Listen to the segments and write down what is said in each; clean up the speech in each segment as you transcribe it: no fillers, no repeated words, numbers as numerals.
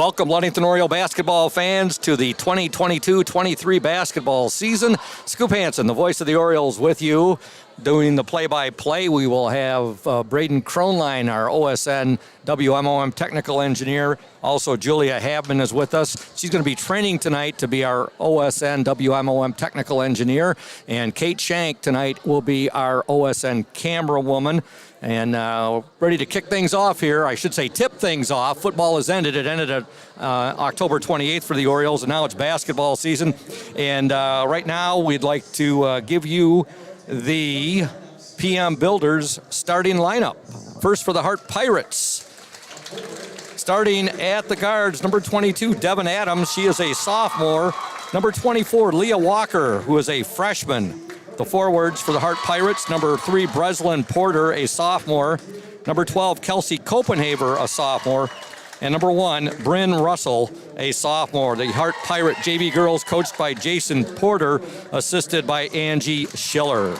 Welcome, Ludington Oriole basketball fans, to the 2022-23 basketball season. Scoop Hansen, the voice of the Orioles, with you. Doing the play-by-play, we will have Braden Kronline, our OSN WMOM technical engineer. Also, Julia Habman is with us. She's going to be training tonight to be our OSN WMOM technical engineer. And Kate Shank tonight will be our OSN camera woman. And ready to kick things off here. I should say tip things off. Football has ended. It ended at October 28th for the Orioles, and now it's basketball season. And right now we'd like to give you the PM Builders starting lineup. First for the Hart Pirates. Starting at the guards, number 22, Devin Adams. She is a sophomore. Number 24, Leah Walker, who is a freshman. The forwards for the Hart Pirates, number 3, Breslin Porter, a sophomore. Number 12, Kelsey Copenhaver, a sophomore. And number 1, Bryn Russell, a sophomore. The Hart Pirate JV girls coached by Jason Porter, assisted by Angie Schiller.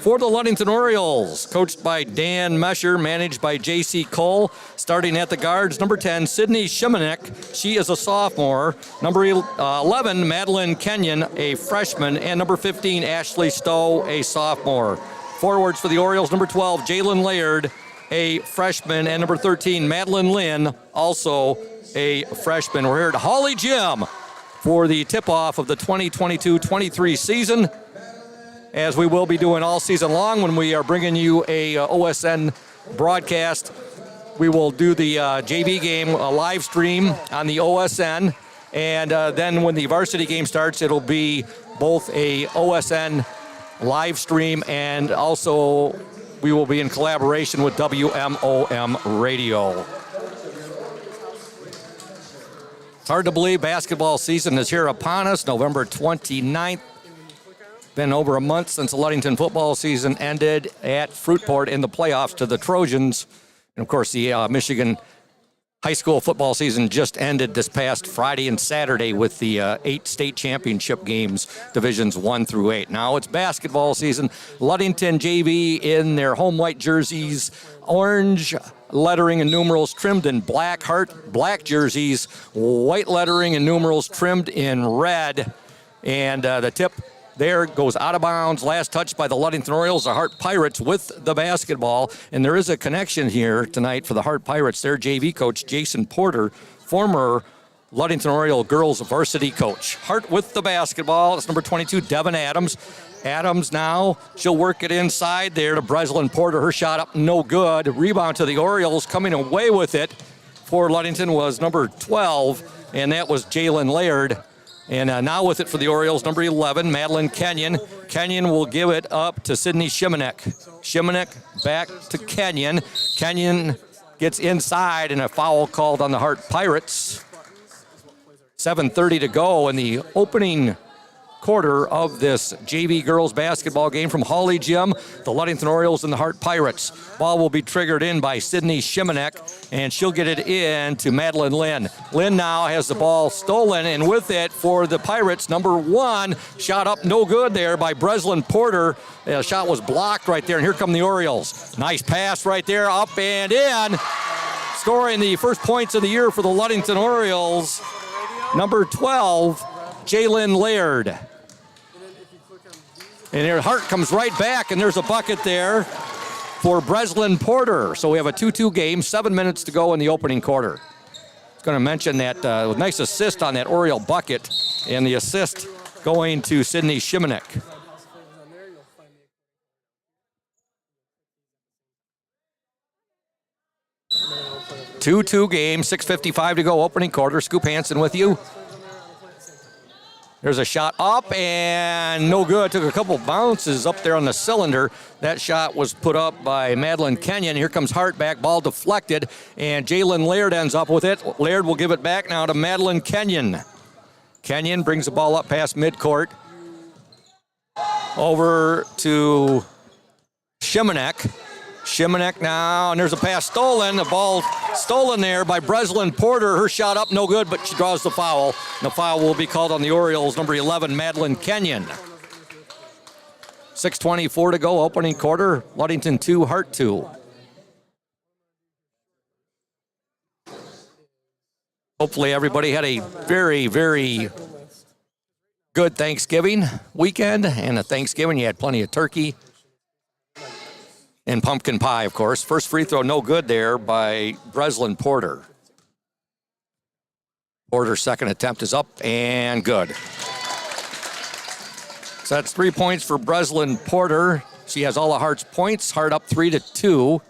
For the Ludington Orioles, coached by Dan Mesher, managed by J.C. Cole. Starting at the guards, number 10, Sydney Shimanek. She is a sophomore. Number 11, Madeline Kenyon, a freshman. And number 15, Ashley Stowe, a sophomore. Forwards for the Orioles, number 12, Jalen Laird, a freshman. And number 13, Madeline Lynn, also a freshman. We're here at Holly Gym for the tip-off of the 2022-23 season, as we will be doing all season long when we are bringing you a OSN broadcast. We will do the JV game live stream on the OSN, and then when the varsity game starts, it'll be both a OSN live stream, and also we will be in collaboration with WMOM Radio. It's hard to believe basketball season is here upon us, November 29th. Been over a month since the Ludington football season ended at Fruitport in the playoffs to the Trojans. And, of course, the Michigan high school football season just ended this past Friday and Saturday with the 8 state championship games, divisions 1 through 8. Now it's basketball season. Ludington JV in their home white jerseys, orange lettering and numerals trimmed in black. Hart black jerseys, white lettering and numerals trimmed in red. And the tip there goes out of bounds. Last touch by the Ludington Orioles, the Hart Pirates with the basketball. And there is a connection here tonight for the Hart Pirates. Their JV coach, Jason Porter, former Ludington Oriole girls varsity coach. Hart with the basketball. It's number 22, Devin Adams. Adams now, she'll work it inside there to Breslin Porter. Her shot up, no good. Rebound to the Orioles. Coming away with it for Ludington was number 12, and that was Jalen Laird. And now with it for the Orioles, number 11, Madeline Kenyon. Kenyon will give it up to Sydney Shimanek. Shimanek back to Kenyon. Kenyon gets inside, and a foul called on the Hart Pirates. 7:30 to go in the opening quarter of this JV girls basketball game from Holly Gym. The Ludington Orioles and the Hart Pirates. Ball will be triggered in by Sydney Shimanek, and she'll get it in to Madeline Lynn. Lynn now has the ball stolen, and with it for the Pirates, number 1, shot up no good there by Breslin Porter. The shot was blocked right there, and here come the Orioles. Nice pass right there, up and in. Scoring the first points of the year for the Ludington Orioles, number 12, Jalen Laird. And here Hart comes right back, and there's a bucket there for Breslin Porter. So we have a 2-2 game, 7 minutes to go in the opening quarter. I was going to mention that nice assist on that Oriole bucket, and the assist going to Sydney Shimanek. Two game, 6:55 to go, opening quarter. Scoop Hansen with you. There's a shot up and no good. Took a couple bounces up there on the cylinder. That shot was put up by Madeline Kenyon. Here comes Hart back, ball deflected, and Jalen Laird ends up with it. Laird will give it back now to Madeline Kenyon. Kenyon brings the ball up past midcourt. Over to Shimanek. Shimanek now, and there's a pass stolen. The ball stolen there by Breslin Porter. Her shot up, no good, but she draws the foul. The foul will be called on the Orioles, number 11, Madeline Kenyon. 6:24 to go, opening quarter. Ludington 2, Hart 2. Hopefully everybody had a very, very good Thanksgiving weekend. And at Thanksgiving, you had plenty of turkey and pumpkin pie, of course. First free throw, no good there by Breslin Porter. Porter's second attempt is up and good. So that's 3 points for Breslin Porter. She has all of Hart's points. Hart up 3-2.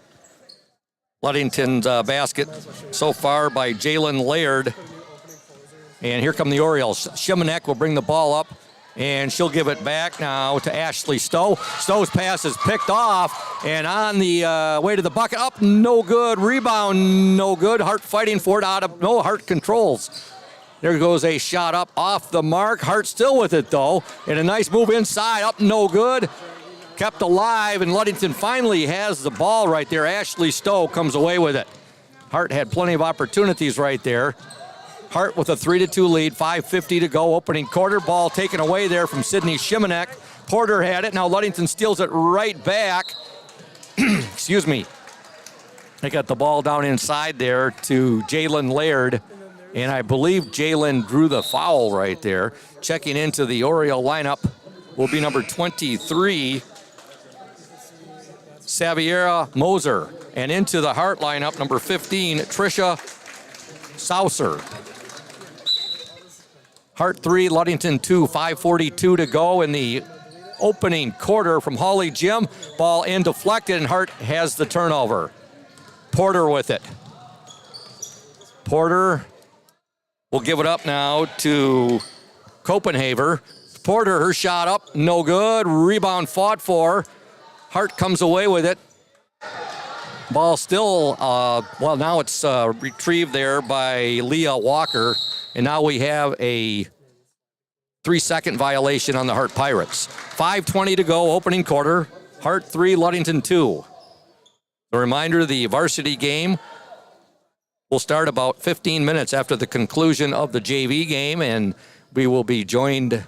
Ludington's basket so far by Jalen Laird. And here come the Orioles. Shimanek will bring the ball up, and she'll give it back now to Ashley Stowe. Stowe's pass is picked off, and on the way to the bucket, up, no good. Rebound, no good. Hart fighting for it Hart controls. There goes a shot up off the mark. Hart still with it, though, and a nice move inside, up, no good. Kept alive, and Ludington finally has the ball right there. Ashley Stowe comes away with it. Hart had plenty of opportunities right there. Hart with a 3-2 lead, 5:50 to go, opening quarter. Ball taken away there from Sydney Shimanek. Porter had it. Now Ludington steals it right back. Excuse me. They got the ball down inside there to Jalen Laird, and I believe Jalen drew the foul right there. Checking into the Oriole lineup will be number 23, Saviera Moser. And into the Hart lineup, number 15, Tricia Saucer. Hart 3, Ludington 2, 5:42 to go in the opening quarter from Holly Jim. Ball in deflected, and Hart has the turnover. Porter with it. Porter will give it up now to Copenhaver. Porter, her shot up, no good. Rebound fought for. Hart comes away with it. Ball still, now it's retrieved there by Leah Walker. And now we have a 3-second violation on the Hart Pirates. 5:20 to go, opening quarter. Hart 3, Ludington 2. A reminder, the varsity game will start about 15 minutes after the conclusion of the JV game, and we will be joined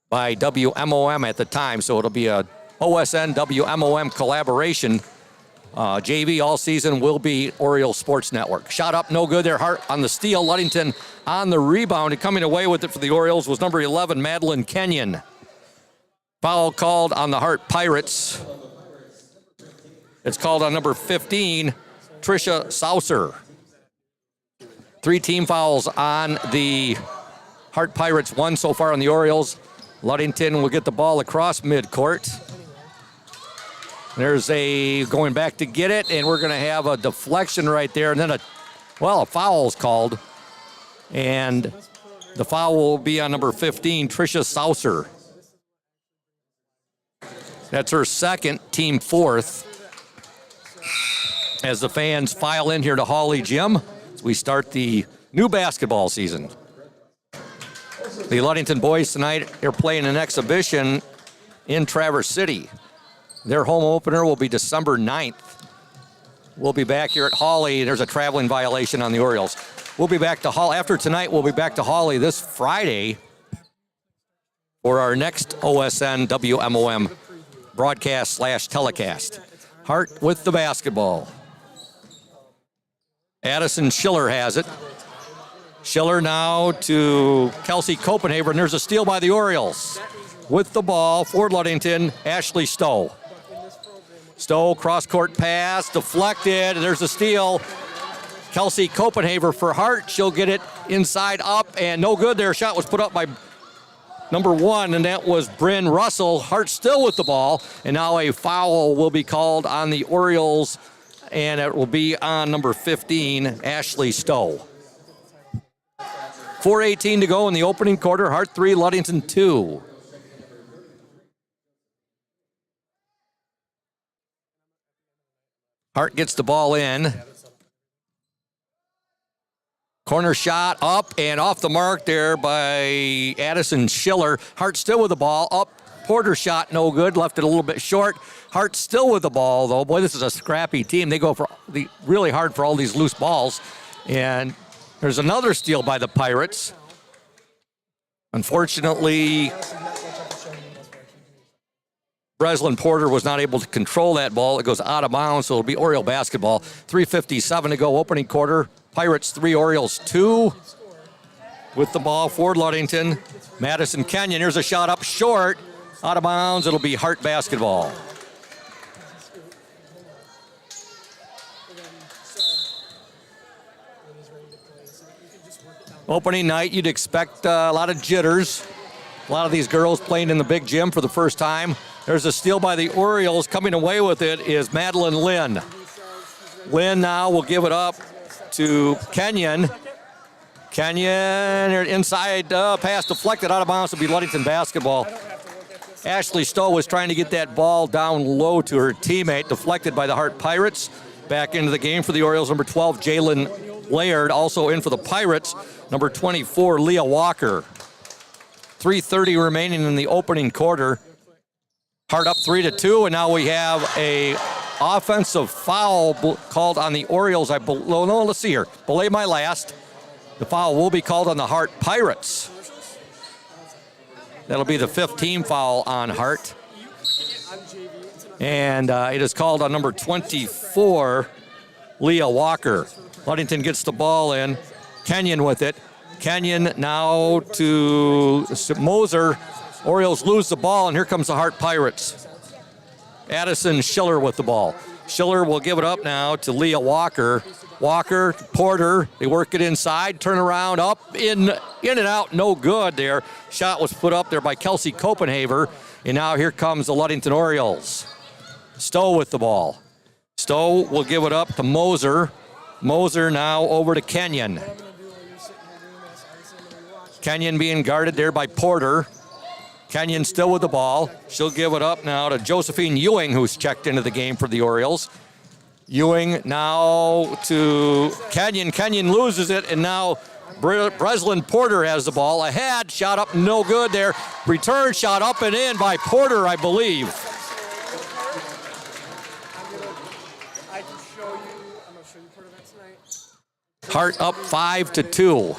by WMOM at the time, so it'll be a OSN WMOM collaboration. JV all season will be Oriole Sports Network. Shot up, no good there. Hart on the steal. Ludington on the rebound, and coming away with it for the Orioles was number 11, Madeline Kenyon. Foul called on the Hart Pirates. It's called on number 15, Tricia Saucer. 3 team fouls on the Hart Pirates, 1 so far on the Orioles. Ludington will get the ball across midcourt. There's a going back to get it, and we're going to have a deflection right there, and then a foul's called. And the foul will be on number 15, Tricia Saucer. That's her second, team 4th. As the fans file in here to Holly Gym, as we start the new basketball season. The Ludington boys tonight are playing an exhibition in Traverse City. Their home opener will be December 9th. We'll be back here at Hawley. There's a traveling violation on the Orioles. We'll be back to Hawley. After tonight, we'll be back to Hawley this Friday for our next OSN WMOM broadcast/telecast. Hart with the basketball. Addison Schiller has it. Schiller now to Kelsey Copenhaver, and there's a steal by the Orioles. With the ball for Ludington, Ashley Stowe. Stowe, cross-court pass, deflected, and there's a steal. Kelsey Copenhaver for Hart. She'll get it inside up, and no good there. Shot was put up by number 1, and that was Bryn Russell. Hart still with the ball, and now a foul will be called on the Orioles, and it will be on number 15, Ashley Stowe. 4:18 to go in the opening quarter. Hart 3, Ludington 2. Hart gets the ball in. Corner shot up and off the mark there by Addison Schiller. Hart still with the ball. Up. Porter shot no good. Left it a little bit short. Hart still with the ball, though. Boy, this is a scrappy team. They go for really hard for all these loose balls. And there's another steal by the Pirates. Unfortunately, Breslin Porter was not able to control that ball. It goes out of bounds, so it'll be Oriole basketball. 3:57 to go, opening quarter. Pirates 3, Orioles 2. with the ball for Ludington. Madison Kenyon, here's a shot up short. Out of bounds, it'll be Hart basketball. Opening night, you'd expect a lot of jitters. A lot of these girls playing in the big gym for the first time. There's a steal by the Orioles. Coming away with it is Madeline Lynn. Lynn now will give it up to Kenyon. Kenyon inside, pass deflected out of bounds to be Ludington basketball. Ashley Stowe was trying to get that ball down low to her teammate, deflected by the Hart Pirates. Back into the game for the Orioles, number 12, Jalen Laird. Also in for the Pirates, number 24, Leah Walker. 3:30 remaining in the opening quarter. Hart up 3-2, and now we have a offensive foul called on the Orioles. Let's see here. Belay my last. The foul will be called on the Hart Pirates. That'll be the 5th team foul on Hart. And it is called on number 24, Leah Walker. Ludington gets the ball in. Kenyon with it. Kenyon now to Moser. Orioles lose the ball, and here comes the Hart Pirates. Addison Schiller with the ball. Schiller will give it up now to Leah Walker. Walker, Porter, they work it inside, turn around, up, in and out, no good there. Shot was put up there by Kelsey Copenhaver, and now here comes the Ludington Orioles. Stowe with the ball. Stowe will give it up to Moser. Moser now over to Kenyon. Kenyon being guarded there by Porter. Kenyon still with the ball. She'll give it up now to Josephine Ewing, who's checked into the game for the Orioles. Ewing now to Kenyon. Kenyon loses it, and now Breslin Porter has the ball. Ahead, shot up, no good there. Return shot up and in by Porter, I believe. Hart up 5-2.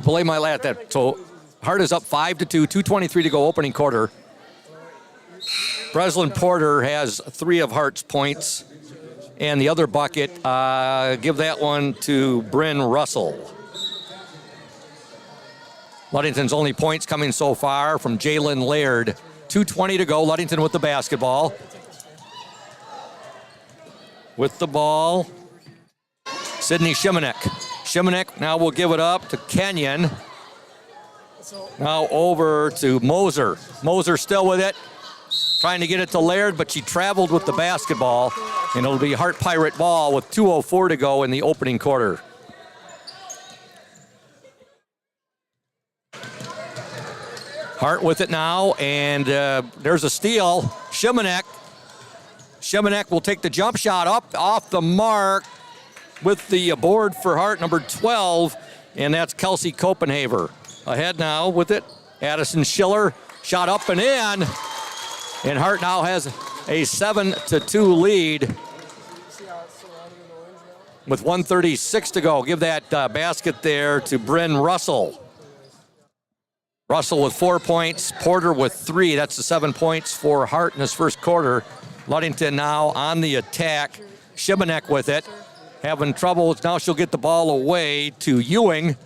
Belay my lat that. So Hart is up 5-2, 2:23 to go opening quarter. Breslin Porter has 3 of Hart's points. And the other bucket, give that one to Bryn Russell. Ludington's only points coming so far from Jalen Laird. 2:20 to go. Ludington with the basketball. With the ball, Sydney Shimanek. Shimanek now will give it up to Kenyon. Now over to Moser. Moser still with it. Trying to get it to Laird, but she traveled with the basketball. And it'll be Hart Pirate ball with 2:04 to go in the opening quarter. Hart with it now, and there's a steal. Shimanek. Shimanek will take the jump shot up off the mark with the board for Hart, number 12, and that's Kelsey Copenhaver. Ahead now with it, Addison Schiller, shot up and in, and Hart now has a 7-2 lead with 1:36 to go. Give that basket there to Bryn Russell. Russell with 4 points, Porter with 3. That's the 7 points for Hart in his first quarter. Ludington now on the attack. Shimanek with it. Having trouble. Now she'll get the ball away to Ewing.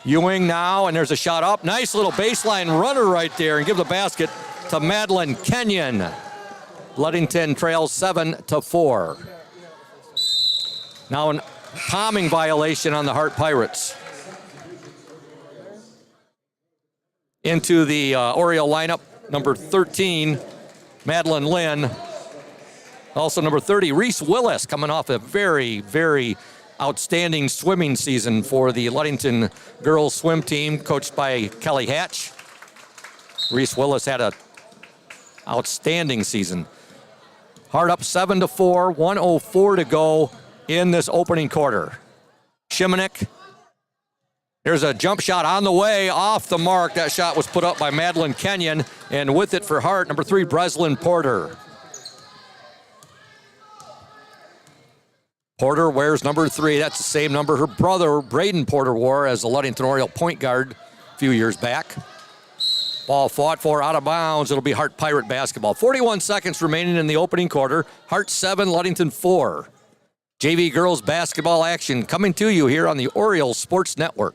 Ewing now, and there's a shot up. Nice little baseline runner right there, and give the basket to Madeline Kenyon. Ludington trails 7-4. Now an palming violation on the Hart Pirates. Into the Oriole lineup, number 13, Madeline Lynn. Also number 30, Reese Willis, coming off a very, very outstanding swimming season for the Ludington girls swim team, coached by Kelly Hatch. Reese Willis had an outstanding season. Hart up 7-4, 1:04 to go in this opening quarter. Shimanek. There's a jump shot on the way, off the mark. That shot was put up by Madeline Kenyon, and with it for Hart, number 3, Breslin Porter. Porter wears number 3. That's the same number her brother, Braden Porter, wore as the Ludington Oriole point guard a few years back. Ball fought for, out of bounds. It'll be Hart Pirate basketball. 41 seconds remaining in the opening quarter. Hart 7, Ludington 4. JV girls basketball action coming to you here on the Orioles Sports Network.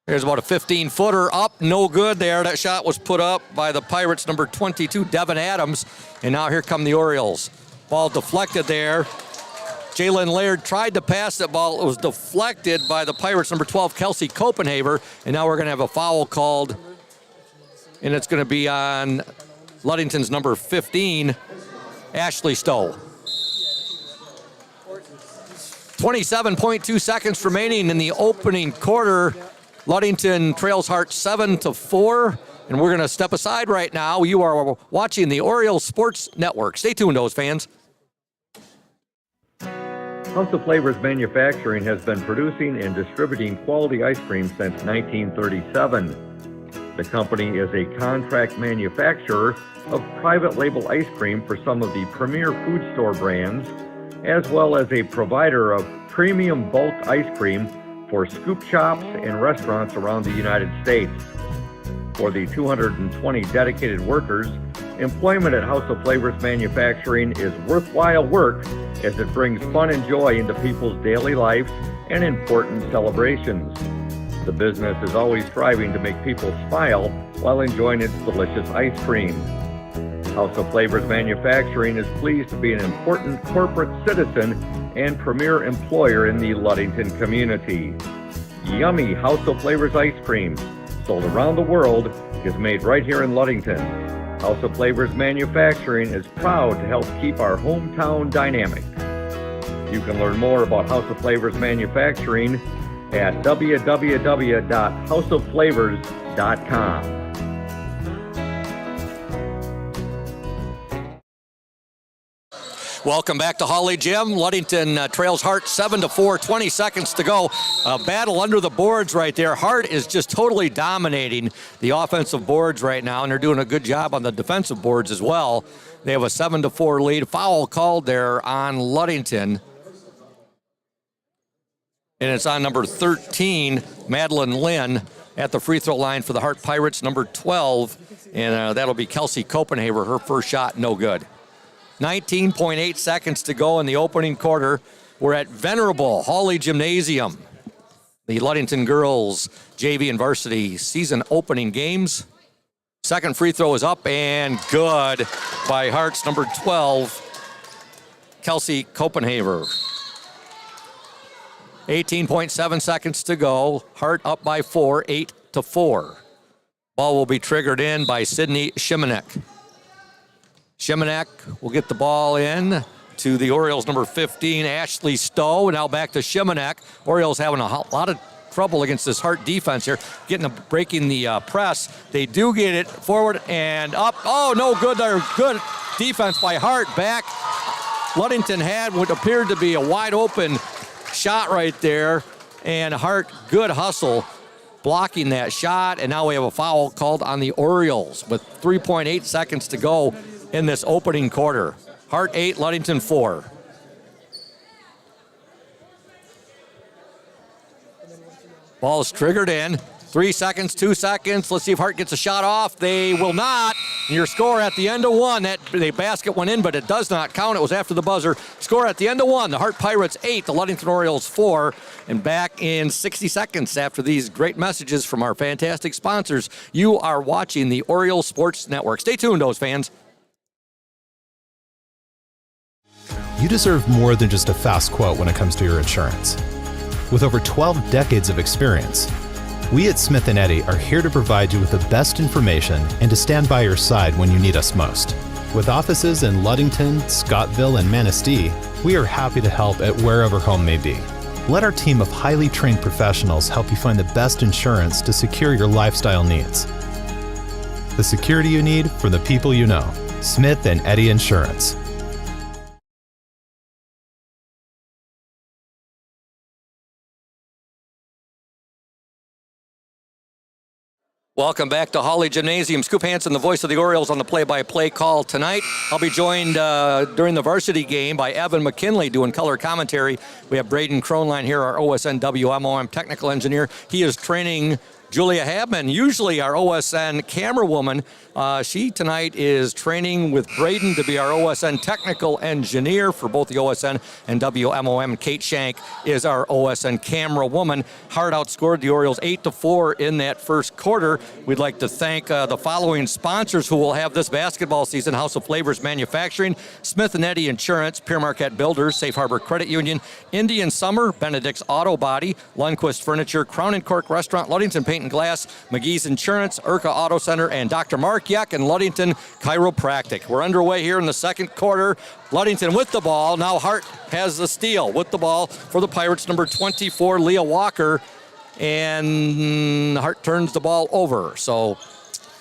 There's about a 15-footer up, no good there. That shot was put up by the Pirates, number 22, Devin Adams. And now here come the Orioles. Ball deflected there. Jalen Laird tried to pass that ball. It was deflected by the Pirates, number 12, Kelsey Copenhaver. And now we're going to have a foul called. And it's going to be on Ludington's number 15, Ashley Stowe. 27.2 seconds remaining in the opening quarter. Ludington trails Hart 7-4, and we're going to step aside right now. You are watching the Orioles Sports Network. Stay tuned, those fans. House of Flavors Manufacturing has been producing and distributing quality ice cream since 1937. The company is a contract manufacturer of private label ice cream for some of the premier food store brands, as well as a provider of premium bulk ice cream for scoop shops and restaurants around the United States. For the 220 dedicated workers, employment at House of Flavors Manufacturing is worthwhile work as it brings fun and joy into people's daily lives and important celebrations. The business is always striving to make people smile while enjoying its delicious ice cream. House of Flavors Manufacturing is pleased to be an important corporate citizen and premier employer in the Ludington community. Yummy House of Flavors ice cream, sold around the world, is made right here in Ludington. House of Flavors Manufacturing is proud to help keep our hometown dynamic. You can learn more about House of Flavors Manufacturing at www.houseofflavors.com. Welcome back to Holly Gym. Ludington trails Hart 7-4, 20 seconds to go. A battle under the boards right there. Hart is just totally dominating the offensive boards right now, and they're doing a good job on the defensive boards as well. They have a 7-4 lead. Foul called there on Ludington. And it's on number 13, Madeline Lynn, at the free throw line for the Hart Pirates, number 12. And that'll be Kelsey Copenhaver. Her first shot, no good. 19.8 seconds to go in the opening quarter. We're at Venerable Hawley Gymnasium. The Ludington girls JV and varsity season opening games. Second free throw is up and good by Hart's number 12, Kelsey Copenhaver. 18.7 seconds to go. Hart up by 4, 8-4. Ball will be triggered in by Sydney Shimanek. Shimanek will get the ball in to the Orioles number 15, Ashley Stowe. Now back to Shimanek. Orioles having a lot of trouble against this Hart defense here, breaking the press. They do get it forward and up. Oh, no good there. Good defense by Hart. Back. Ludington had what appeared to be a wide open shot right there, and Hart, good hustle, blocking that shot, and now we have a foul called on the Orioles with 3.8 seconds to go in this opening quarter. Hart 8, Ludington 4. Ball is triggered in. 3 seconds, 2 seconds. Let's see if Hart gets a shot off. They will not. Your score at the end of one. The basket went in, but it does not count. It was after the buzzer. Score at the end of one. The Hart Pirates 8, the Ludington Orioles 4. And back in 60 seconds after these great messages from our fantastic sponsors, you are watching the Orioles Sports Network. Stay tuned, those fans. You deserve more than just a fast quote when it comes to your insurance. With over 12 decades of experience, we at Smith & Eddy are here to provide you with the best information and to stand by your side when you need us most. With offices in Ludington, Scottville, and Manistee, we are happy to help at wherever home may be. Let our team of highly trained professionals help you find the best insurance to secure your lifestyle needs. The security you need from the people you know. Smith & Eddy Insurance. Welcome back to Hawley Gymnasium. Scoop Hansen, the voice of the Orioles, on the play-by-play call tonight. I'll be joined during the varsity game by Evan McKinley doing color commentary. We have Braden Kronline here, our OSN WMOM technical engineer. He is training Julia Habman, usually our OSN camera woman. She tonight is training with Braden to be our OSN technical engineer for both the OSN and WMOM. Kate Shank is our OSN camera woman. Hart outscored the Orioles 8-4 in that first quarter. We'd like to thank the following sponsors who will have this basketball season: House of Flavors Manufacturing, Smith & Eddy Insurance, Pier Marquette Builders, Safe Harbor Credit Union, Indian Summer, Benedict's Auto Body, Lundquist Furniture, Crown and Cork Restaurant, Ludington Paint and Glass, McGee's Insurance, Urca Auto Center, and Dr. Mark Yuck and Ludington Chiropractic. We're underway here in the second quarter. Ludington with the ball. Now Hart has the steal with the ball for the Pirates, number 24, Leah Walker. And Hart turns the ball over. So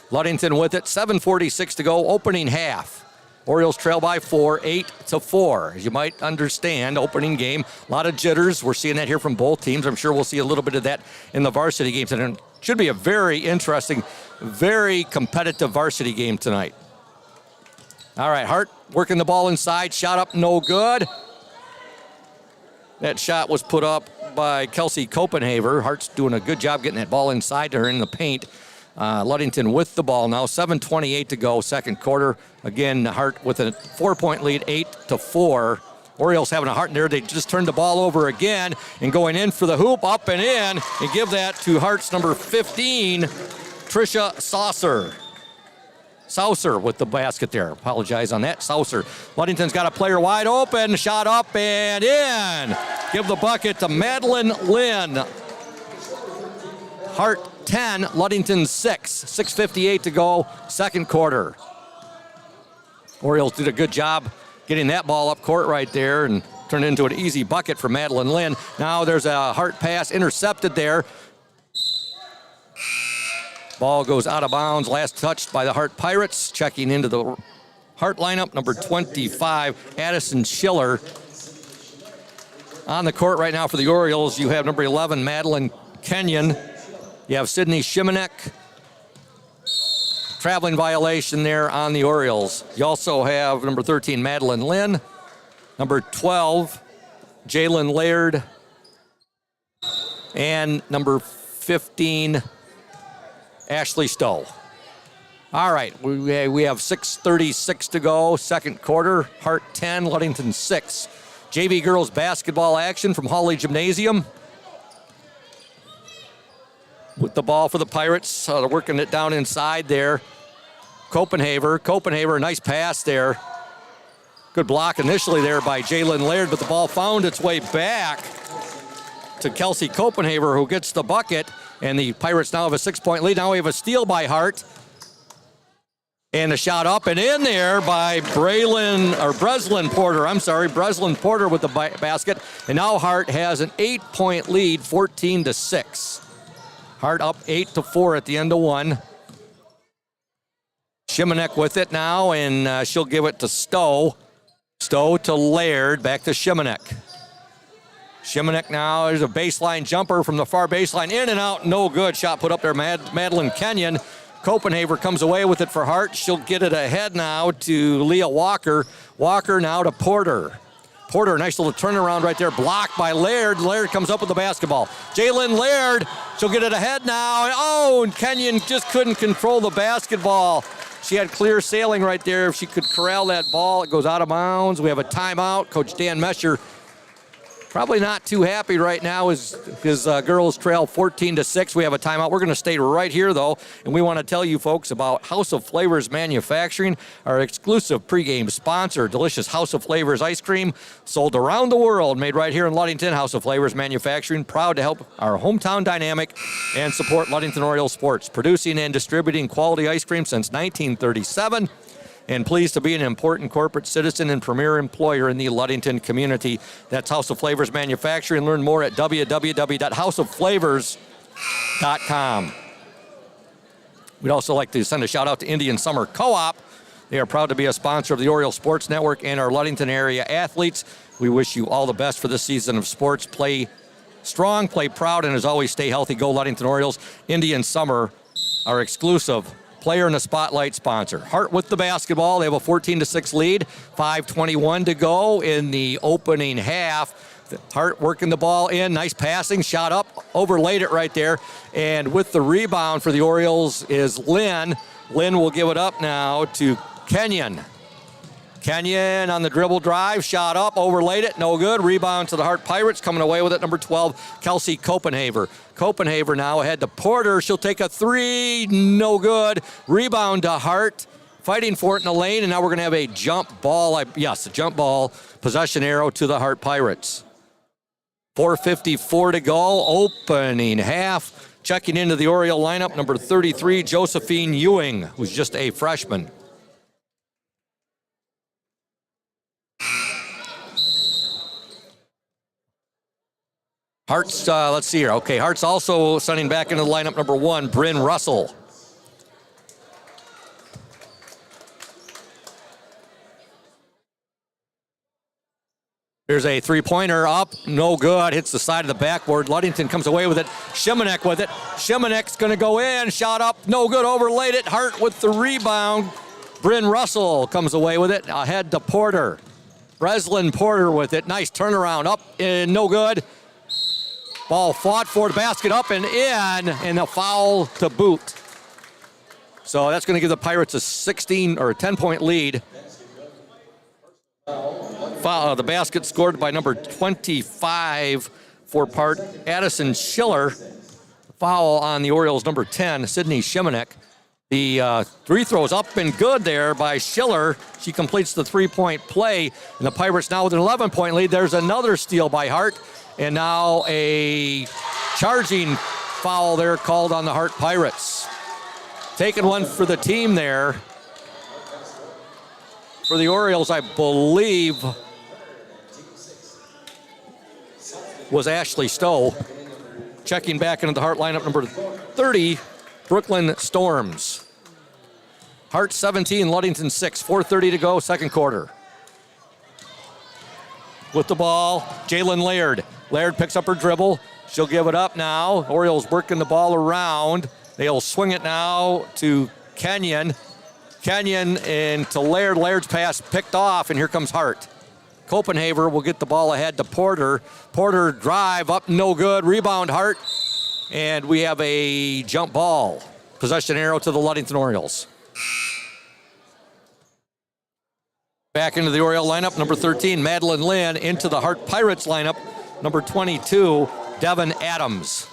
Ludington with it, 7:46 to go, opening half. Orioles trail by 4, 8-4. As you might understand, opening game, a lot of jitters. We're seeing that here from both teams. I'm sure we'll see a little bit of that in the varsity games. And it should be a very interesting, very competitive varsity game tonight. All right, Hart working the ball inside. Shot up, no good. That shot was put up by Kelsey Copenhaver. Hart's doing a good job getting that ball inside to her in the paint. Ludington with the ball now, 7:28 to go, second quarter. Again, Hart with a 4-point lead, 8-4. Orioles having a heart in there. They just turned the ball over again and going in for the hoop, up and in, and give that to Hart's number 15, Tricia Saucer with the basket there. Apologize on that, Saucer. Ludington's got a player wide open, shot up and in. Give the bucket to Madeline Lynn. Hart 10, Ludington 6. 6:58 to go, second quarter. Orioles did a good job getting that ball up court right there and turned it into an easy bucket for Madeline Lynn. Now there's a Hart pass intercepted there. Ball goes out of bounds. Last touched by the Hart Pirates. Checking into the Hart lineup, number 25, Addison Schiller. On the court right now for the Orioles, you have number 11, Madeline Kenyon. You have Sydney Shimanek. Traveling violation there on the Orioles. You also have number 13, Madeline Lynn. Number 12, Jalen Laird. And number 15, Ashley Stowe. All right, we have 6:36 to go, second quarter. Hart 10, Ludington 6. JV girls basketball action from Hawley Gymnasium. With the ball for the Pirates, they're working it down inside there. Copenhaver, nice pass there. Good block initially there by Jalen Laird, but the ball found its way back to Kelsey Copenhaver, who gets the bucket, and the Pirates now have a 6-point lead. Now we have a steal by Hart. And a shot up and in there by Breslin Porter with the basket. And now Hart has an 8-point lead, 14-6. Hart up 8-4 at the end of one. Shimanek with it now, and she'll give it to Stowe. Stowe to Laird, back to Shimanek. Shimanek now, there's a baseline jumper from the far baseline, in and out, no good. Shot put up there, Madeline Kenyon. Copenhaver comes away with it for Hart. She'll get it ahead now to Leah Walker. Walker now to Porter. Porter, nice little turnaround right there, blocked by Laird. Laird comes up with the basketball. Jalen Laird, she'll get it ahead now. And Kenyon just couldn't control the basketball. She had clear sailing right there. If she could corral that ball, it goes out of bounds. We have a timeout. Coach Dan Mescher probably not too happy right now as his girls trail 14-6. We have a timeout. We're going to stay right here, though, and we want to tell you folks about House of Flavors Manufacturing, our exclusive pregame sponsor. Delicious House of Flavors ice cream sold around the world, made right here in Ludington. House of Flavors Manufacturing, proud to help our hometown dynamic and support Ludington Orioles sports, producing and distributing quality ice cream since 1937. And pleased to be an important corporate citizen and premier employer in the Ludington community. That's House of Flavors Manufacturing. Learn more at www.houseofflavors.com. We'd also like to send a shout out to Indian Summer Co-op. They are proud to be a sponsor of the Orioles Sports Network and our Ludington area athletes. We wish you all the best for this season of sports. Play strong, play proud, and as always, stay healthy. Go Ludington Orioles. Indian Summer, our exclusive player in the spotlight sponsor. Hart with the basketball. They have a 14-6 lead. 5:21 to go in the opening half. Hart working the ball in. Nice passing. Shot up. Overlaid it right there. And with the rebound for the Orioles is Lynn. Lynn will give it up now to Kenyon. Kenyon on the dribble drive. Shot up. Overlaid it. No good. Rebound to the Hart Pirates. Coming away with it, number 12, Kelsey Copenhaver. Copenhaver now ahead to Porter. She'll take a three. No good. Rebound to Hart. Fighting for it in the lane, and now we're going to have a jump ball. Yes, a jump ball. Possession arrow to the Hart Pirates. 4:54 to go. Opening half. Checking into the Oriole lineup, number 33, Josephine Ewing, who's just a freshman. Hart's, let's see here. Okay, Hart's also sending back into the lineup, number 1, Bryn Russell. Here's a three-pointer up, no good, hits the side of the backboard. Ludington comes away with it, Shimanek with it. Shimanek's gonna go in, shot up, no good, overlaid it. Hart with the rebound. Bryn Russell comes away with it, ahead to Porter. Breslin Porter with it, nice turnaround, up and no good. Ball fought for the basket, up and in, and a foul to boot. So that's gonna give the Pirates a 16 or a 10-point lead. The basket scored by number 25 for part Addison Schiller. Foul on the Orioles, number 10, Sydney Shimanek. The three throws up and good there by Schiller. She completes the three-point play, and the Pirates now with an 11-point lead. There's another steal by Hart, and now a charging foul there called on the Hart Pirates. Taking one for the team there. For the Orioles, I believe, was Ashley Stowe. Checking back into the Hart lineup, number 30, Brooklyn Storms. Hart 17, Ludington 6, 4:30 to go, second quarter. With the ball, Jalen Laird. Laird picks up her dribble. She'll give it up now. Orioles working the ball around. They'll swing it now to Kenyon. Kenyon and to Laird. Laird's pass picked off, and here comes Hart. Copenhaver will get the ball ahead to Porter. Porter drive up, no good. Rebound Hart, and we have a jump ball. Possession arrow to the Ludington Orioles. Back into the Oriole lineup, number 13, Madeline Lynn. Into the Hart Pirates lineup, number 22, Devin Adams.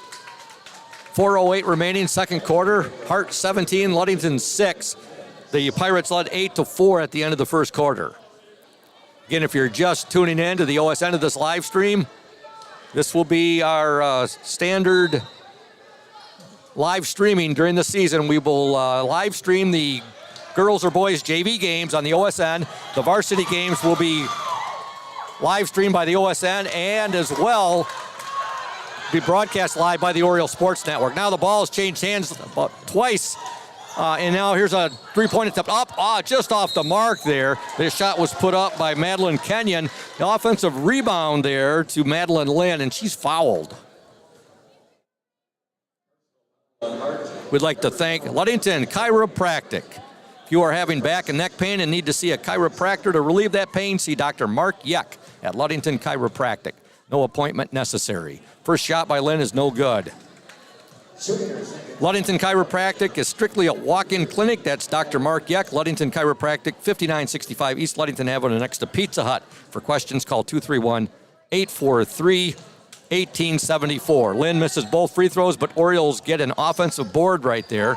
4:08 remaining, second quarter. Hart 17, Ludington 6. The Pirates led 8-4 at the end of the first quarter. Again, if you're just tuning in to the OSN of this live stream, this will be our standard live streaming during the season. We will live stream the girls or boys JV games on the OSN. The varsity games will be live streamed by the OSN and as well be broadcast live by the Oriole Sports Network. Now the ball has changed hands about twice. And now here's a three-point attempt up, just off the mark there. The shot was put up by Madeline Kenyon. The offensive rebound there to Madeline Lynn, and she's fouled. We'd like to thank Ludington Chiropractic. If you are having back and neck pain and need to see a chiropractor to relieve that pain, see Dr. Mark Yeck at Ludington Chiropractic. No appointment necessary. First shot by Lynn is no good. Ludington Chiropractic is strictly a walk-in clinic. That's Dr. Mark Yeck, Ludington Chiropractic, 5965 East Ludington Avenue next to Pizza Hut. For questions, call 231-843-1874. Lynn misses both free throws, but Orioles get an offensive board right there.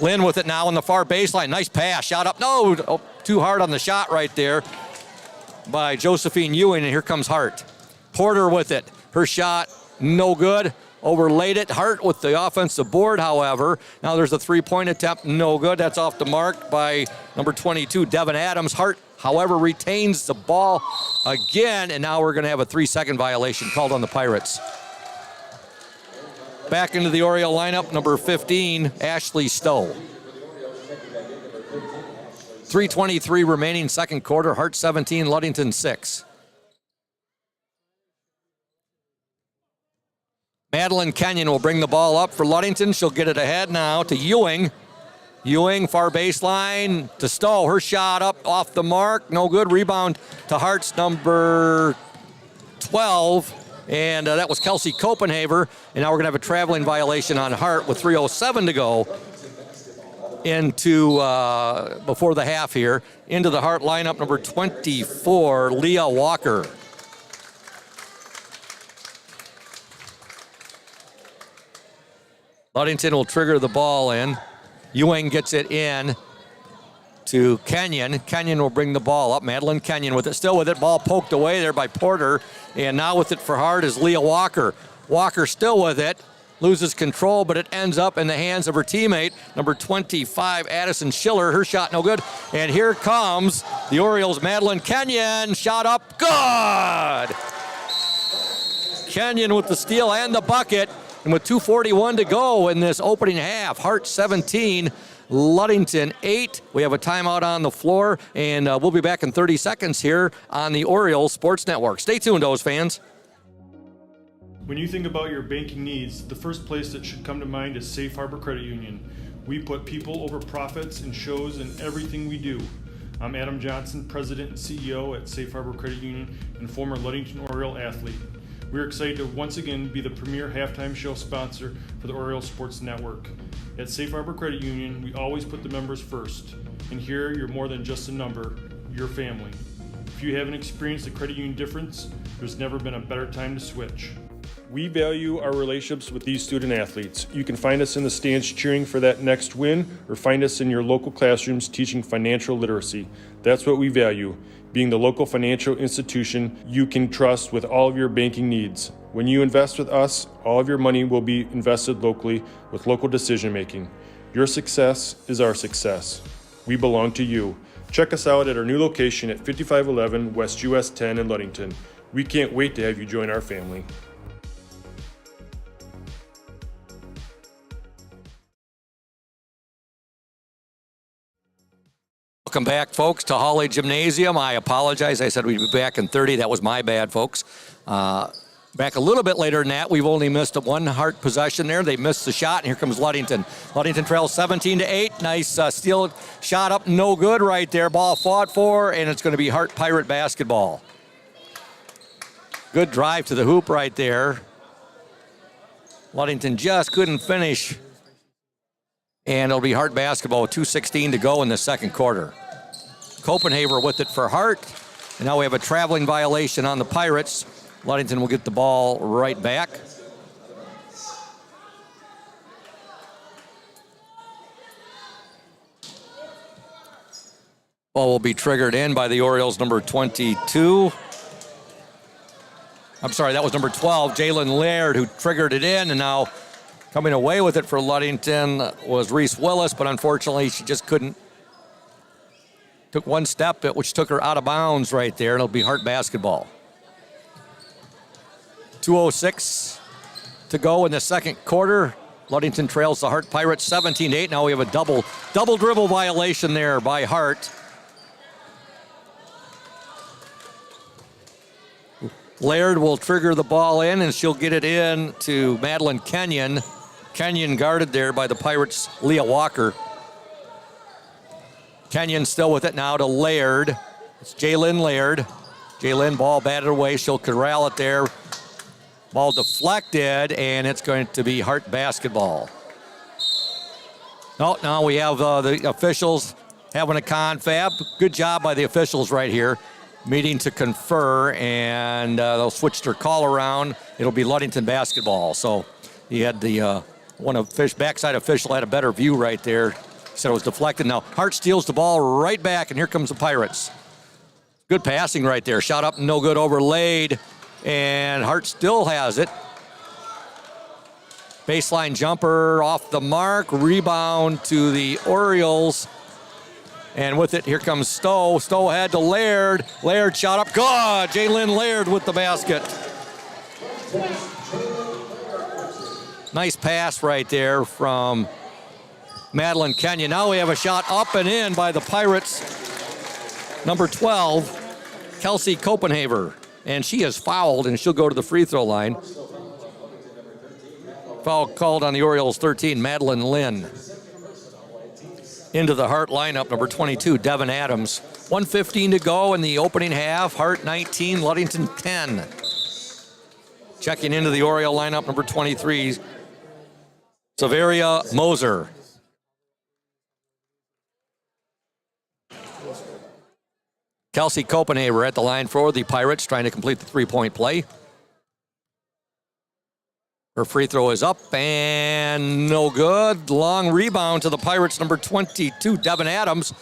Lynn with it now on the far baseline. Nice pass, shot up. No, too hard on the shot right there by Josephine Ewing, and here comes Hart. Porter with it. Her shot, no good. Overlaid it. Hart with the offensive board, however. Now there's a three-point attempt. No good. That's off the mark by number 22, Devin Adams. Hart, however, retains the ball again, and now we're going to have a 3-second violation called on the Pirates. Back into the Oriole lineup, number 15, Ashley Stowe. 3:23 remaining, second quarter. Hart 17, Ludington 6. Madeline Kenyon will bring the ball up for Ludington. She'll get it ahead now to Ewing. Ewing, far baseline to Stowe. Her shot up off the mark. No good. Rebound to Hart's number 12. And that was Kelsey Copenhaver. And now we're going to have a traveling violation on Hart with 3:07 to go into before the half here. Into the Hart lineup, number 24, Leah Walker. Ludington will trigger the ball in. Ewing gets it in to Kenyon. Kenyon will bring the ball up. Madeline Kenyon with it, still with it. Ball poked away there by Porter. And now with it for Hart is Leah Walker. Walker still with it. Loses control, but it ends up in the hands of her teammate, number 25, Addison Schiller. Her shot no good. And here comes the Orioles' Madeline Kenyon. Shot up, good! Kenyon with the steal and the bucket. And with 2:41 to go in this opening half, Hart 17, Ludington 8. We have a timeout on the floor, and we'll be back in 30 seconds here on the Orioles Sports Network. Stay tuned, O's fans. When you think about your banking needs, the first place that should come to mind is Safe Harbor Credit Union. We put people over profits and shows in everything we do. I'm Adam Johnson, President and CEO at Safe Harbor Credit Union and former Ludington Oriole athlete. We're excited to once again be the premier halftime show sponsor for the Orioles Sports Network. At Safe Harbor Credit Union, we always put the members first. And here, you're more than just a number, you're family. If you haven't experienced the credit union difference, there's never been a better time to switch. We value our relationships with these student athletes. You can find us in the stands cheering for that next win, or find us in your local classrooms teaching financial literacy. That's what we value, being the local financial institution you can trust with all of your banking needs. When you invest with us, all of your money will be invested locally with local decision making. Your success is our success. We belong to you. Check us out at our new location at 5511 West US 10 in Ludington. We can't wait to have you join our family. Welcome back, folks, to Hawley Gymnasium. I apologize. I said we'd be back in 30. That was my bad, folks. Back a little bit later than that. We've only missed one Hart possession there. They missed the shot, and here comes Ludington. Ludington trails 17-8. Nice steal shot up, no good right there. Ball fought for, and it's going to be Hart Pirate basketball. Good drive to the hoop right there. Ludington just couldn't finish. And it'll be Hart basketball with 2:16 to go in the second quarter. Copenhaver with it for Hart. And now we have a traveling violation on the Pirates. Ludington will get the ball right back. Ball will be triggered in by the Orioles, number 22. I'm sorry, that was number 12, Jalen Laird, who triggered it in, and now coming away with it for Ludington was Reese Willis, but unfortunately she just couldn't. Took one step, which took her out of bounds right there, and it'll be Hart basketball. 2:06 to go in the second quarter. Ludington trails the Hart Pirates 17-8. Now we have a double dribble violation there by Hart. Laird will trigger the ball in, and she'll get it in to Madeline Kenyon. Kenyon guarded there by the Pirates' Leah Walker. Kenyon still with it now to Laird. It's Jalen Laird. Jalen, ball batted away. She'll corral it there. Ball deflected, and it's going to be Hart basketball. Oh, now we have the officials having a confab. Good job by the officials right here. Meeting to confer, and they'll switch their call around. It'll be Ludington basketball. So he had the backside official had a better view right there. Said it was deflected. Now Hart steals the ball right back, and here comes the Pirates. Good passing right there. Shot up, no good, overlaid, and Hart still has it. Baseline jumper off the mark. Rebound to the Orioles. And with it, here comes Stowe. Stowe had to Laird. Laird shot up. Good. Jalen Laird with the basket. Nice pass right there from Madeline Kenyon. Now we have a shot up and in by the Pirates. Number 12, Kelsey Copenhaver. And she is fouled, and she'll go to the free throw line. Foul called on the Orioles 13, Madeline Lynn. into the Hart lineup, number 22, Devin Adams. 1:15 to go in the opening half. Hart 19, Ludington 10. Checking into the Oriole lineup, number 23, Severia Moser. Kelsey Copenhaver at the line for the Pirates, trying to complete the three-point play. Her free throw is up and no good. Long rebound to the Pirates, number 22, Devin Adams.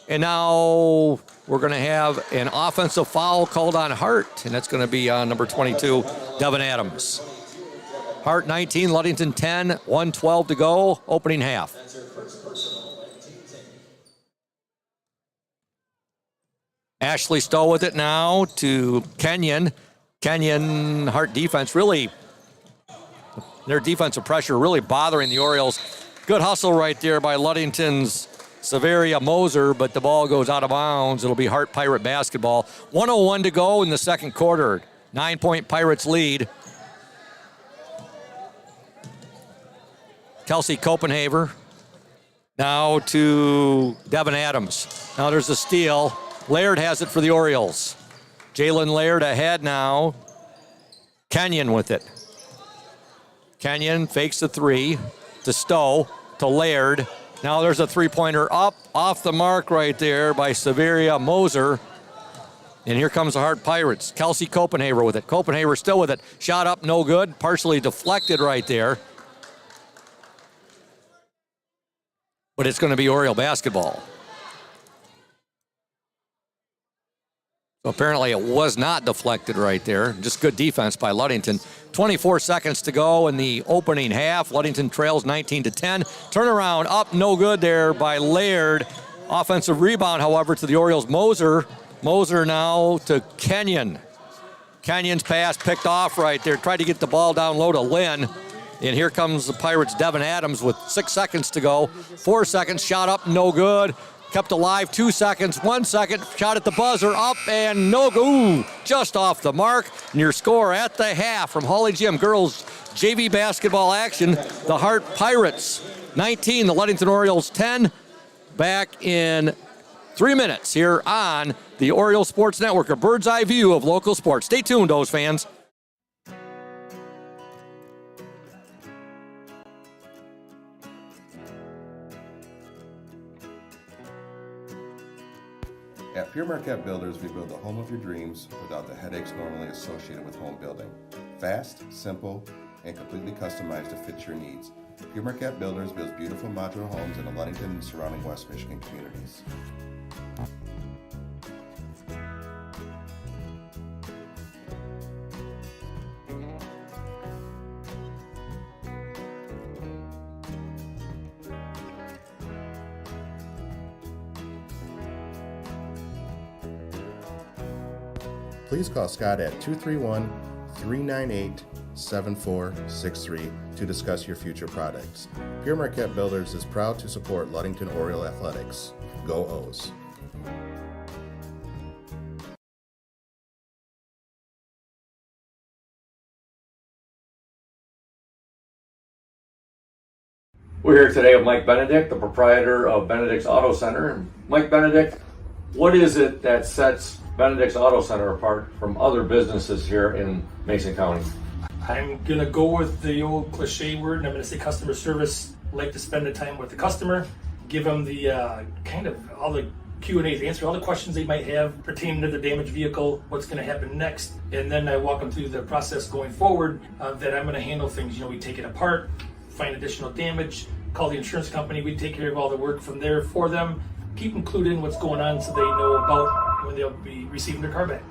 And now we're going to have an offensive foul called on Hart, and that's going to be on number 22, Devin Adams. Hart 19, Ludington 10, 1:12 to go, opening half. Ashley Stowe with it now to Kenyon. Kenyon, Hart defense really, their defensive pressure really bothering the Orioles. Good hustle right there by Ludington's Severia Moser, but the ball goes out of bounds. It'll be Hart Pirate basketball. 1:01 to go in the second quarter. 9-point Pirates lead. Kelsey Copenhaver now to Devin Adams. Now there's a steal. Laird has it for the Orioles. Jalen Laird ahead now. Kenyon with it. Kenyon fakes the three to Stowe, to Laird. Now there's a three-pointer up, off the mark right there by Severia Moser. And here comes the Hart Pirates. Kelsey Copenhaver with it. Copenhaver still with it. Shot up, no good. Partially deflected right there. But it's going to be Oriole basketball. So apparently it was not deflected right there. Just good defense by Ludington. 24 seconds to go in the opening half. Ludington trails 19-10. Turnaround up, no good there by Laird. Offensive rebound, however, to the Orioles. Moser. Moser now to Kenyon. Kenyon's pass picked off right there. Tried to get the ball down low to Lynn. And here comes the Pirates' Devin Adams with 6 seconds to go. 4 seconds, shot up, no good. Kept alive, 2 seconds, 1 second, shot at the buzzer, up and no good. Ooh, just off the mark. And your score at the half from Holly Gym Girls JV basketball action. The Hart Pirates 19, the Ludington Orioles 10. Back in 3 minutes here on the Oriole Sports Network, a bird's eye view of local sports. Stay tuned, those fans. At Pure Marquette Builders, we build the home of your dreams without the headaches normally associated with home building. Fast, simple, and completely customized to fit your needs. Pure Marquette Builders builds beautiful modular homes in the Ludington and surrounding West Michigan communities. Please call Scott at 231-398-7463 to discuss your future products. Pure Marquette Builders is proud to support Ludington Oriole Athletics. Go O's! We're here today with Mike Benedict, the proprietor of Benedict's Auto Center. Mike Benedict, what is it that sets Benedict's Auto Center apart from other businesses here in Mason County? I'm gonna go with the old cliche word, and I'm gonna say customer service. Like to spend the time with the customer, give them the kind of all the Q&As, answer all the questions they might have pertaining to the damaged vehicle, what's gonna happen next, and then I walk them through the process going forward that I'm gonna handle things. You know, we take it apart, find additional damage, call the insurance company, we take care of all the work from there for them, keep them clued in what's going on so they know about when they'll be receiving their car back.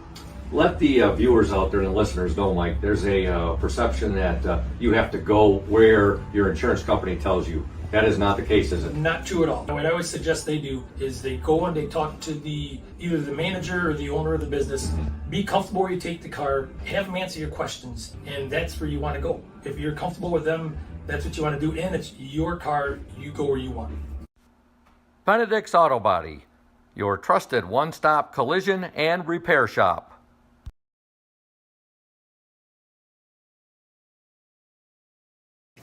Let the viewers out there and the listeners know, Mike, there's a perception that you have to go where your insurance company tells you. That is not the case, is it? Not true at all. What I always suggest they do is they go and they talk to either the manager or the owner of the business. Be comfortable where you take the car, have them answer your questions, and that's where you want to go. If you're comfortable with them, that's what you want to do, and it's your car, you go where you want. Benedict's Auto Body, your trusted one-stop collision and repair shop.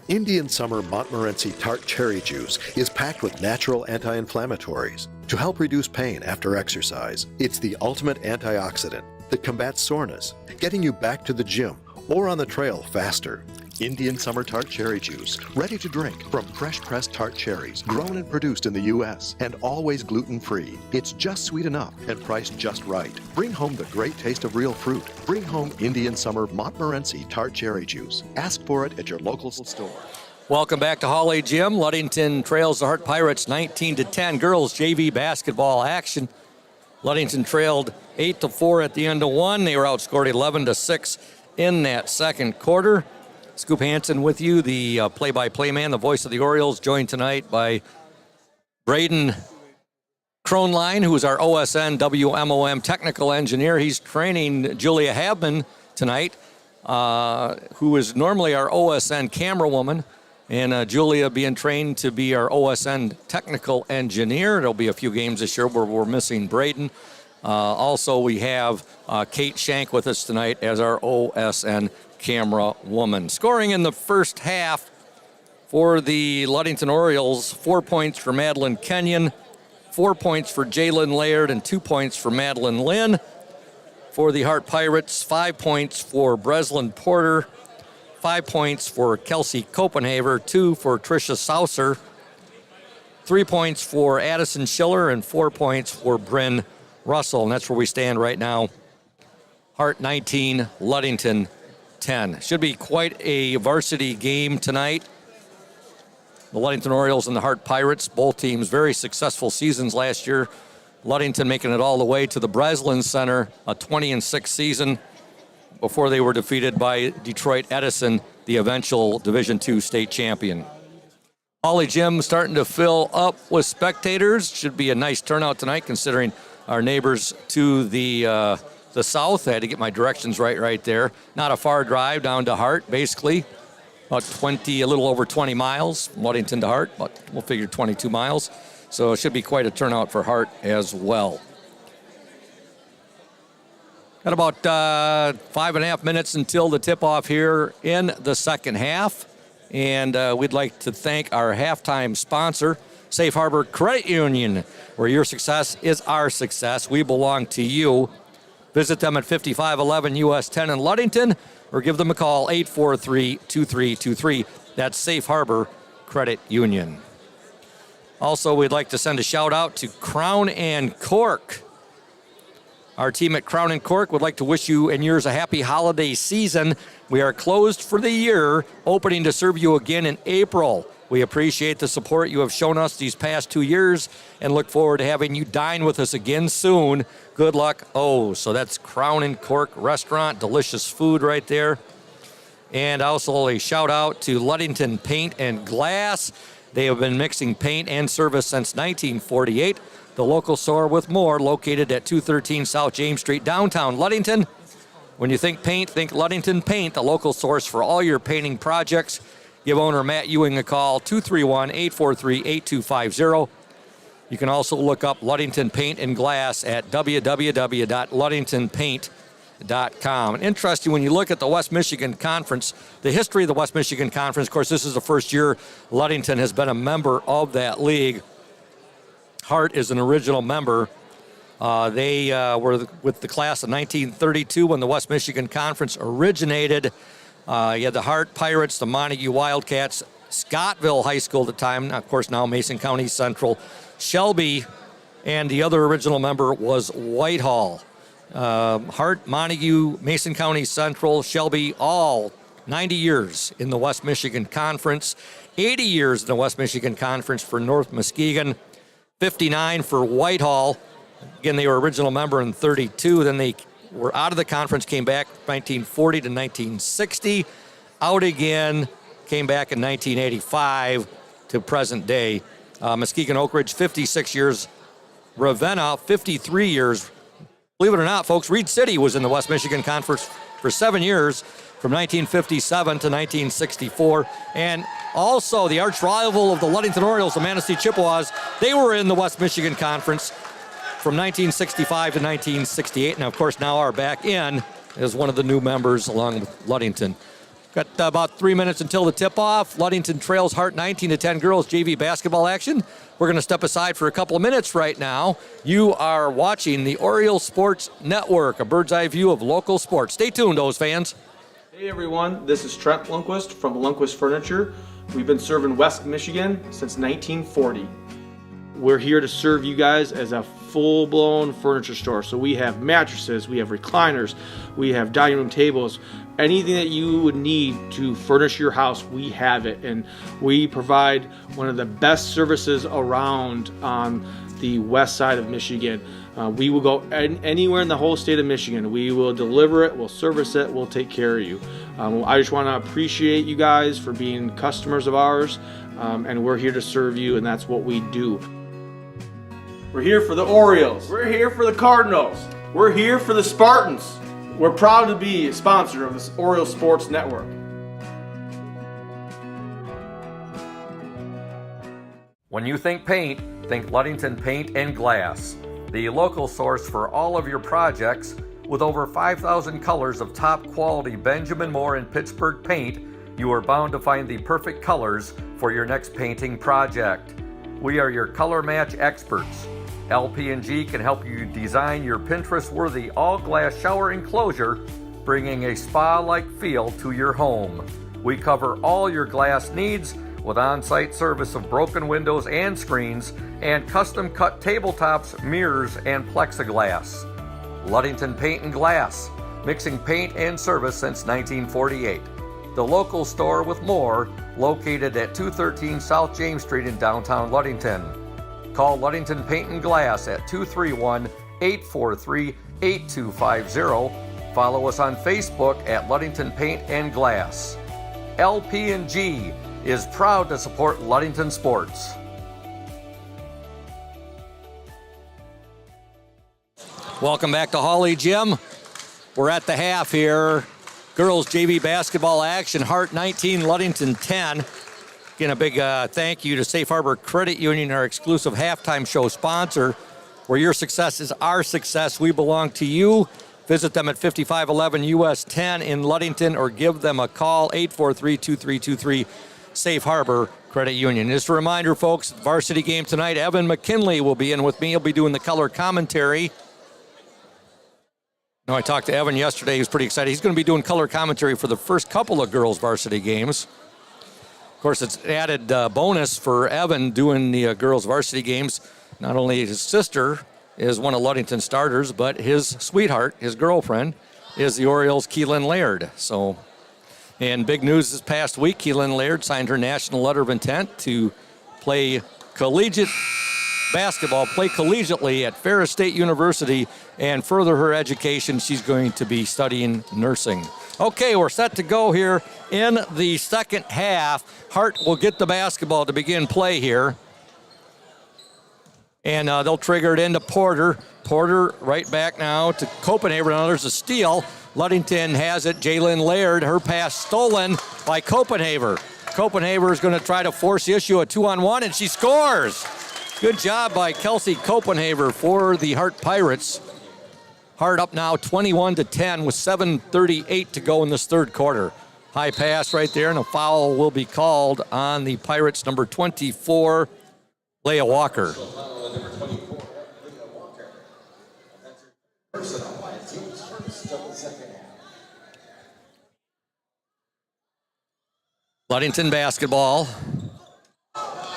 Indian Summer Montmorency Tart Cherry Juice is packed with natural anti-inflammatories to help reduce pain after exercise. It's the ultimate antioxidant that combats soreness, getting you back to the gym or on the trail faster. Indian Summer Tart Cherry Juice, ready to drink from fresh pressed tart cherries, grown and produced in the U.S. and always gluten-free. It's just sweet enough and priced just right. Bring home the great taste of real fruit. Bring home Indian Summer Montmorency Tart Cherry Juice. Ask for it at your local store. Welcome back to Hawley Gym. Ludington trails the Hart Pirates 19-10. Girls JV basketball action. Ludington trailed 8-4 at the end of one. They were outscored 11-6 in that second quarter. Scoop Hansen with you, the play-by-play man, the voice of the Orioles, joined tonight by Braden Kronline, who is our OSN WMOM technical engineer. He's training Julia Habman tonight, who is normally our OSN camera woman, and Julia being trained to be our OSN technical engineer. There'll be a few games this year where we're missing Braden. Also, we have Kate Shank with us tonight as our OSN camera woman. Scoring in the first half for the Ludington Orioles, 4 points for Madeline Kenyon, 4 points for Jalen Laird, and 2 points for Madeline Lynn. For the Hart Pirates, 5 points for Breslin Porter, 5 points for Kelsey Copenhaver, 2 for Tricia Saucer, 3 points for Addison Schiller, and 4 points for Bryn Russell. And that's where we stand right now. Hart 19, Ludington 10. Should be quite a varsity game tonight. The Ludington Orioles and the Hart Pirates, both teams very successful seasons last year. Ludington making it all the way to the Breslin Center, a 20-6 season before they were defeated by Detroit Edison, the eventual Division II state champion. Hawley Gym starting to fill up with spectators. Should be a nice turnout tonight considering our neighbors to the south. I had to get my directions right there. Not a far drive down to Hart, basically. About a little over 20 miles from Ludington to Hart, but we'll figure 22 miles. So it should be quite a turnout for Hart as well. Got about 5.5 minutes until the tip-off here in the second half. And we'd like to thank our halftime sponsor, Safe Harbor Credit Union, where your success is our success. We belong to you. Visit them at 5511 US 10 in Ludington or give them a call, 843-2323. That's Safe Harbor Credit Union. Also, we'd like to send a shout out to Crown and Cork. Our team at Crown and Cork would like to wish you and yours a happy holiday season. We are closed for the year, opening to serve you again in April. We appreciate the support you have shown us these past 2 years and look forward to having you dine with us again soon. Good luck. Oh, so that's Crown and Cork Restaurant. Delicious food right there. And also a shout out to Ludington Paint and Glass. They have been mixing paint and service since 1948. The local store with more, located at 213 South James Street, downtown Ludington. When you think paint, think Ludington Paint, the local source for all your painting projects. Give owner Matt Ewing a call, 231-843-8250. You can also look up Ludington Paint and Glass at www.ludingtonpaint.com. And interesting, when you look at the West Michigan Conference, the history of the West Michigan Conference, of course, this is the first year Ludington has been a member of that league. Hart is an original member. They were with the class of 1932 when the West Michigan Conference originated. You had the Hart Pirates, the Montague Wildcats, Scottville High School at the time, of course now Mason County Central, Shelby, and the other original member was Whitehall. Hart, Montague, Mason County Central, Shelby, all 90 years in the West Michigan Conference, 80 years in the West Michigan Conference for North Muskegon, 59 for Whitehall. Again, they were original member in 32, then they were out of the conference, came back 1940 to 1960, out again, came back in 1985 to present day. Muskegon Oak Ridge, 56 years. Ravenna, 53 years. Believe it or not, folks, Reed City was in the West Michigan Conference for 7 years, from 1957 to 1964. And also the arch rival of the Ludington Orioles, the Manistee Chippewas, they were in the West Michigan Conference from 1965 to 1968, and of course now are back in as one of the new members along with Ludington. Got about 3 minutes until the tip-off. Ludington trails Hart 19-10 girls JV basketball action. We're going to step aside for a couple of minutes right now. You are watching the Orioles Sports Network, a bird's eye view of local sports. Stay tuned, those fans. Hey everyone, this is Trent Lundquist from Lundquist Furniture. We've been serving West Michigan since 1940. We're here to serve you guys as a full-blown furniture store. So we have mattresses, we have recliners, we have dining room tables. Anything that you would need to furnish your house, we have it. And we provide one of the best services around on the west side of Michigan. We will go anywhere in the whole state of Michigan. We will deliver it, we'll service it, we'll take care of you. I just want to appreciate you guys for being customers of ours, and we're here to serve you, and that's what we do. We're here for the Orioles. We're here for the Cardinals. We're here for the Spartans. We're proud to be a sponsor of this Orioles Sports Network. When you think paint, think Ludington Paint and Glass, the local source for all of your projects. With over 5,000 colors of top quality Benjamin Moore and Pittsburgh paint, you are bound to find the perfect colors for your next painting project. We are your color match experts. LP&G can help you design your Pinterest-worthy all-glass shower enclosure, bringing a spa-like feel to your home. We cover all your glass needs with on-site service of broken windows and screens and custom-cut tabletops, mirrors, and plexiglass. Ludington Paint and Glass, mixing paint and service since 1948. The local store with more, located at 213 South James Street in downtown Ludington. Call Ludington Paint and Glass at 231-843-8250. Follow us on Facebook at Ludington Paint and Glass. LP&G is proud to support Ludington sports. Welcome back to Hawley Gym. We're at the half here. Girls JV basketball action, Hart 19, Ludington 10. Again, a big thank you to Safe Harbor Credit Union, our exclusive halftime show sponsor. Where your success is our success, we belong to you. Visit them at 5511 US 10 in Ludington or give them a call, 843-2323, Safe Harbor Credit Union. Just a reminder, folks, varsity game tonight. Evan McKinley will be in with me. He'll be doing the color commentary. No, I talked to Evan yesterday. He was pretty excited. He's going to be doing color commentary for the first couple of girls' varsity games. Of course, it's added bonus for Evan doing the girls' varsity games. Not only his sister is one of Ludington's starters, but his sweetheart, his girlfriend, is the Orioles' Keelan Laird. So, and big news this past week, Keelan Laird signed her national letter of intent to play collegiate basketball, play collegiately at Ferris State University, and further her education. She's going to be studying nursing. Okay, we're set to go here in the second half. Hart will get the basketball to begin play here. And they'll trigger it into Porter. Porter right back now to Copenhagen. Now there's a steal. Ludington has it. Jalen Laird, her pass stolen by Copenhagen. Copenhagen is going to try to force the issue, a 2-on-1, and she scores. Good job by Kelsey Copenhagen for the Hart Pirates. Hart up now 21-10 with 7:38 to go in this third quarter. High pass right there, and a foul will be called on the Pirates, number 24, Leah Walker. Ludington basketball.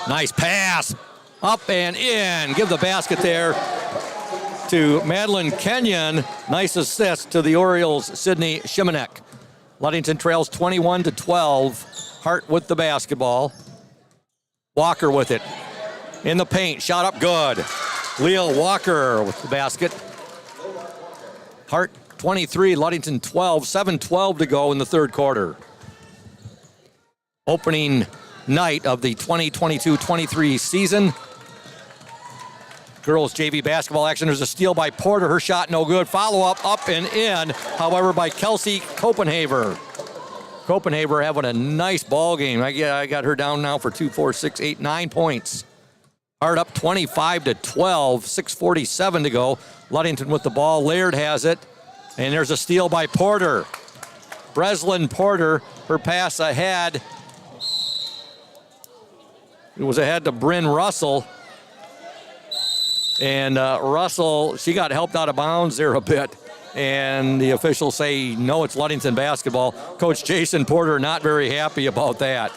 Nice pass. Up and in. Give the basket there to Madeline Kenyon. Nice assist to the Orioles' Sydney Shimanek. Ludington trails 21-12. Hart with the basketball. Walker with it. In the paint. Shot up good. Leah Walker with the basket. Hart 23, Ludington 12. 7:12 to go in the third quarter. Opening night of the 2022-23 season. Girls JV basketball action. There's a steal by Porter. Her shot no good. Follow up and in. However, by Kelsey Copenhagen. Copenhagen having a nice ball game. I got her down now for 2, 4, 6, 8, 9 points. Hart up 25-12. 6:47 to go. Ludington with the ball. Laird has it. And there's a steal by Porter. Breslin Porter, her pass ahead. It was ahead to Bryn Russell. And Russell, she got helped out of bounds there a bit. And the officials say, no, it's Ludington basketball. Coach Jason Porter not very happy about that.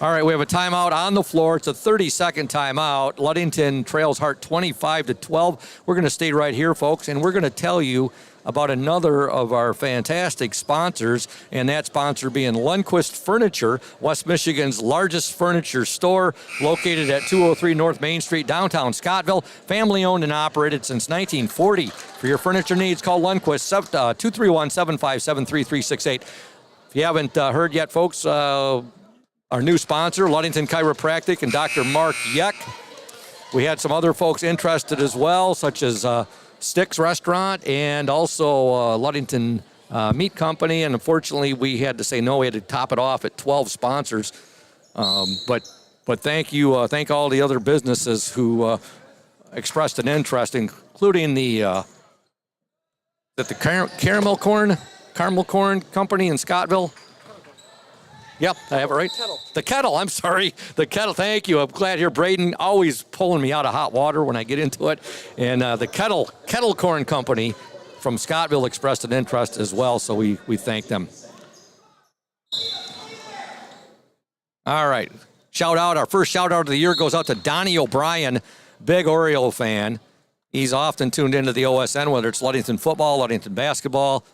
All right, we have a timeout on the floor. It's a 30-second timeout. Ludington trails Hart 25-12. We're going to stay right here, folks, and we're going to tell you about another of our fantastic sponsors, and that sponsor being Lundquist Furniture, West Michigan's largest furniture store, located at 203 North Main Street, downtown Scottville. Family-owned and operated since 1940. For your furniture needs, call Lundquist, 231-757-3368. If you haven't heard yet, folks, our new sponsor, Ludington Chiropractic and Dr. Mark Yeck. We had some other folks interested as well, such as Sticks Restaurant and also Ludington Meat Company. And unfortunately, we had to say no. We had to top it off at 12 sponsors. But thank you. Thank all the other businesses who expressed an interest, including the Caramel Corn Company in Scottville. Yep, I have it right. The kettle, I'm sorry. The kettle, thank you. I'm glad here. Braden always pulling me out of hot water when I get into it. And the Kettle Corn Company from Scottville expressed an interest as well, so we thank them. All right. Our first shout out of the year goes out to Donnie O'Brien, big Oriole fan. He's often tuned into the OSN, whether it's Ludington football, Ludington basketball.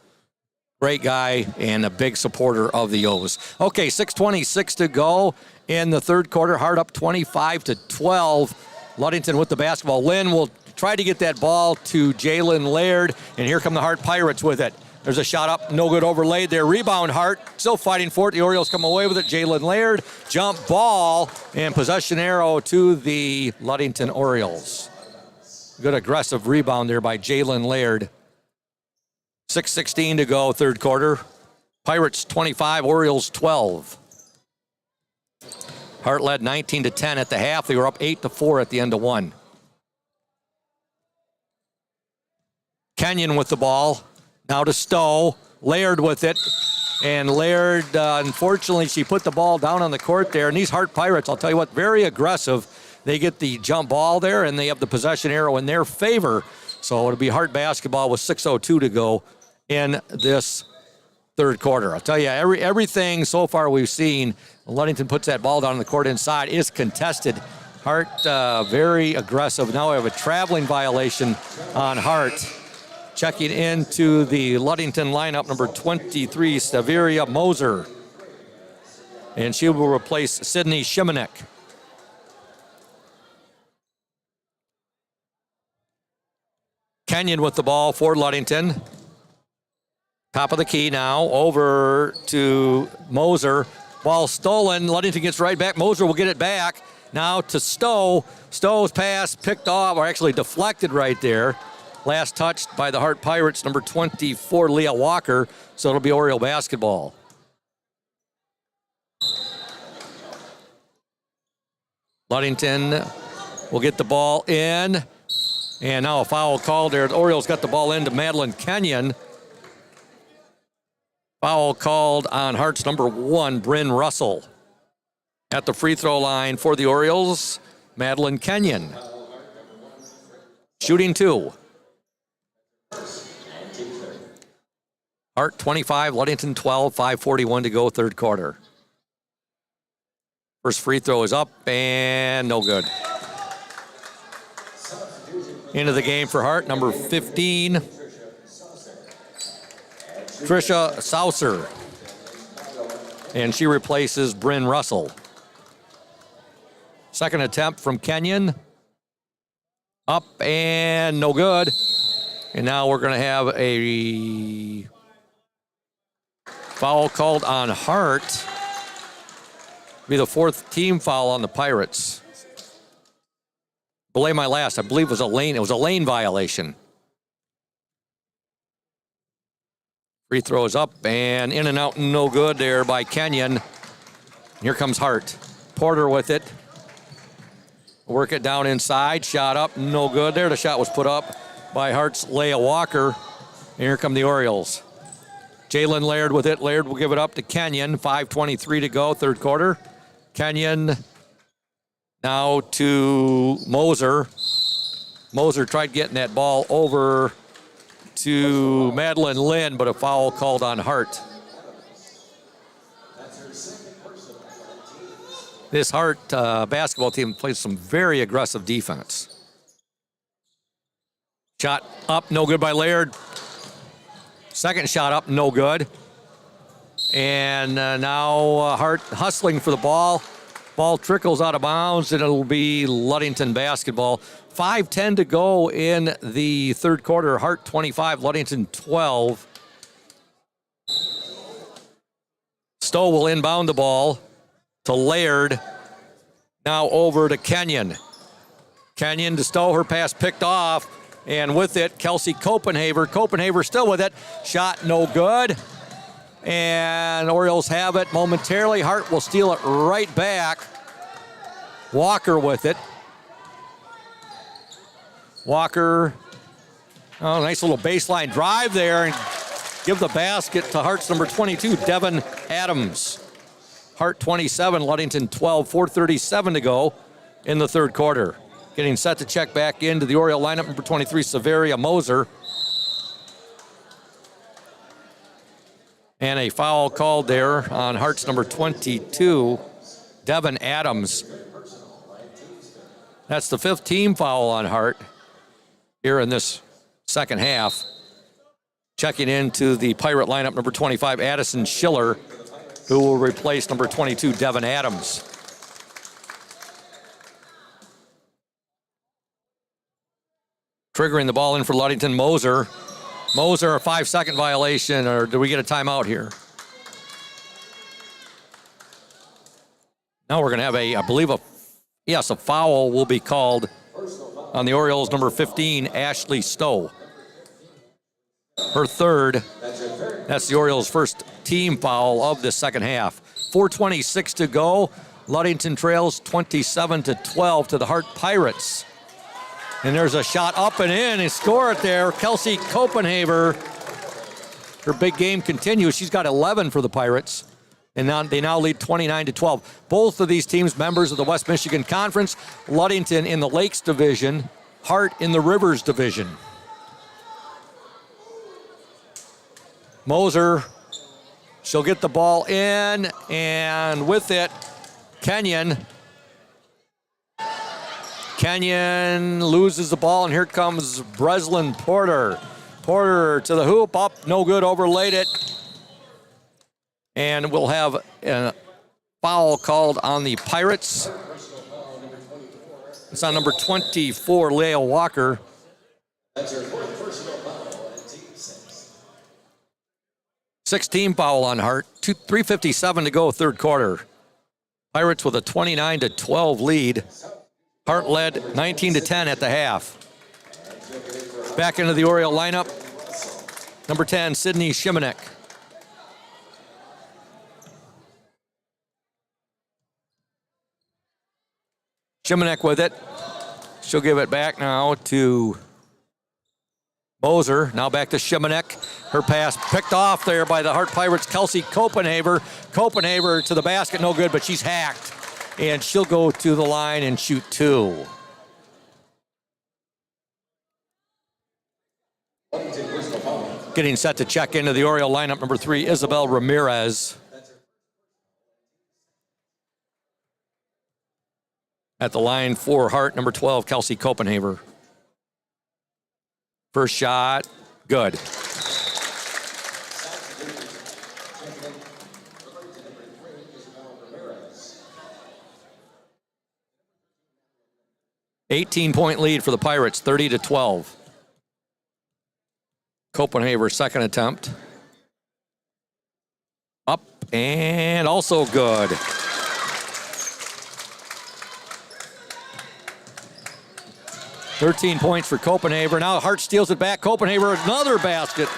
Great guy and a big supporter of the O's. Okay, 6:26 to go in the third quarter. Hart up 25-12. Ludington with the basketball. Lynn will try to get that ball to Jalen Laird, and here come the Hart Pirates with it. There's a shot up, no good, overlaid there. Rebound, Hart, still fighting for it. The Orioles come away with it. Jalen Laird, jump ball, and possession arrow to the Ludington Orioles. Good aggressive rebound there by Jalen Laird. 6:16 to go, third quarter. Pirates 25, Orioles 12. Hart led 19-10 at the half. They were up 8-4 at the end of one. Kenyon with the ball. Now to Stowe. Laird with it. And Laird, unfortunately, she put the ball down on the court there. And these Hart Pirates, I'll tell you what, very aggressive. They get the jump ball there, and they have the possession arrow in their favor. So it'll be Hart basketball with 6:02 to go in this third quarter. I'll tell you, everything so far we've seen, Ludington puts that ball down on the court inside, is contested. Hart very aggressive. Now we have a traveling violation on Hart. Checking into the Ludington lineup, number 23, Staveria Moser. And she will replace Sydney Shimanek. Kenyon with the ball for Ludington. Top of the key now, over to Moser. Ball stolen, Ludington gets right back. Moser will get it back. Now to Stowe. Stowe's pass picked off, or actually deflected right there. Last touched by the Hart Pirates, number 24, Leah Walker. So it'll be Oriole basketball. Ludington will get the ball in. And now a foul called there. The Orioles got the ball into Madeline Kenyon. Foul called on Hart's number 1, Bryn Russell. At the free throw line for the Orioles, Madeline Kenyon. Shooting 2. Hart 25, Ludington 12, 5:41 to go, third quarter. First free throw is up and no good. Into the game for Hart, number 15, Trisha Saucer. And she replaces Bryn Russell. Second attempt from Kenyon. Up and no good. And now we're going to have a foul called on Hart. Be the 4th team foul on the Pirates. Belay my last, I believe it was a lane violation. Free throw is up and in and out, no good there by Kenyon. Here comes Hart. Porter with it. Work it down inside, shot up, no good there. The shot was put up by Hart's Leah Walker. And here come the Orioles. Jalen Laird with it. Laird will give it up to Kenyon. 5:23 to go, third quarter. Kenyon now to Moser. Moser tried getting that ball over to Madeline Lynn, but a foul called on Hart. This Hart basketball team plays some very aggressive defense. Shot up, no good by Laird. Second shot up, no good. And now Hart hustling for the ball. Ball trickles out of bounds, and it'll be Ludington basketball. 5:10 to go in the third quarter. Hart 25, Ludington 12. Stowe will inbound the ball to Laird. Now over to Kenyon. Kenyon to Stowe, her pass picked off. And with it, Kelsey Copenhaver. Copenhaver still with it. Shot no good. And Orioles have it momentarily. Hart will steal it right back. Walker with it. Walker, oh, nice little baseline drive there. And give the basket to Hart's number 22, Devin Adams. Hart 27, Ludington 12, 4:37 to go in the third quarter. Getting set to check back into the Oriole lineup, number 23, Severia Moser. And a foul called there on Hart's number 22, Devin Adams. That's the fifth team foul on Hart here in this second half. Checking into the Pirate lineup, number 25, Addison Schiller, who will replace number 22, Devin Adams. Triggering the ball in for Ludington, Moser. Moser, a 5-second violation, or do we get a timeout here? Now we're going to have a foul will be called on the Orioles, number 15, Ashley Stowe. Her third. That's the Orioles' first team foul of the second half. 4:26 to go. Ludington trails 27-12 to the Hart Pirates. And there's a shot up and in and score it there. Kelsey Copenhaver. Her big game continues. She's got 11 for the Pirates. And now they lead 29-12. Both of these teams members of the West Michigan Conference. Ludington in the Lakes Division. Hart in the Rivers Division. Moser, she'll get the ball in, and with it, Kenyon loses the ball, and here comes Breslin Porter. Porter to the hoop, up, no good, overlaid it. And we'll have a foul called on the Pirates. It's on number 24, Leo Walker. 16 foul on Hart. 3:57 to go, third quarter. Pirates with a 29-12 lead. Hart led 19-10 at the half. Back into the Oriole lineup. Number 10, Sydney Shimanek. Shimanek with it. She'll give it back now to Moser. Now back to Shimanek. Her pass picked off there by the Hart Pirates, Kelsey Copenhaver. Copenhaver to the basket, no good, but she's hacked. And she'll go to the line and shoot two. Getting set to check into the Oriole lineup, number 3, Isabel Ramirez. At the line for Hart, number 12, Kelsey Copenhaver. First shot, good. $18-point lead for the Pirates, 30-12. Copenhaver, second attempt. Up and also good. $13 points for Copenhaver. Now Hart steals it back. Copenhaver, another basket.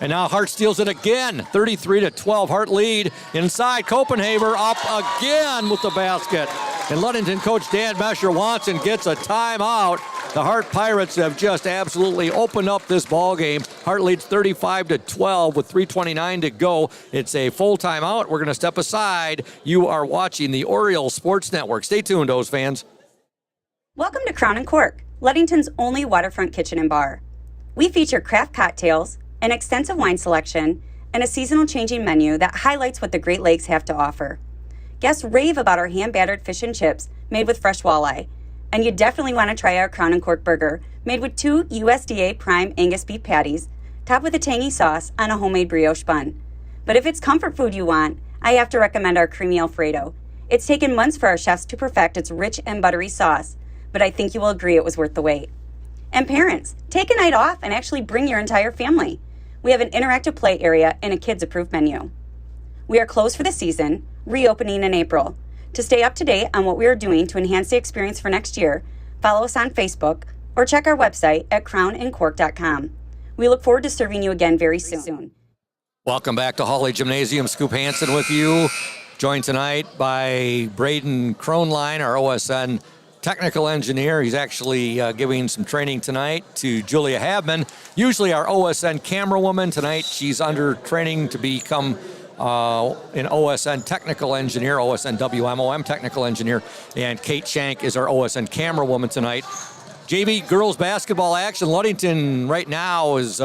And now Hart steals it again. 33-12. Hart lead inside. Copenhaver up again with the basket. And Ludington coach Dan Mesher wants and gets a timeout. The Hart Pirates have just absolutely opened up this ball game. Hart leads 35-12 with 3:29 to go. It's a full timeout. We're going to step aside. You are watching the Orioles Sports Network. Stay tuned, O's fans. Welcome to Crown and Cork, Ludington's only waterfront kitchen and bar. We feature craft cocktails, an extensive wine selection, and a seasonal changing menu that highlights what the Great Lakes have to offer. Guests rave about our hand-battered fish and chips made with fresh walleye, and you definitely want to try our Crown and Cork burger made with 2 USDA prime Angus beef patties, topped with a tangy sauce on a homemade brioche bun. But if it's comfort food you want, I have to recommend our creamy Alfredo. It's taken months for our chefs to perfect its rich and buttery sauce, but I think you will agree it was worth the wait. And parents, take a night off and actually bring your entire family. We have an interactive play area and a kids-approved menu. We are closed for the season, reopening in April. To stay up to date on what we are doing to enhance the experience for next year, follow us on Facebook or check our website at crownandcork.com. We look forward to serving you again very soon. Welcome back to Hawley Gymnasium. Scoop Hansen with you. Joined tonight by Braden Kronline, our OSN technical engineer. He's actually giving some training tonight to Julia Habman, usually our OSN camera woman. Tonight she's under training to become an OSN technical engineer, OSN WMOM technical engineer, and Kate Shank is our OSN camera woman tonight. JV girls basketball action. Ludington right now is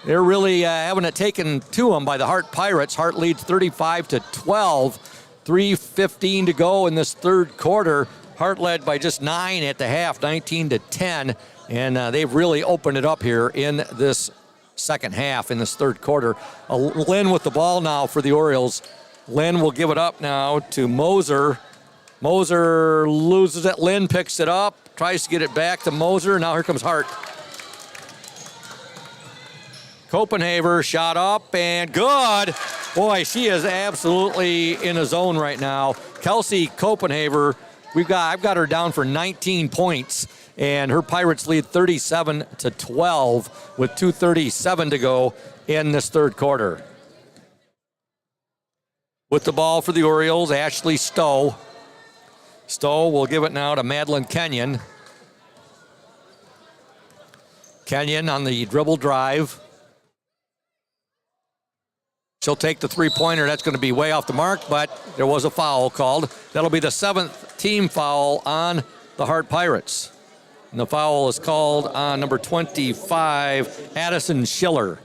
they're really having it taken to them by the Hart Pirates. Hart leads 35-12, 3:15 to go in this third quarter. Hart led by just 9 at the half, 19-10, and they've really opened it up here in this second half, in this third quarter. Lynn with the ball now for the Orioles. Lynn will give it up now to Moser. Moser loses it. Lynn picks it up, tries to get it back to Moser. Now here comes Hart. Copenhaver shot up and good. Boy, she is absolutely in a zone right now. Kelsey Copenhaver, I've got her down for 19 points, and her Pirates lead 37-12 with 2:37 to go in this third quarter. With the ball for the Orioles, Ashley Stowe. Stowe will give it now to Madeline Kenyon. Kenyon on the dribble drive. She'll take the three-pointer. That's going to be way off the mark, but there was a foul called. That'll be the 7th team foul on the Hart Pirates. And the foul is called on number 25, Addison Schiller.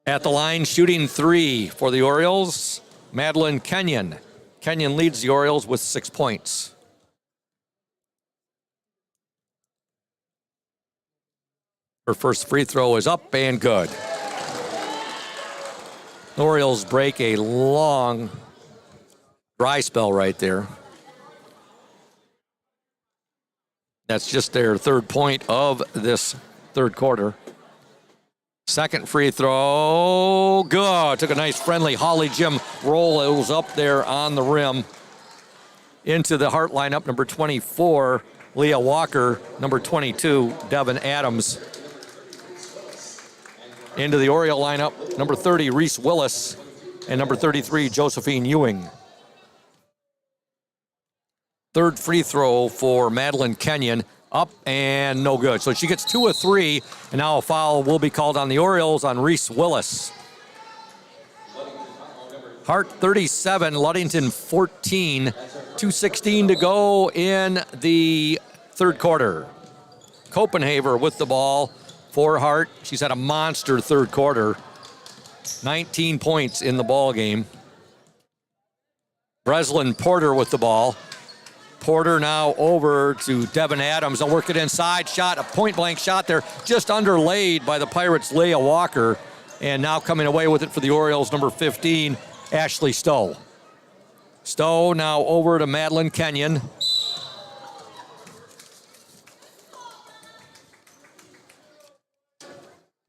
At the line, shooting 3 for the Orioles, Madeline Kenyon. Kenyon leads the Orioles with 6 points. Her first free throw is up and good. The Orioles break a long dry spell right there. That's just their third point of this third quarter. Second free throw, good. Took a nice friendly Holly Jim roll. It was up there on the rim. Into the Hart lineup, number 24, Leah Walker, number 22, Devin Adams. Into the Oriole lineup, number 30, Reese Willis, and number 33, Josephine Ewing. Third free throw for Madeline Kenyon, up and no good. So she gets 2 of 3, and now a foul will be called on the Orioles on Reese Willis. Hart 37, Ludington 14, 2:16 to go in the third quarter. Copenhaver with the ball for Hart. She's had a monster third quarter. 19 points in the ball game. Breslin Porter with the ball. Porter now over to Devin Adams. They'll work it inside. Shot, a point-blank shot there, just underlaid by the Pirates' Leah Walker. And now coming away with it for the Orioles, number 15, Ashley Stowe. Stowe now over to Madeline Kenyon.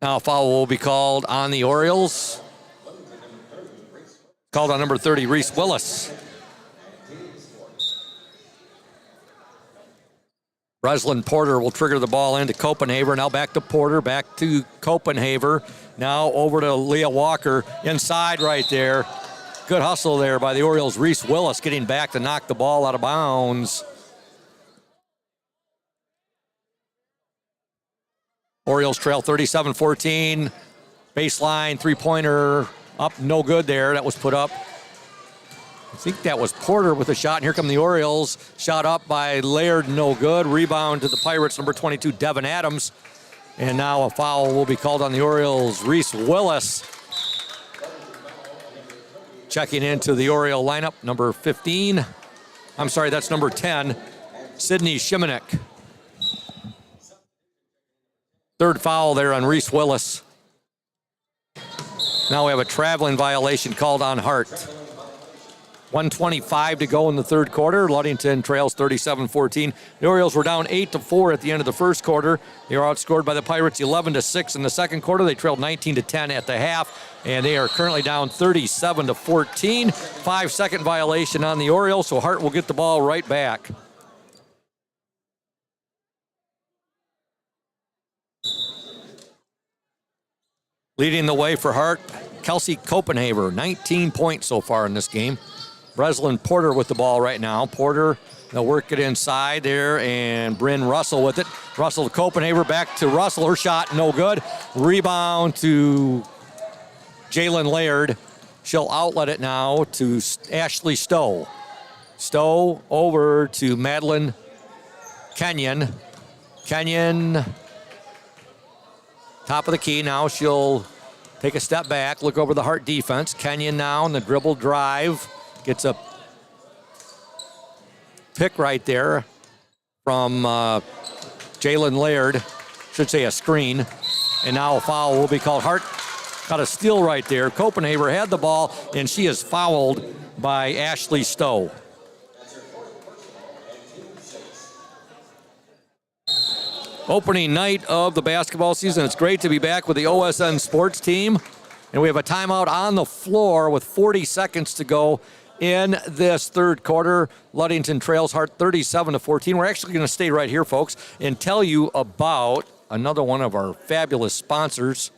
Now a foul will be called on the Orioles. Called on number 30, Reese Willis. Breslin Porter will trigger the ball into Copenhaver. Now back to Porter, back to Copenhaver. Now over to Leah Walker. Inside right there. Good hustle there by the Orioles. Reese Willis getting back to knock the ball out of bounds. Orioles trail 37-14. Baseline three-pointer up, no good there. That was put up. I think that was Porter with a shot, and here come the Orioles. Shot up by Laird, no good. Rebound to the Pirates, number 22, Devin Adams. And now a foul will be called on the Orioles. Reese Willis checking into the Oriole lineup, number 15. I'm sorry, that's number 10, Sidney Shimanek. Third foul there on Reese Willis. Now we have a traveling violation called on Hart. 1:25 to go in the third quarter. Ludington trails 37-14. The Orioles were down 8-4 at the end of the first quarter. They were outscored by the Pirates 11-6 in the second quarter. They trailed 19-10 at the half, and they are currently down 37-14. 5-second violation on the Orioles, so Hart will get the ball right back. Leading the way for Hart, Kelsey Copenhaver, 19 points so far in this game. Breslin Porter with the ball right now. Porter, they'll work it inside there, and Bryn Russell with it. Russell to Copenhaver, back to Russell. Her shot, no good. Rebound to Jalen Laird. She'll outlet it now to Ashley Stowe. Stowe over to Madeline Kenyon. Kenyon, top of the key. Now she'll take a step back, look over the Hart defense. Kenyon now in the dribble drive. Gets a pick right there from Jalen Laird. Should say a screen. And now a foul will be called. Hart got a steal right there. Copenhaver had the ball, and she is fouled by Ashley Stowe. Opening night of the basketball season. It's great to be back with the OSN sports team. And we have a timeout on the floor with 40 seconds to go in this third quarter. Ludington trails Hart 37-14. We're actually going to stay right here, folks, and tell you about another one of our fabulous sponsors.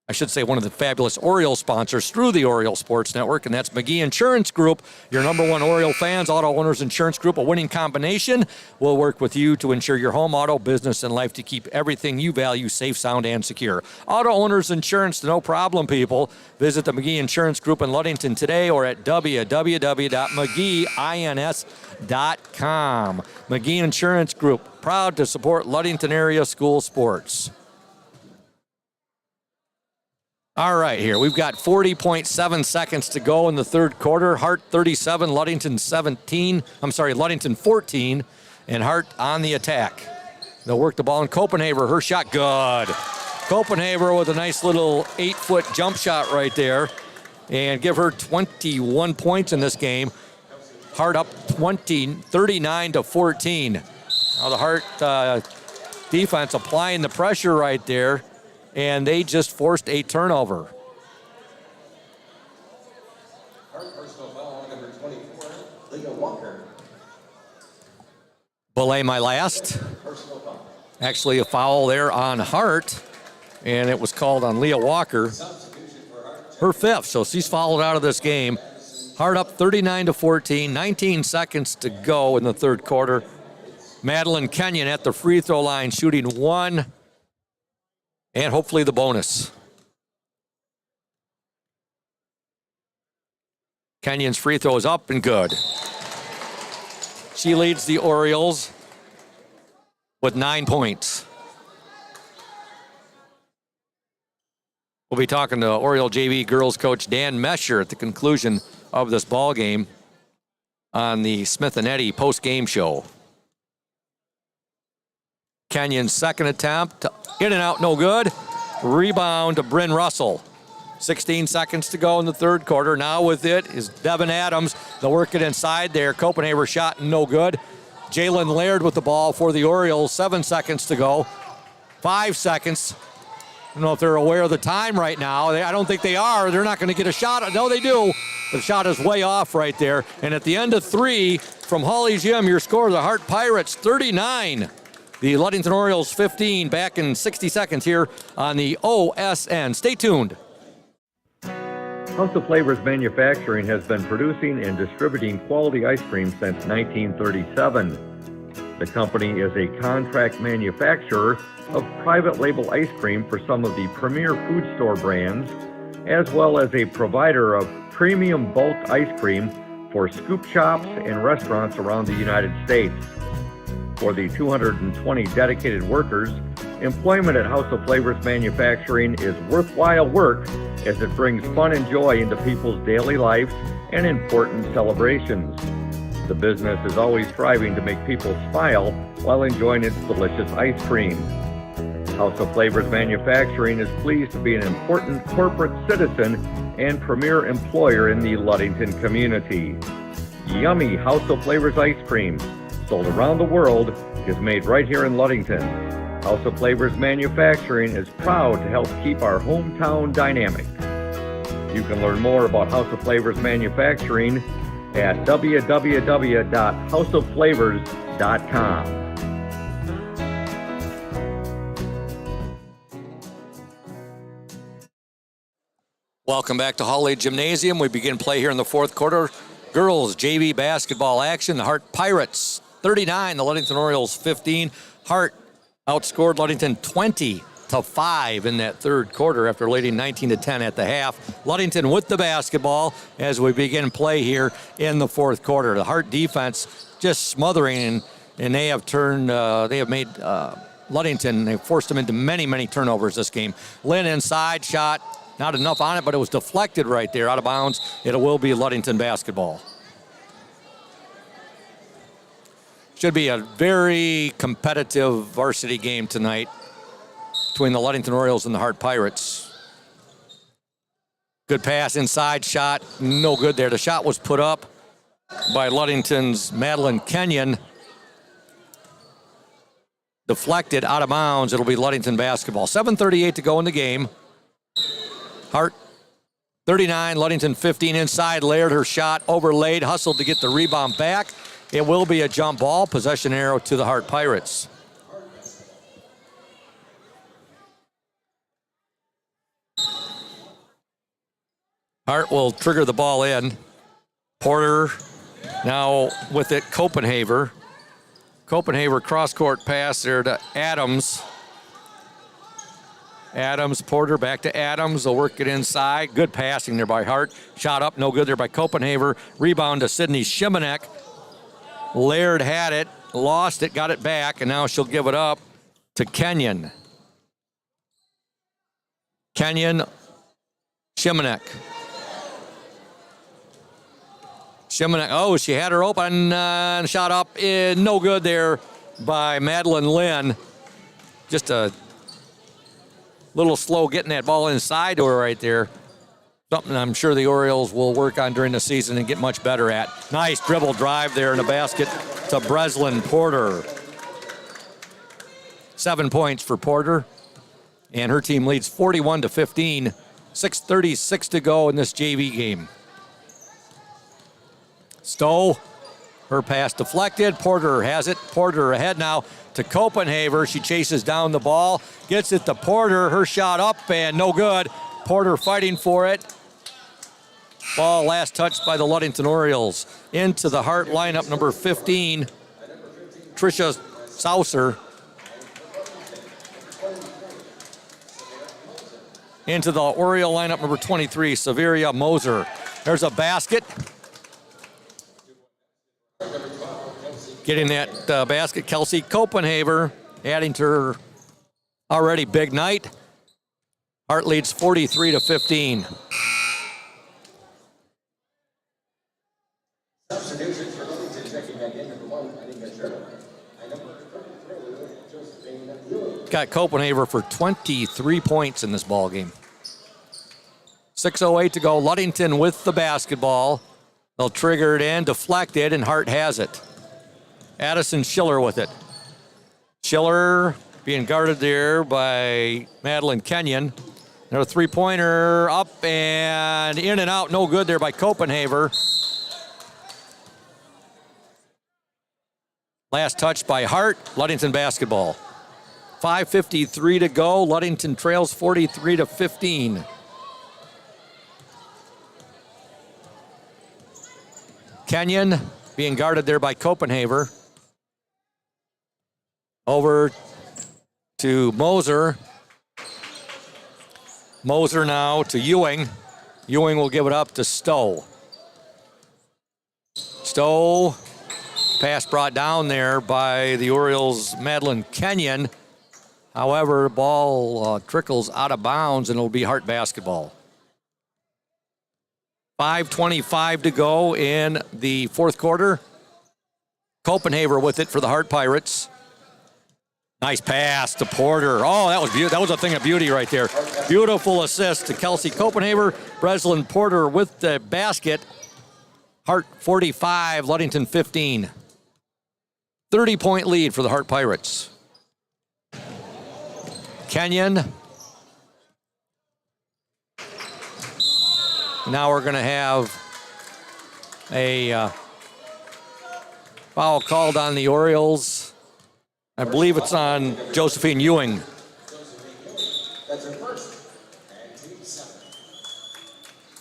I should say one of the fabulous Oriole sponsors through the Oriole Sports Network, and that's McGee Insurance Group, your number one Oriole fans. Auto Owners Insurance Group, a winning combination. We'll work with you to insure your home, auto, business, and life to keep everything you value safe, sound, and secure. Auto Owners Insurance, no problem, people. Visit the McGee Insurance Group in Ludington today or at www.mcgeeins.com. McGee Insurance Group, proud to support Ludington area school sports. All right, here we've got 40.7 seconds to go in the third quarter. Hart 37, Ludington 14, and Hart on the attack. They'll work the ball in Copenhaver. Her shot, good. Copenhaver with a nice little 8-foot jump shot right there, and give her 21 points in this game. Hart up 39-14. Now the Hart defense applying the pressure right there, and they just forced a turnover. Belay my last. Actually, a foul there on Hart, and it was called on Leah Walker. Her fifth, so she's fouled out of this game. Hart up 39-14, 19 seconds to go in the third quarter. Madeline Kenyon at the free throw line shooting one, and hopefully the bonus. Kenyon's free throw is up and good. She leads the Orioles with 9 points. We'll be talking to Oriole JV girls coach Dan Mesher at the conclusion of this ball game on the Smith and Eddy post-game show. Kenyon's second attempt, in and out, no good. Rebound to Bryn Russell. 16 seconds to go in the third quarter. Now with it is Devin Adams. They'll work it inside there. Copenhaver shot, no good. Jalen Laird with the ball for the Orioles. 7 seconds to go. 5 seconds. I don't know if they're aware of the time right now. I don't think they are. They're not going to get a shot. No, they do. The shot is way off right there. And at the end of 3 from Hawley Gym, your score, the Hart Pirates 39. The Ludington Orioles 15. Back in 60 seconds here on the OSN. Stay tuned. House of Flavors Manufacturing has been producing and distributing quality ice cream since 1937. The company is a contract manufacturer of private label ice cream for some of the premier food store brands, as well as a provider of premium bulk ice cream for scoop shops and restaurants around the United States. For the 220 dedicated workers, employment at House of Flavors Manufacturing is worthwhile work as it brings fun and joy into people's daily lives and important celebrations. The business is always striving to make people smile while enjoying its delicious ice cream. House of Flavors Manufacturing is pleased to be an important corporate citizen and premier employer in the Ludington community. Yummy House of Flavors ice cream, sold around the world, is made right here in Ludington. House of Flavors Manufacturing is proud to help keep our hometown dynamic. You can learn more about House of Flavors Manufacturing at www.houseofflavors.com. Welcome back to Hall Gymnasium. We begin play here in the fourth quarter. Girls JV basketball action. The Hart Pirates 39, the Ludington Orioles 15. Hart outscored Ludington 20-5 in that third quarter after leading 19-10 at the half. Ludington with the basketball as we begin play here in the fourth quarter. The Hart defense just smothering, and they have made Ludington, they forced them into many, many turnovers this game. Lynn inside shot. Not enough on it, but it was deflected right there, out of bounds. It will be Ludington basketball. Should be a very competitive varsity game tonight between the Ludington Orioles and the Hart Pirates. Good pass, inside shot, no good there. The shot was put up by Ludington's Madeline Kenyon. Deflected, out of bounds. It'll be Ludington basketball. 7:38 to go in the game. Hart 39, Ludington 15 inside. Layered her shot, overlaid, hustled to get the rebound back. It will be a jump ball. Possession arrow to the Hart Pirates. Hart will trigger the ball in. Porter now with it, Copenhaver. Copenhaver cross-court pass there to Adams. Adams, Porter back to Adams. They'll work it inside. Good passing there by Hart. Shot up, no good there by Copenhaver. Rebound to Sydney Shimanek. Laird had it, lost it, got it back, and now she'll give it up to Kenyon. Kenyon, Shimanek. Shimanek, oh, she had her open, shot up, no good there by Madeline Lynn. Just a little slow getting that ball inside to her right there. Something I'm sure the Orioles will work on during the season and get much better at. Nice dribble drive there in the basket to Breslin Porter. 7 points for Porter, and her team leads 41-15. 6:36 to go in this JV game. Stowe, her pass deflected. Porter has it. Porter ahead now to Copenhaver. She chases down the ball, gets it to Porter. Her shot up and no good. Porter fighting for it. Ball last touched by the Ludington Orioles. Into the Hart lineup, number 15, Tricia Saucer. Into the Oriole lineup, number 23, Severia Moser. There's a basket. Getting that basket, Kelsey Copenhaver, adding to her already big night. Hart leads 43-15. Got Copenhaver for 23 points in this ball game. 6:08 to go. Ludington with the basketball. They'll trigger it in, deflect it, and Hart has it. Addison Schiller with it. Schiller being guarded there by Madeline Kenyon. Another three-pointer up and in and out. No good there by Copenhaver. Last touch by Hart. Ludington basketball. 5:53 to go. Ludington trails 43-15. Kenyon being guarded there by Copenhaver. Over to Moser. Moser now to Ewing. Ewing will give it up to Stowe. Stowe, pass brought down there by the Orioles' Madeline Kenyon. However, the ball trickles out of bounds and it'll be Hart basketball. 5:25 to go in the fourth quarter. Copenhaver with it for the Hart Pirates. Nice pass to Porter. Oh, that was that was a thing of beauty right there. Beautiful assist to Kelsey Copenhaver. Breslin Porter with the basket. Hart 45, Ludington 15. 30-point lead for the Hart Pirates. Kenyon. Now we're going to have a foul called on the Orioles. I believe it's on Josephine Ewing. That's her first.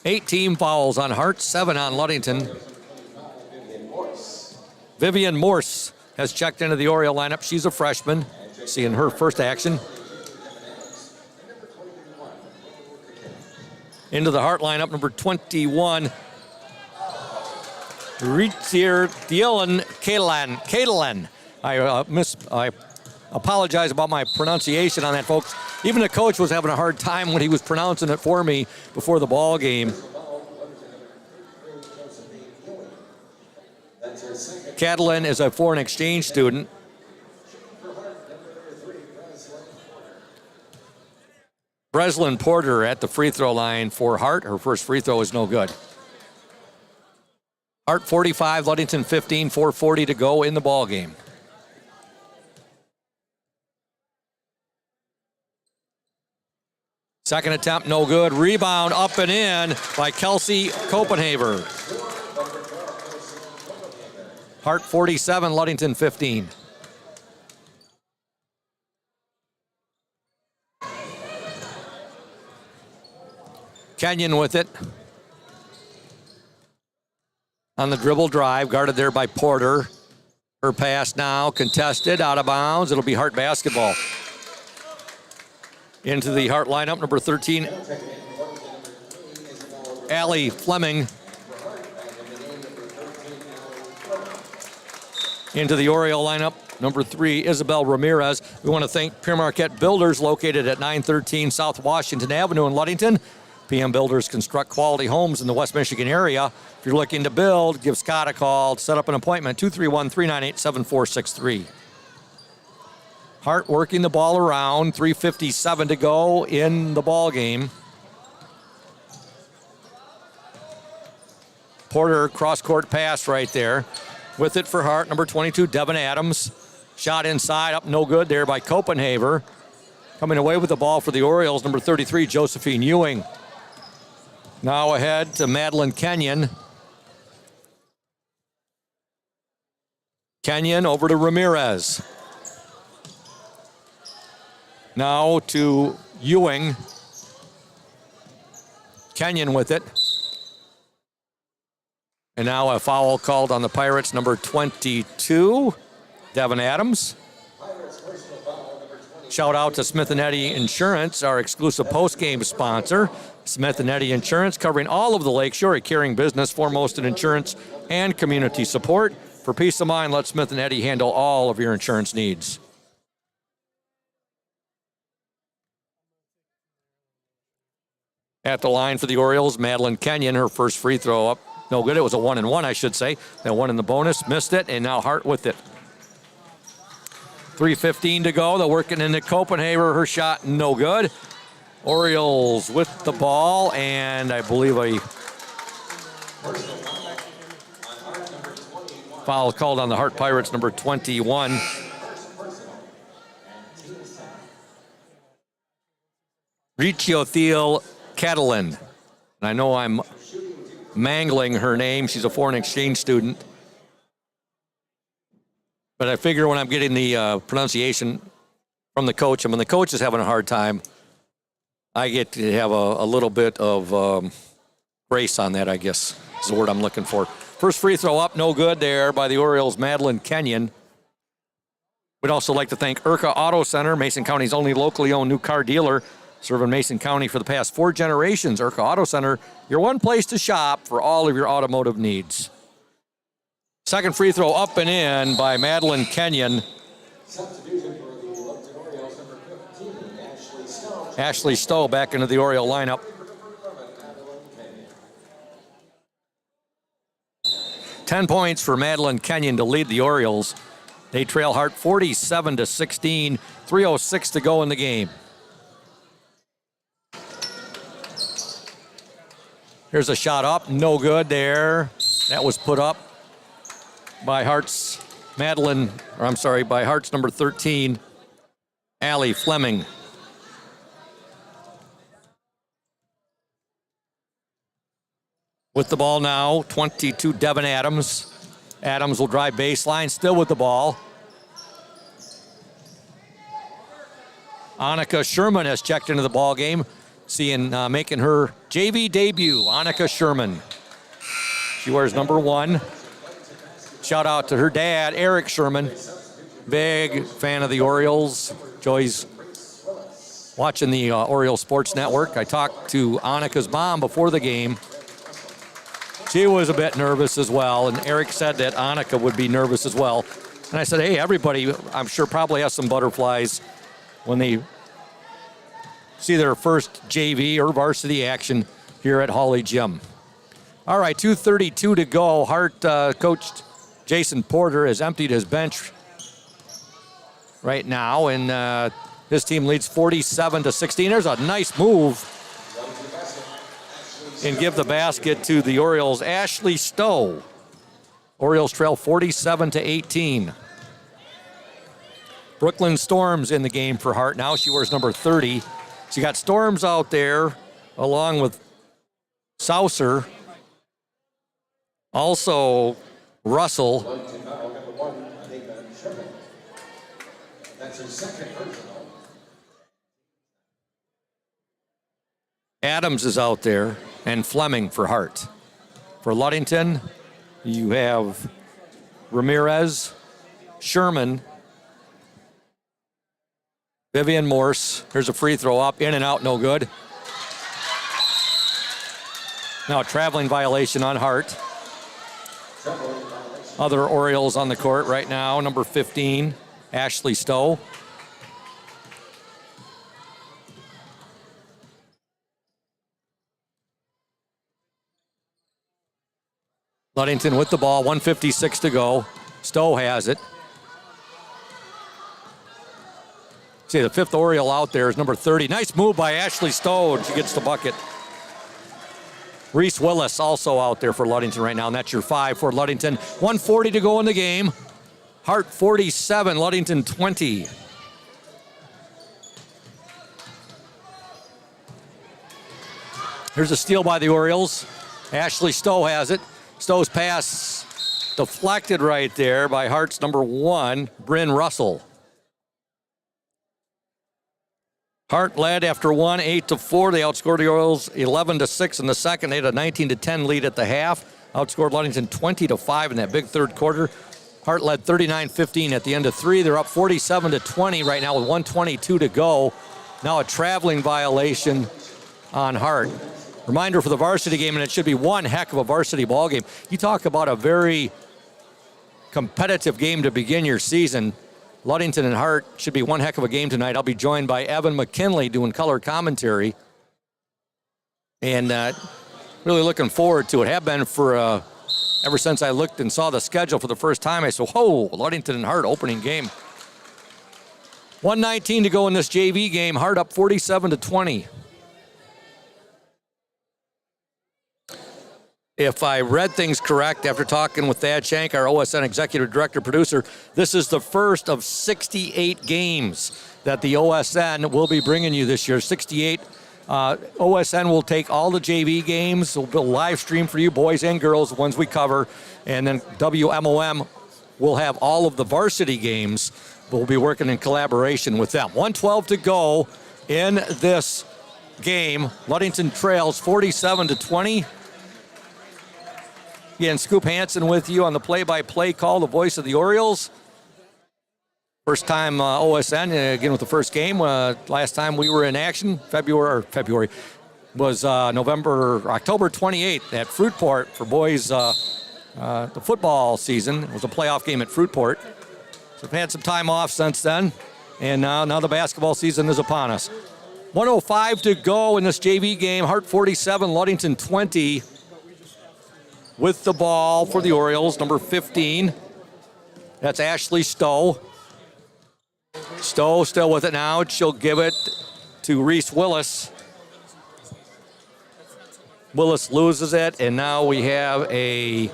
8 team fouls on Hart, 7 on Ludington. Vivian Morse has checked into the Oriole lineup. She's a freshman, seeing her first action. Into the Hart lineup, number 21. Ritsier Thielen Katelan. I apologize about my pronunciation on that, folks. Even the coach was having a hard time when he was pronouncing it for me before the ball game. Catalan is a foreign exchange student. Breslin Porter at the free throw line for Hart. Her first free throw is no good. Hart 45, Ludington 15, 4:40 to go in the ball game. Second attempt, no good. Rebound up and in by Kelsey Copenhaver. Hart 47, Ludington 15. Kenyon with it. On the dribble drive, guarded there by Porter. Her pass now contested, out of bounds. It'll be Hart basketball. Into the Hart lineup, number 13, Allie Fleming. Into the Oriole lineup, number 3, Isabel Ramirez. We want to thank Pure Marquette Builders, located at 913 South Washington Avenue in Ludington. PM Builders construct quality homes in the West Michigan area. If you're looking to build, give Scott a call. Set up an appointment, 231-398-7463. Hart working the ball around, 3:57 to go in the ball game. Porter cross-court pass right there. With it for Hart, number 22, Devin Adams. Shot inside, up no good there by Copenhaver. Coming away with the ball for the Orioles, number 33, Josephine Ewing. Now ahead to Madeline Kenyon. Kenyon over to Ramirez. Now to Ewing. Kenyon with it. And now a foul called on the Pirates, number 22, Devin Adams. Shout out to Smith & Eddy Insurance, our exclusive post-game sponsor. Smith & Eddy Insurance, covering all of the Lakeshore, a caring business, foremost in insurance and community support. For peace of mind, let Smith & Eddy handle all of your insurance needs. At the line for the Orioles, Madeline Kenyon, her first free throw up. No good. It was a 1-and-1, I should say. Then one in the bonus, missed it, and now Hart with it. 3:15 to go. They're working into Copenhaver. Her shot, no good. Orioles with the ball, and I believe a foul called on the Hart Pirates, number 21. Richiothiel Catalan. I know I'm mangling her name. She's a foreign exchange student. But I figure when I'm getting the pronunciation from the coach, and when the coach is having a hard time, I get to have a little bit of grace on that, I guess, is the word I'm looking for. First free throw up, no good there by the Orioles' Madeline Kenyon. We'd also like to thank Urca Auto Center, Mason County's only locally owned new car dealer, serving Mason County for the past 4 generations. Urca Auto Center, your one place to shop for all of your automotive needs. Second free throw up and in by Madeline Kenyon. Ashley Stowe back into the Oriole lineup. Ten points for Madeline Kenyon to lead the Orioles. They trail Hart 47-16, 3:06 to go in the game. Here's a shot up, no good there. That was put up by Hart's number 13, Allie Fleming. With the ball now, 22, Devin Adams. Adams will drive baseline, still with the ball. Annika Sherman has checked into the ball game, making her JV debut. Annika Sherman. She wears number 1. Shout out to her dad, Eric Sherman. Big fan of the Orioles. Joy's watching the Oriole Sports Network. I talked to Annika's mom before the game. She was a bit nervous as well, and Eric said that Annika would be nervous as well. And I said, hey, everybody, I'm sure probably has some butterflies when they see their first JV or varsity action here at Hawley Gym. All right, 2:32 to go. Hart coach Jason Porter has emptied his bench right now, and his team leads 47-16. There's a nice move. And give the basket to the Orioles' Ashley Stowe. Orioles trail 47-18. Brooklyn Storms in the game for Hart now. She wears number 30. So you got Storms out there along with Saucer. Also Russell. Adams is out there, and Fleming for Hart. For Ludington, you have Ramirez, Sherman, Vivian Morse. Here's a free throw up, in and out, no good. Now a traveling violation on Hart. Other Orioles on the court right now, number 15, Ashley Stowe. Ludington with the ball, 1:56 to go. Stowe has it. See, the fifth Oriole out there is number 30. Nice move by Ashley Stowe. She gets the bucket. Reese Willis also out there for Ludington right now, and that's your 5 for Ludington. 1:40 to go in the game. Hart 47, Ludington 20. Here's a steal by the Orioles. Ashley Stowe has it. Stowe's pass deflected right there by Hart's number 1, Bryn Russell. Hart led after 1, 8-4. They outscored the Orioles 11-6 in the second. They had a 19-10 lead at the half. Outscored Ludington 20-5 in that big third quarter. Hart led 39-15 at the end of 3. They're up 47-20 right now with 1:22 to go. Now a traveling violation on Hart. Reminder for the varsity game, and it should be one heck of a varsity ball game. You talk about a very competitive game to begin your season. Ludington and Hart should be one heck of a game tonight. I'll be joined by Evan McKinley doing color commentary. And really looking forward to it. Have been for ever since I looked and saw the schedule for the first time. I said, whoa, Ludington and Hart opening game. 1:19 to go in this JV game. Hart up 47-20. If I read things correct after talking with Thad Shank, our OSN executive director producer, this is the first of 68 games that the OSN will be bringing you this year. 68. OSN will take all the JV games. We'll live stream for you, boys and girls, the ones we cover. And then WMOM will have all of the varsity games. We'll be working in collaboration with them. 1:12 to go in this game. Ludington trails 47-20. Again, Scoop Hansen with you on the play-by-play call, the voice of the Orioles. First time OSN, again with the first game. Last time we were in action, February, was October 28th at Fruitport for boys, the football season. It was a playoff game at Fruitport. So we've had some time off since then, and now the basketball season is upon us. 1:05 to go in this JV game. Hart 47, Ludington 20. With the ball for the Orioles, number 15. That's Ashley Stowe. Stowe still with it now. She'll give it to Reese Willis. Willis loses it, and now we have a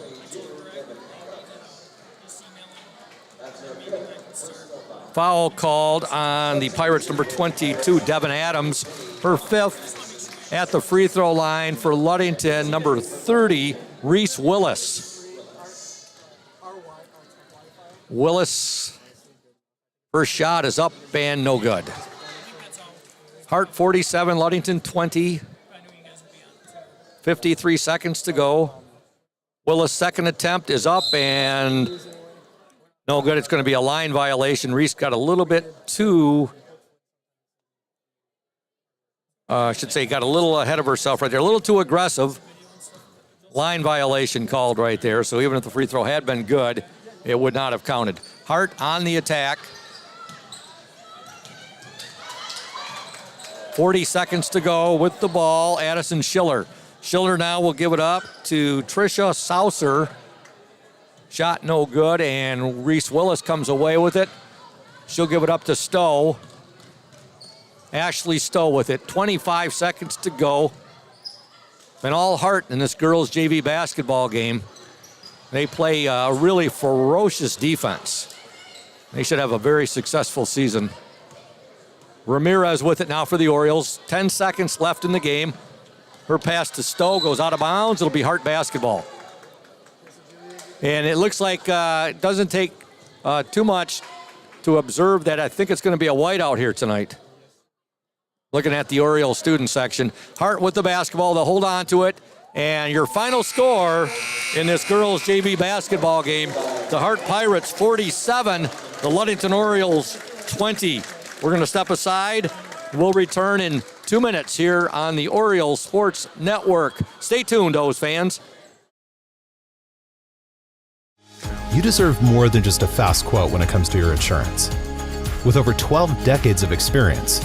foul called on the Pirates, number 22, Devin Adams. Her fifth at the free throw line for Ludington, number 30, Reese Willis. Willis, first shot is up and no good. Hart 47, Ludington 20. 53 seconds to go. Willis' second attempt is up and no good. It's going to be a line violation. Reese got a little bit too, got a little ahead of herself right there. A little too aggressive. Line violation called right there. So even if the free throw had been good, it would not have counted. Hart on the attack. 40 seconds to go with the ball. Addison Schiller. Schiller now will give it up to Trisha Saucer. Shot no good, and Reese Willis comes away with it. She'll give it up to Stowe. Ashley Stowe with it. 25 seconds to go. Been all Hart in this girls' JV basketball game. They play a really ferocious defense. They should have a very successful season. Ramirez with it now for the Orioles. 10 seconds left in the game. Her pass to Stowe goes out of bounds. It'll be Hart basketball. And it looks like it doesn't take too much to observe that I think it's going to be a whiteout here tonight. Looking at the Orioles student section. Hart with the basketball. They'll hold on to it. And your final score in this girls' JV basketball game, the Hart Pirates 47, the Ludington Orioles 20. We're going to step aside. We'll return in 2 minutes here on the Orioles Sports Network. Stay tuned, O's fans. You deserve more than just a fast quote when it comes to your insurance. With over 12 decades of experience,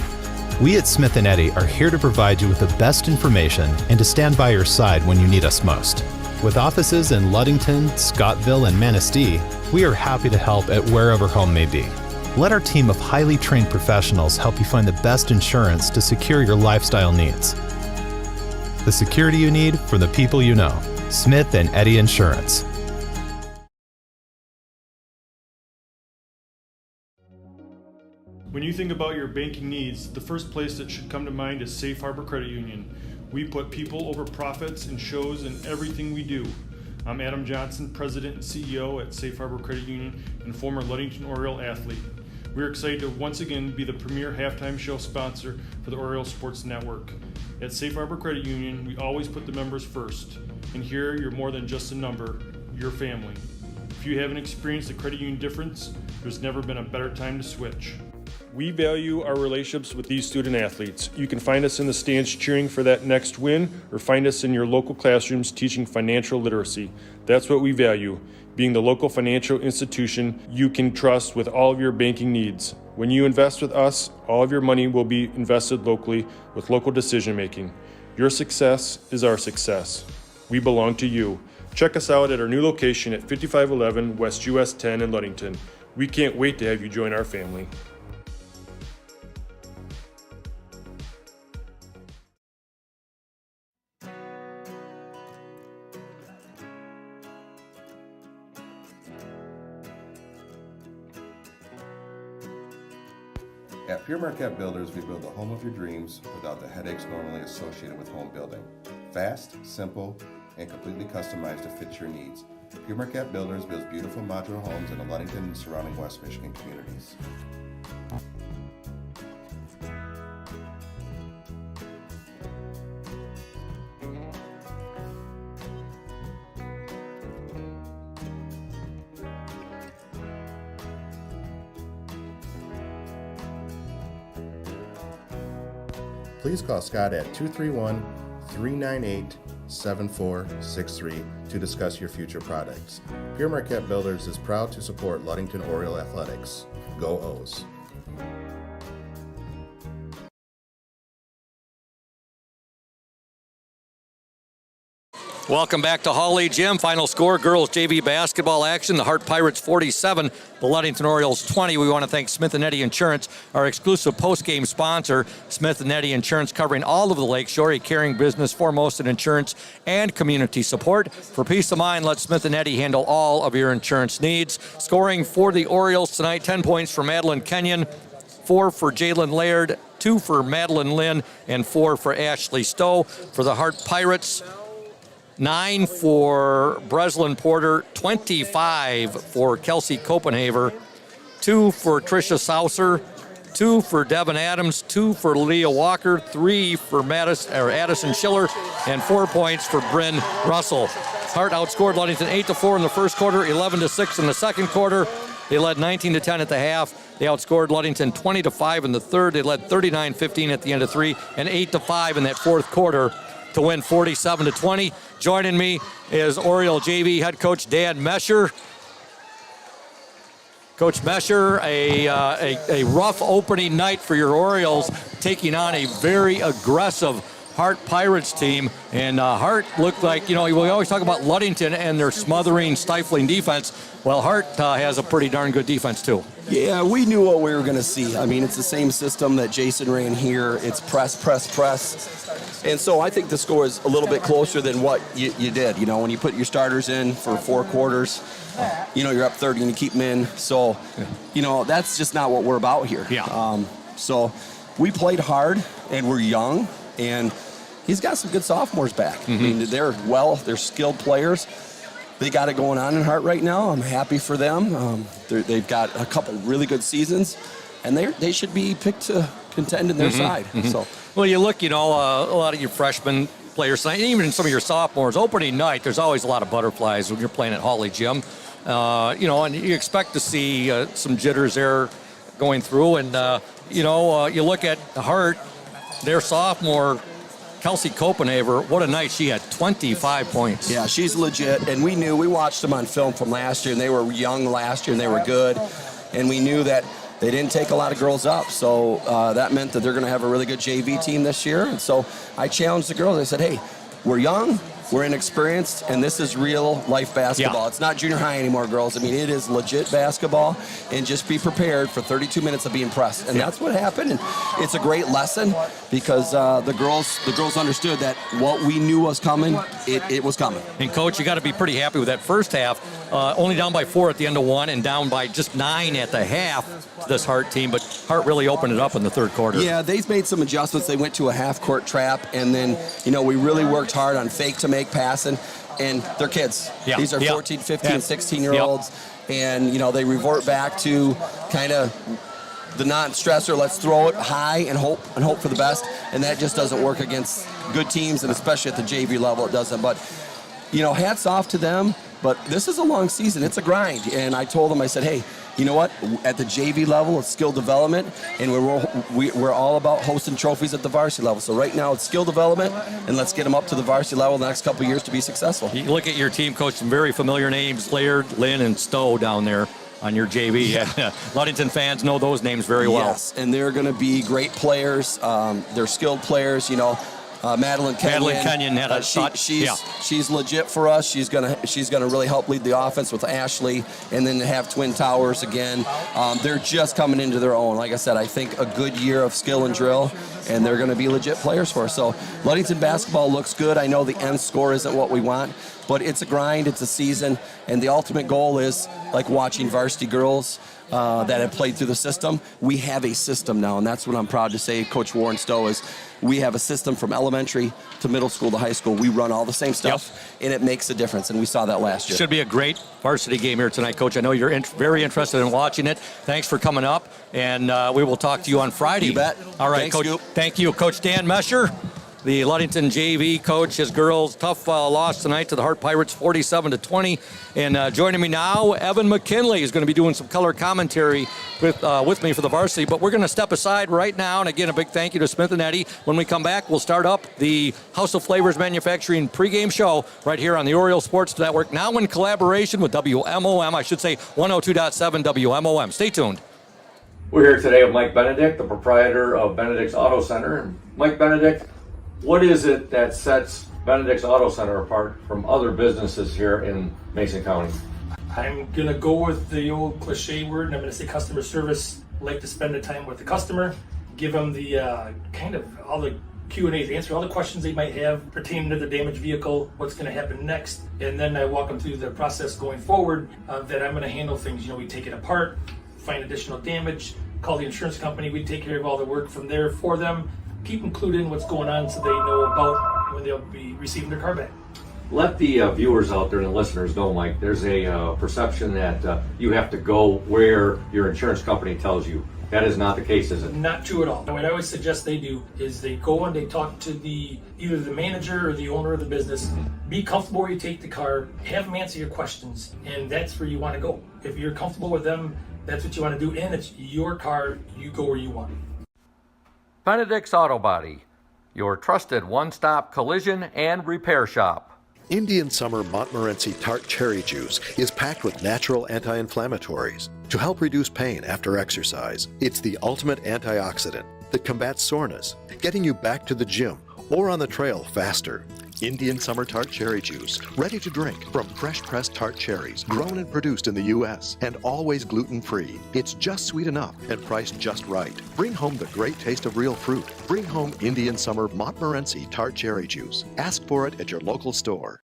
we at Smith & Eddy are here to provide you with the best information and to stand by your side when you need us most. With offices in Ludington, Scottville, and Manistee, we are happy to help at wherever home may be. Let our team of highly trained professionals help you find the best insurance to secure your lifestyle needs. The security you need from the people you know. Smith & Eddy Insurance. When you think about your banking needs, the first place that should come to mind is Safe Harbor Credit Union. We put people over profits and shows in everything we do. I'm Adam Johnson, President and CEO at Safe Harbor Credit Union and former Ludington Oriole athlete. We're excited to once again be the premier halftime show sponsor for the Orioles Sports Network. At Safe Harbor Credit Union, we always put the members first. And here, you're more than just a number, you're family. If you haven't experienced the credit union difference, there's never been a better time to switch. We value our relationships with these student athletes. You can find us in the stands cheering for that next win, or find us in your local classrooms teaching financial literacy. That's what we value, being the local financial institution you can trust with all of your banking needs. When you invest with us, all of your money will be invested locally with local decision making. Your success is our success. We belong to you. Check us out at our new location at 5511 West US 10 in Ludington. We can't wait to have you join our family. At Pure Marquette Builders, we build the home of your dreams without the headaches normally associated with home building. Fast, simple, and completely customized to fit your needs. Pure Marquette Builders builds beautiful modular homes in the Ludington and surrounding West Michigan communities. please call Scott at 231-398-7463 to discuss your future products. Pure Marquette Builders is proud to support Ludington Oriole Athletics. Go O's! Welcome back to Hawley Gym. Final score, girls JV basketball action. The Hart Pirates 47, the Ludington Orioles 20. We want to thank Smith & Eddy Insurance, our exclusive post-game sponsor. Smith & Eddy Insurance covering all of the Lakeshore, a caring business foremost in insurance and community support. For peace of mind, let Smith & Eddy handle all of your insurance needs. Scoring for the Orioles tonight, 10 points for Madeline Kenyon, 4 for Jalen Laird, 2 for Madeline Lynn, and 4 for Ashley Stowe. For the Hart Pirates, 9 for Breslin Porter, 25 for Kelsey Copenhaver, 2 for Tricia Saucer, 2 for Devin Adams, 2 for Leah Walker, 3 for Addison Schiller, and 4 points for Bryn Russell. Hart outscored Ludington 8-4 in the first quarter, 11-6 in the second quarter. They led 19-10 at the half. They outscored Ludington 20-5 in the third. They led 39-15 at the end of 3 and 8-5 in that fourth quarter to win 47-20. Joining me is Oriole JV head coach Dan Mesher. Coach Mesher, a rough opening night for your Orioles, taking on a very aggressive Hart Pirates team. And Hart looked like, we always talk about Ludington and their smothering, stifling defense. Well, Hart has a pretty darn good defense, too. Yeah, we knew what we were going to see. I mean, it's the same system that Jason ran here. It's press, press, press. And so I think the score is a little bit closer than what you did. When you put your starters in for 4 quarters, you're up 30 and you keep them in. So, that's just not what we're about here. Yeah. So we played hard, and we're young, and he's got some good sophomores back. Mm-hmm. I mean, they're skilled players. They got it going on in Hart right now. I'm happy for them. They've got a couple really good seasons, and they should be picked to contend in their side. Mm-hmm. So, well, you look, a lot of your freshmen players tonight, even some of your sophomores, opening night, there's always a lot of butterflies when you're playing at Hawley Gym. And you expect to see some jitters there going through. And, you look at Hart, their sophomore, Kelsey Copenhaver, what a night. She had 25 points. Yeah, she's legit. And we watched them on film from last year, and they were young last year, and they were good. And we knew that they didn't take a lot of girls up. So that meant that they're going to have a really good JV team this year. And so I challenged the girls. I said, hey, we're young, we're inexperienced, and this is real life basketball. Yeah. It's not junior high anymore, girls. I mean, it is legit basketball, and just be prepared for 32 minutes of being pressed. And that's what happened. And it's a great lesson because the girls understood that what we knew was coming, it was coming. And Coach, you got to be pretty happy with that first half. Only down by 4 at the end of 1 and down by just 9 at the half, this Hart team. But Hart really opened it up in the third quarter. Yeah, they've made some adjustments. They went to a half-court trap, and then, we really worked hard on fake to make passing, and they're kids. Yeah. These are 14, 15, 16-year-olds, and, they revert back to kind of the non-stressor. Let's throw it high and hope for the best, and that just doesn't work against good teams, and especially at the JV level, it doesn't. But, hats off to them, but this is a long season. It's a grind, and I told them, I said, hey, you know what? At the JV level, it's skill development, and we're all about hosting trophies at the varsity level. So right now, it's skill development, and let's get them up to the varsity level the next couple of years to be successful. You look at your team, Coach, some very familiar names, Laird, Lynn, and Stowe down there on your JV. Yeah. Ludington fans know those names very well. Yes, and they're going to be great players. They're skilled players, Madeline Kenyon had a shot. She's legit for us. She's gonna really help lead the offense with Ashley, and then to have Twin Towers again. They're just coming into their own. Like I said, I think a good year of skill and drill, and they're going to be legit players for us. So Ludington basketball looks good. I know the end score isn't what we want, but it's a grind. It's a season, and the ultimate goal is like watching varsity girls that have played through the system. We have a system now, and that's what I'm proud to say, Coach Warren Stowe, is we have a system from elementary to middle school to high school. We run all the same stuff, and it makes a difference, and we saw that last year. Should be a great varsity game here tonight, Coach. I know you're very interested in watching it. Thanks for coming up, and we will talk to you on Friday. You bet. All right, Thanks, Coach. Scoop. Thank you, Coach Dan Mesher. the Ludington JV coach. His girls, tough loss tonight to the Hart Pirates, 47-20. And joining me now, Evan McKinley is going to be doing some color commentary with me for the Varsity. But we're going to step aside right now. And again, a big thank you to Smith & Eddy. When we come back, we'll start up the House of Flavors Manufacturing pregame show right here on the Oriole Sports Network, now in collaboration with WMOM, I should say 102.7 WMOM. Stay tuned. We're here today with Mike Benedict, the proprietor of Benedict's Auto Center. Mike Benedict, what is it that sets Benedict's Auto Center apart from other businesses here in Mason County? I'm going to go with the old cliche word, and I'm going to say customer service. Like to spend the time with the customer, give them the kind of all the Q&As, answer all the questions they might have pertaining to the damaged vehicle, what's going to happen next, and then I walk them through the process going forward that I'm going to handle things. You know, we take it apart, find additional damage, call the insurance company, we take care of all the work from there for them, keep them clued in what's going on so they know about when they'll be receiving their car back. Let the viewers out there and the listeners know, Mike, there's a perception that you have to go where your insurance company tells you. That is not the case, is it? Not true at all. What I always suggest they do is they go and they talk to either the manager or the owner of the business. Be comfortable where you take the car, have them answer your questions, and that's where you want to go. If you're comfortable with them, that's what you want to do, and it's your car, you go where you want. Benedict's Auto Body, your trusted one-stop collision and repair shop. Indian Summer Montmorency Tart Cherry Juice is packed with natural anti-inflammatories to help reduce pain after exercise. It's the ultimate antioxidant that combats soreness, getting you back to the gym or on the trail faster. Indian Summer Tart Cherry Juice, ready to drink from fresh pressed tart cherries, grown and produced in the U.S. and always gluten-free. It's just sweet enough and priced just right. Bring home the great taste of real fruit. Bring home Indian Summer Montmorency Tart Cherry Juice. Ask for it at your local store.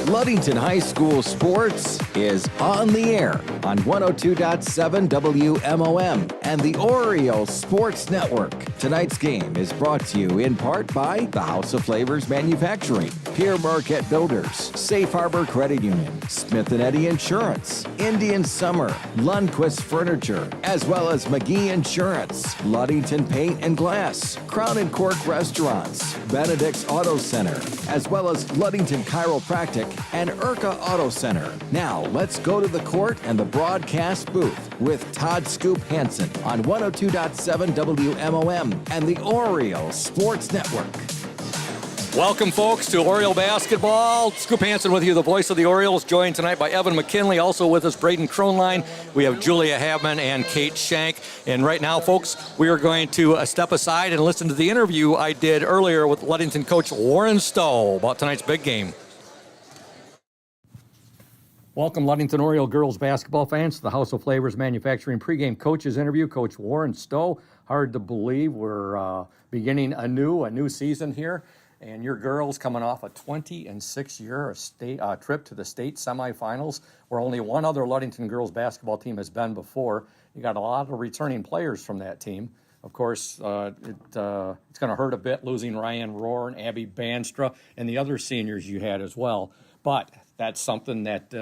Ludington High School Sports is on the air on 102.7 WMOM and the Oriole Sports Network. Tonight's game is brought to you in part by the House of Flavors Manufacturing, Pierre Marquette Builders, Safe Harbor Credit Union, Smith & Eddy Insurance, Indian Summer, Lundquist Furniture, as well as McGee Insurance, Ludington Paint and Glass, Crown and Cork Restaurants, Benedict's Auto Center, as well as Ludington Chiropractic and Urca Auto Center. Now, let's go to the court and the broadcast booth with Todd Scoop Hansen on 102.7 WMOM and the Oriole Sports Network. Welcome, folks, to Oriole Basketball. Scoop Hansen with you, the voice of the Orioles, joined tonight by Evan McKinley. Also with us, Braden Kronline. We have Julia Habman and Kate Shank. And right now, folks, we are going to step aside and listen to the interview I did earlier with Ludington coach Warren Stowe about tonight's big game. Welcome, Ludington Oriole girls basketball fans, to the House of Flavors Manufacturing pregame coaches interview. Coach Warren Stowe. Hard to believe we're beginning a new season here. And your girls coming off a 20-6 year trip to the state semifinals, where only one other Ludington girls basketball team has been before. You got a lot of returning players from that team. Of course, it's going to hurt a bit losing Ryan Rohr and Abby Banstra and the other seniors you had as well. But that's something that,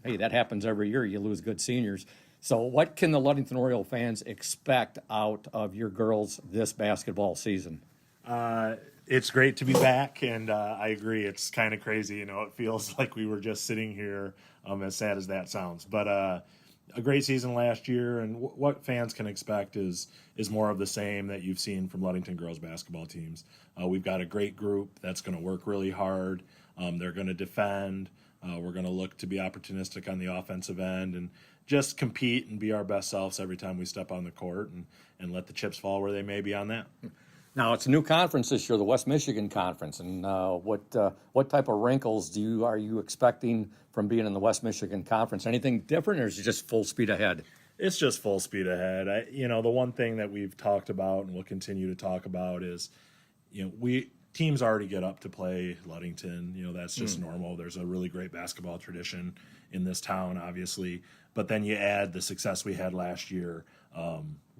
hey, that happens every year. You lose good seniors. So what can the Ludington Oriole fans expect out of your girls this basketball season? It's great to be back, and I agree. It's kind of crazy. You know, it feels like we were just sitting here, as sad as that sounds. But a great season last year, and what fans can expect is more of the same that you've seen from Ludington girls basketball teams. We've got a great group that's going to work really hard. They're going to defend. We're going to look to be opportunistic on the offensive end and just compete and be our best selves every time we step on the court and let the chips fall where they may be on that. Now, it's a new conference this year, the West Michigan Conference, and what type of wrinkles are you expecting from being in the West Michigan Conference? Anything different, or is it just full speed ahead? It's just full speed ahead. The one thing that we've talked about and we'll continue to talk about is, teams already get up to play Ludington. That's just normal. There's a really great basketball tradition in this town, obviously. But then you add the success we had last year.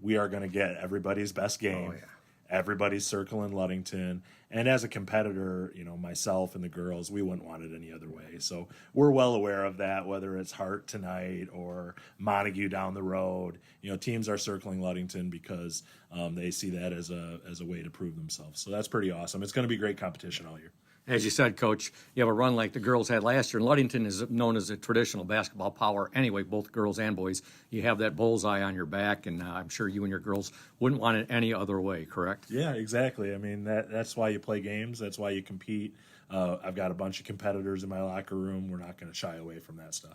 We are going to get everybody's best game. Oh, yeah. Everybody's circling Ludington. And as a competitor, myself and the girls, we wouldn't want it any other way. So we're well aware of that, whether it's Hart tonight or Montague down the road. Teams are circling Ludington because they see that as a way to prove themselves. So that's pretty awesome. It's going to be great competition all year. As you said, Coach, you have a run like the girls had last year. And Ludington is known as a traditional basketball power anyway, both girls and boys. You have that bullseye on your back, and I'm sure you and your girls wouldn't want it any other way, correct? Yeah, exactly. I mean, that's why you play games. That's why you compete. I've got a bunch of competitors in my locker room. We're not going to shy away from that stuff.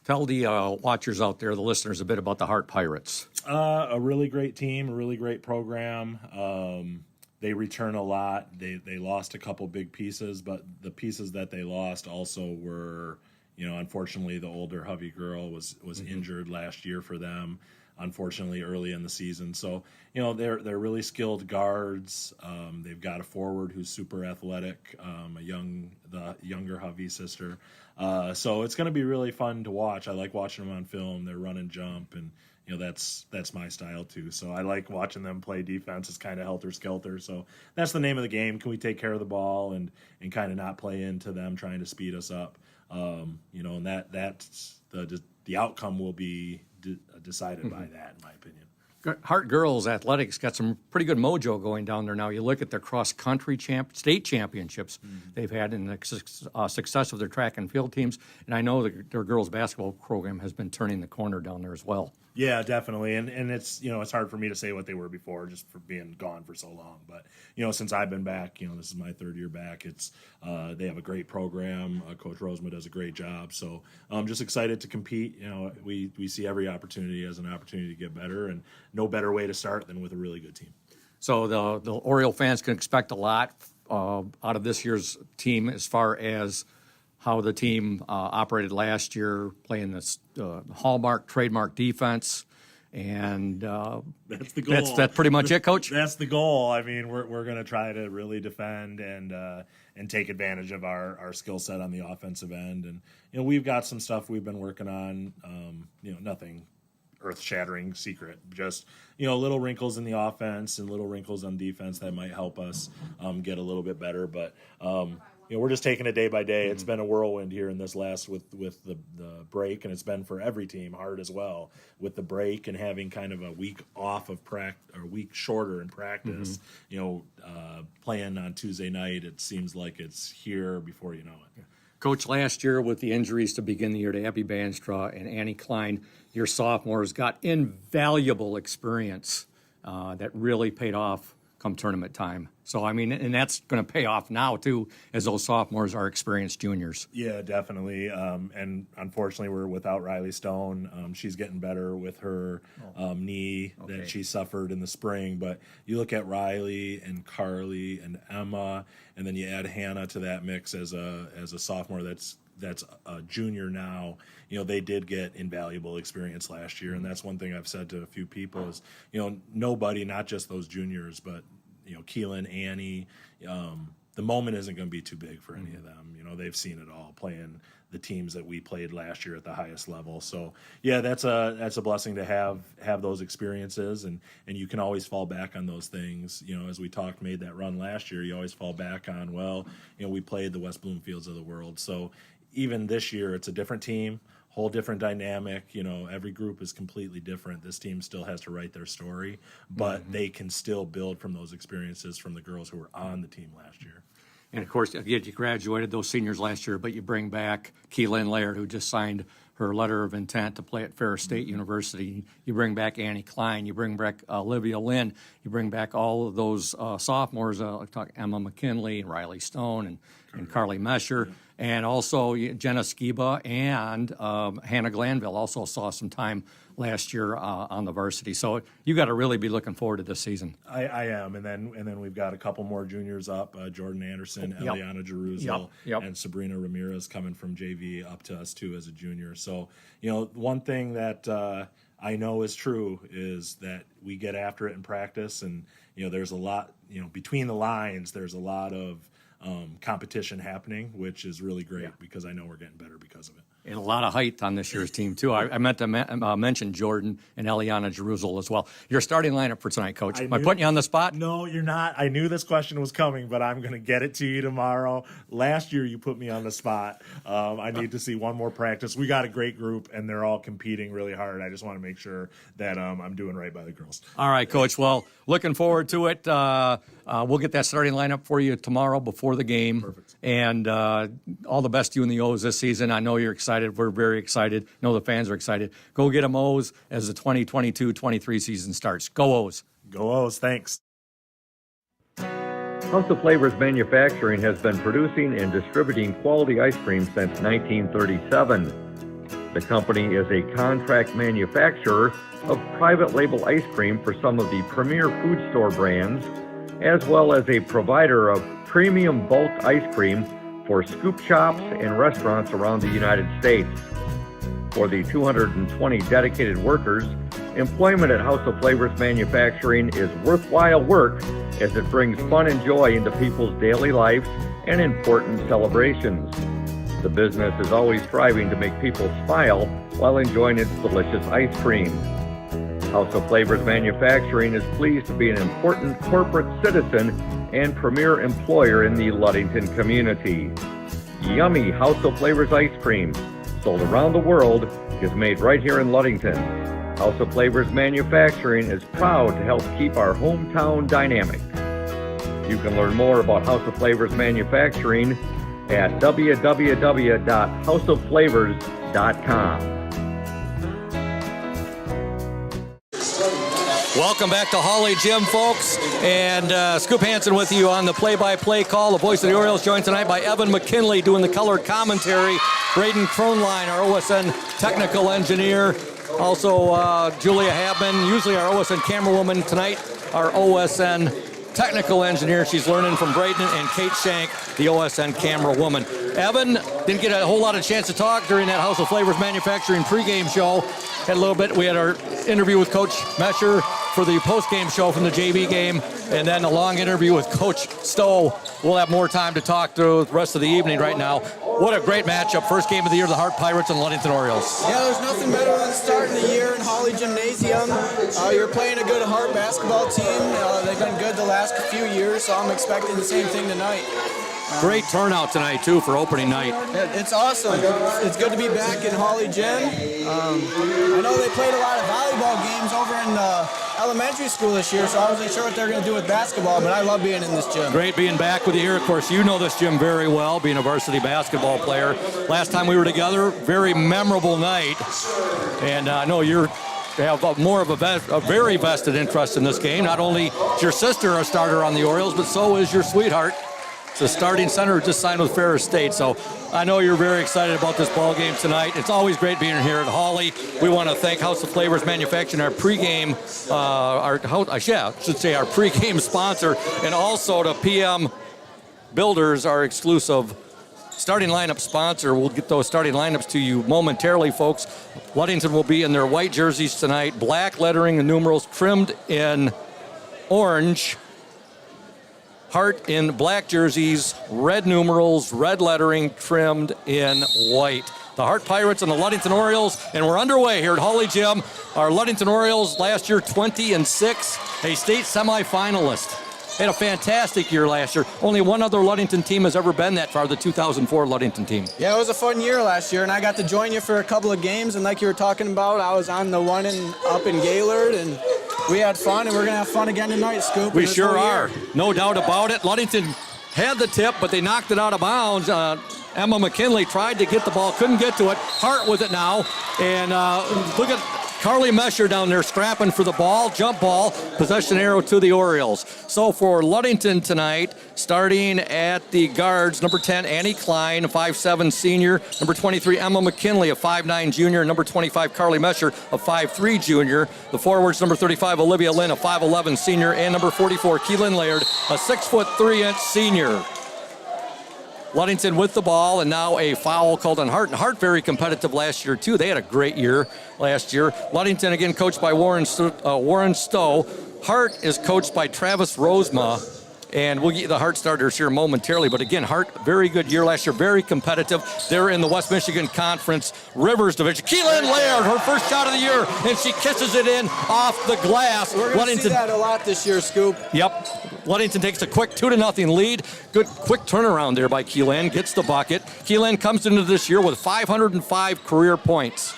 Tell the watchers out there, the listeners, a bit about the Hart Pirates. A really great team, a really great program. They return a lot. They lost a couple big pieces, but the pieces that they lost also were, unfortunately, the older Hovey girl was injured last year for them, unfortunately, early in the season. So, they're really skilled guards. They've got a forward who's super athletic, the younger Hovey sister. So it's going to be really fun to watch. I like watching them on film. They run and jump, and that's my style too. So I like watching them play defense. It's kind of helter-skelter. So that's the name of the game. Can we take care of the ball and kind of not play into them trying to speed us up? And that's the outcome will be decided by that, in my opinion. Hart girls athletics got some pretty good mojo going down there now. You look at their cross-country state championships they've had in the success of their track and field teams, and I know their girls basketball program has been turning the corner down there as well. Yeah, definitely, and it's it's hard for me to say what they were before, just for being gone for so long. But since I've been back, this is my third year back. It's they have a great program. Coach Rosema does a great job. So I'm just excited to compete. We see every opportunity as an opportunity to get better, and no better way to start than with a really good team. So the Oriole fans can expect a lot out of this year's team as far as how the team operated last year, playing this hallmark, trademark defense, and that's the goal. That's pretty much it, Coach? That's the goal. I mean, we're going to try to really defend and take advantage of our skill set on the offensive end. And we've got some stuff we've been working on, nothing earth-shattering secret, just little wrinkles in the offense and little wrinkles on defense that might help us get a little bit better. But we're just taking it day by day. It's been a whirlwind here in this last with the break, and it's been for every team, Hart as well, with the break and having kind of a week off of practice or a week shorter in practice. Playing on Tuesday night, it seems like it's here before you know it. Coach, last year with the injuries to begin the year to Abby Banstra and Annie Klein, your sophomores got invaluable experience that really paid off come tournament time. So, I mean, and that's going to pay off now, too, as those sophomores are experienced juniors. Yeah, definitely. And unfortunately, we're without Riley Stone. She's getting better with her knee that she suffered in the spring. But you look at Riley and Carly and Emma, and then you add Hannah to that mix as a sophomore that's a junior now. They did get invaluable experience last year, and that's one thing I've said to a few people is, nobody, not just those juniors, but Keelan, Annie, the moment isn't going to be too big for any of them. They've seen it all playing the teams that we played last year at the highest level. So yeah, that's a blessing to have those experiences, and you can always fall back on those things. As we made that run last year, you always fall back on, we played the West Bloomfields of the world. So even this year, it's a different team. whole different dynamic. Every group is completely different. This team still has to write their story, but they can still build from those experiences from the girls who were on the team last year. And of course, again, you graduated those seniors last year, but you bring back Keelan Laird, who just signed her letter of intent to play at Ferris State University. You bring back Annie Klein. You bring back Olivia Lynn. You bring back all of those sophomores, like Emma McKinley and Riley Stone and Carly Mesher. And also Jenna Skiba and Hannah Glanville also saw some time last year on the varsity. So you got to really be looking forward to this season. I am, and then we've got a couple more juniors up: Jordan Anderson, Eliana Jeruzel, and Sabrina Ramirez coming from JV up to us too as a junior. So one thing that I know is true is that we get after it in practice, and there's a lot between the lines. There's a lot of competition happening, which is really great because I know we're getting better because of it. And a lot of height on this year's team, too. I meant to mention Jordan and Eliana Jeruzel as well. Your starting lineup for tonight, Coach. Am I putting you on the spot? No, you're not. I knew this question was coming, but I'm going to get it to you tomorrow. Last year, you put me on the spot. I need to see one more practice. We got a great group, and they're all competing really hard. I just want to make sure that I'm doing right by the girls. All right, Coach. Well, looking forward to it. We'll get that starting lineup for you tomorrow before the game. Perfect. And all the best to you and the O's this season. I know you're excited. We're very excited. I know the fans are excited. Go get them O's as the 2022-23 season starts. Go O's. Go O's. Thanks. House of Flavors Manufacturing has been producing and distributing quality ice cream since 1937. The company is a contract manufacturer of private label ice cream for some of the premier food store brands, as well as a provider of premium bulk ice cream for scoop shops and restaurants around the United States. For the 220 dedicated workers, employment at House of Flavors Manufacturing is worthwhile work as it brings fun and joy into people's daily lives and important celebrations. The business is always striving to make people smile while enjoying its delicious ice cream. House of Flavors Manufacturing is pleased to be an important corporate citizen and premier employer in the Ludington community. Yummy House of Flavors ice cream, sold around the world, is made right here in Ludington. House of Flavors Manufacturing is proud to help keep our hometown dynamic. You can learn more about House of Flavors Manufacturing at www.houseofflavors.com. Welcome back to Holly Gym, folks. And Scoop Hansen with you on the play-by-play call. The voice of the Orioles joined tonight by Evan McKinley doing the color commentary. Braden Kronline, our OSN technical engineer. Also, Julia Habman, usually our OSN camerawoman tonight, our OSN technical engineer. She's learning from Braden, and Kate Shank, the OSN camerawoman. Evan didn't get a whole lot of chance to talk during that House of Flavors Manufacturing pregame show. Had a little bit. We had our interview with Coach Mesher for the postgame show from the JV game, and then a long interview with Coach Stowe. We'll have more time to talk through the rest of the evening right now. What a great matchup. First game of the year, the Hart Pirates and Ludington Orioles. Yeah, there's nothing better than starting the year in Holly Gymnasium. You're playing a good Hart basketball team. They've been good the last few years, so I'm expecting the same thing tonight. Great turnout tonight, too, for opening night. It's awesome. It's good to be back in Holly Gym. I know they played a lot of volleyball games over in elementary school this year, so I wasn't sure what they're going to do with basketball, but I love being in this gym. Great being back with you here. Of course, you know this gym very well, being a varsity basketball player. Last time we were together, very memorable night. And I know you have more of a very vested interest in this game. Not only is your sister a starter on the Orioles, but so is your sweetheart. It's a starting center who just signed with Ferris State. So I know you're very excited about this ball game tonight. It's always great being here at Holly. We want to thank House of Flavors Manufacturing, our pregame, our pregame sponsor, and also to PM Builders, our exclusive starting lineup sponsor. We'll get those starting lineups to you momentarily, folks. Ludington will be in their white jerseys tonight, black lettering and numerals trimmed in orange. Hart in black jerseys, red numerals, red lettering trimmed in white. The Hart Pirates and the Ludington Orioles, and we're underway here at Holly Gym. Our Ludington Orioles last year 20-6, a state semifinalist. Had a fantastic year last year. Only one other Ludington team has ever been that far, the 2004 Ludington team. Yeah, it was a fun year last year, and I got to join you for a couple of games, and like you were talking about, I was on the one up in Gaylord, and we had fun, and we're going to have fun again tonight, Scoop. We sure are. No doubt about it. Ludington had the tip, but they knocked it out of bounds. Emma McKinley tried to get the ball, couldn't get to it. Hart with it now, and look at Carly Mesher down there scrapping for the ball, jump ball, possession arrow to the Orioles. So for Ludington tonight, starting at the guards, number 10, Annie Klein, a 5'7" senior. Number 23, Emma McKinley, a 5'9" junior. Number 25, Carly Mesher, a 5'3" junior. The forwards, number 35, Olivia Lynn, a 5'11" senior. And number 44, Keelan Laird, a 6'3" senior. Ludington with the ball, and now a foul called on Hart. And Hart very competitive last year, too. They had a great year last year. Ludington, again, coached by Warren Stowe. Hart is coached by Travis Rosema, and we'll get the Hart starters here momentarily. But again, Hart, very good year last year, very competitive. They're in the West Michigan Conference Rivers Division. Keelan Laird, her first shot of the year, and she kisses it in off the glass. We're going to see that a lot this year, Scoop. Yep. Ludington takes a quick 2-0 lead. Good quick turnaround there by Keelan. Gets the bucket. Keelan comes into this year with 505 career points.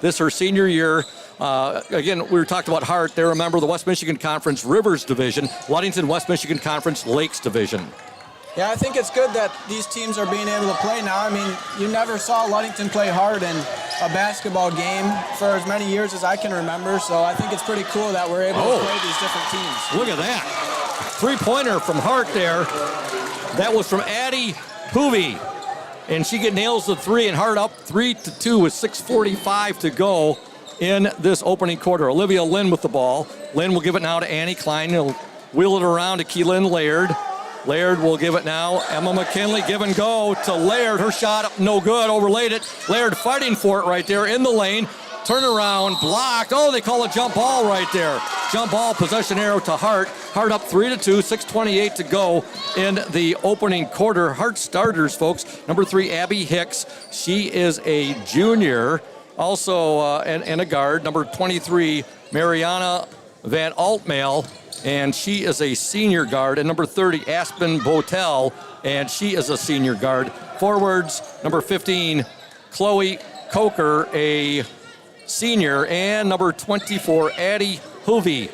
This her senior year. Again, we were talking about Hart. They're a member of the West Michigan Conference Rivers Division. Ludington, West Michigan Conference Lakes Division. Yeah, I think it's good that these teams are being able to play now. I mean, you never saw Ludington play hard in a basketball game for as many years as I can remember. So I think it's pretty cool that we're able to play these different teams. Look at that. Three-pointer from Hart there. That was from Addie Hoovey. And she nails the three, and Hart up 3-2 with 6:45 to go in this opening quarter. Olivia Lynn with the ball. Lynn will give it now to Annie Klein. He'll wheel it around to Keelan Laird. Laird will give it now. Emma McKinley give and go to Laird. Her shot up, no good, overlaid it. Laird fighting for it right there in the lane. Turnaround, blocked. Oh, they call a jump ball right there. Jump ball, possession arrow to Hart. Hart up 3-2, 6:28 to go in the opening quarter. Hart starters, folks. Number 3, Abby Hicks. She is a junior, also and a guard. Number 23, Mariana Van Altmail, and she is a senior guard. And number 30, Aspen Botel, and she is a senior guard. Forwards, number 15, Chloe Coker, a senior, and number 24, Addie Hoovey,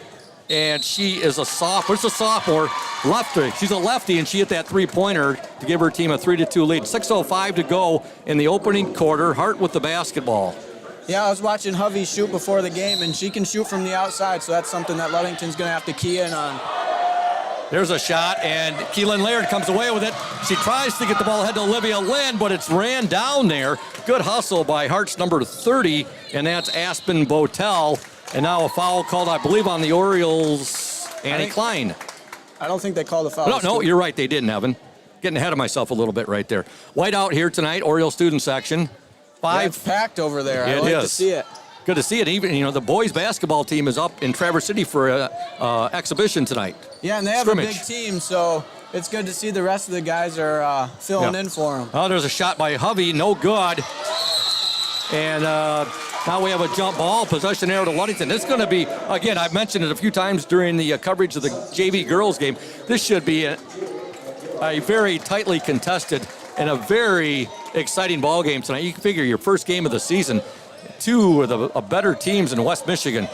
and she is a sophomore. It's a sophomore, lefty. She's a lefty, and she hit that three-pointer to give her team a 3-2 lead. 6:05 to go in the opening quarter. Hart with the basketball. Yeah, I was watching Hovey shoot before the game, and she can shoot from the outside, so that's something that Ludington's going to have to key in on. There's a shot, and Keelan Laird comes away with it. She tries to get the ball ahead to Olivia Lynn, but it's ran down there. Good hustle by Hart's number 30, and that's Aspen Botel. And now a foul called, I believe, on the Orioles, Annie Klein. I don't think they called a foul. No, you're right, they didn't, Evan. Getting ahead of myself a little bit right there. White out here tonight, Oriole student section. Yeah, it's packed over there. I like to see it. Good to see it. Even, the boys basketball team is up in Traverse City for an exhibition tonight. Yeah, and they have a big team, so it's good to see the rest of the guys are filling in for them. Oh, there's a shot by Hovey, no good. And now we have a jump ball, possession arrow to Ludington. It's going to be, again, I've mentioned it a few times during the coverage of the JV girls game. This should be a very tightly contested and a very exciting ball game tonight. You can figure your first game of the season, two of the better teams in West Michigan.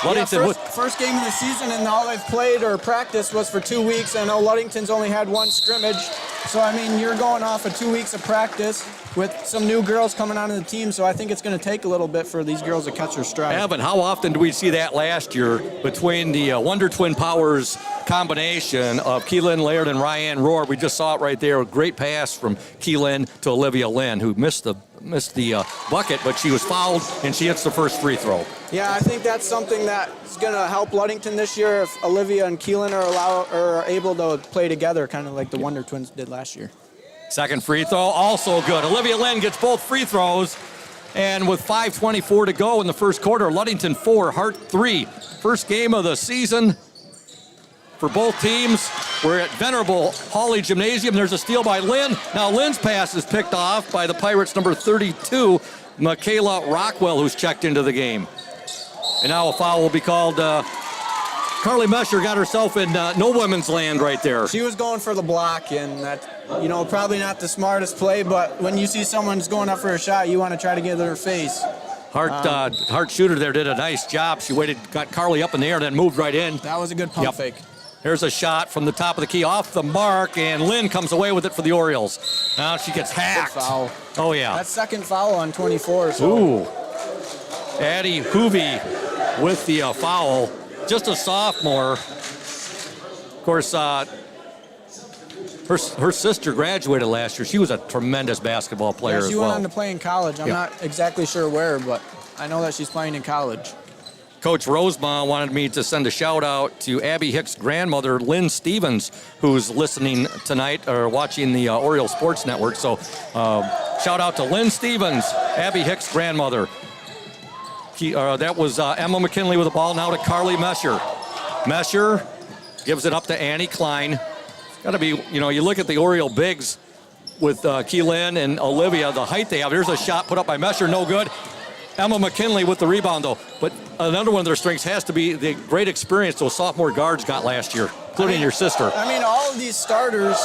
Ludington first game of the season, and all they've played or practiced was for 2 weeks. I know Ludington's only had one scrimmage. So, I mean, you're going off of 2 weeks of practice with some new girls coming onto the team, so I think it's going to take a little bit for these girls to catch their stride. Evan, how often do we see that last year between the Wonder Twin Powers combination of Keelan Laird and Ryan Rohr? We just saw it right there. A great pass from Keelan to Olivia Lynn, who missed the bucket, but she was fouled, and she hits the first free throw. Yeah, I think that's something that's going to help Ludington this year if Olivia and Keelan are able to play together, kind of like the Wonder Twins did last year. Second free throw, also good. Olivia Lynn gets both free throws, and with 5:24 to go in the first quarter, Ludington 4, Hart 3. First game of the season for both teams. We're at Venerable Hawley Gymnasium. There's a steal by Lynn. Now Lynn's pass is picked off by the Pirates' number 32, Michaela Rockwell, who's checked into the game. And now a foul will be called Carly Mesher got herself in no women's land right there. She was going for the block, and that, probably not the smartest play, but when you see someone's going up for a shot, you want to try to get to her face. Hart shooter there did a nice job. She waited, got Carly up in the air, then moved right in. That was a good pump fake. Here's a shot from the top of the key off the mark, and Lynn comes away with it for the Orioles. Now she gets hacked. Good foul. Oh, yeah. That's second foul on 24. So. Ooh. Addie Hoovey with the foul. Just a sophomore. Of course, her sister graduated last year. She was a tremendous basketball player as well. She went on to play in college. I'm not exactly sure where, but I know that she's playing in college. Coach Rosemont wanted me to send a shout out to Abby Hicks' grandmother, Lynn Stevens, who's listening tonight or watching the Oriole Sports Network. So shout out to Lynn Stevens, Abby Hicks' grandmother. That was Emma McKinley with the ball, now to Carly Mesher. Mesher gives it up to Annie Klein. Got to be, you look at the Oriole bigs with Keelan and Olivia, the height they have. Here's a shot put up by Mesher, no good. Emma McKinley with the rebound, though. But another one of their strengths has to be the great experience those sophomore guards got last year, including your sister. All of these starters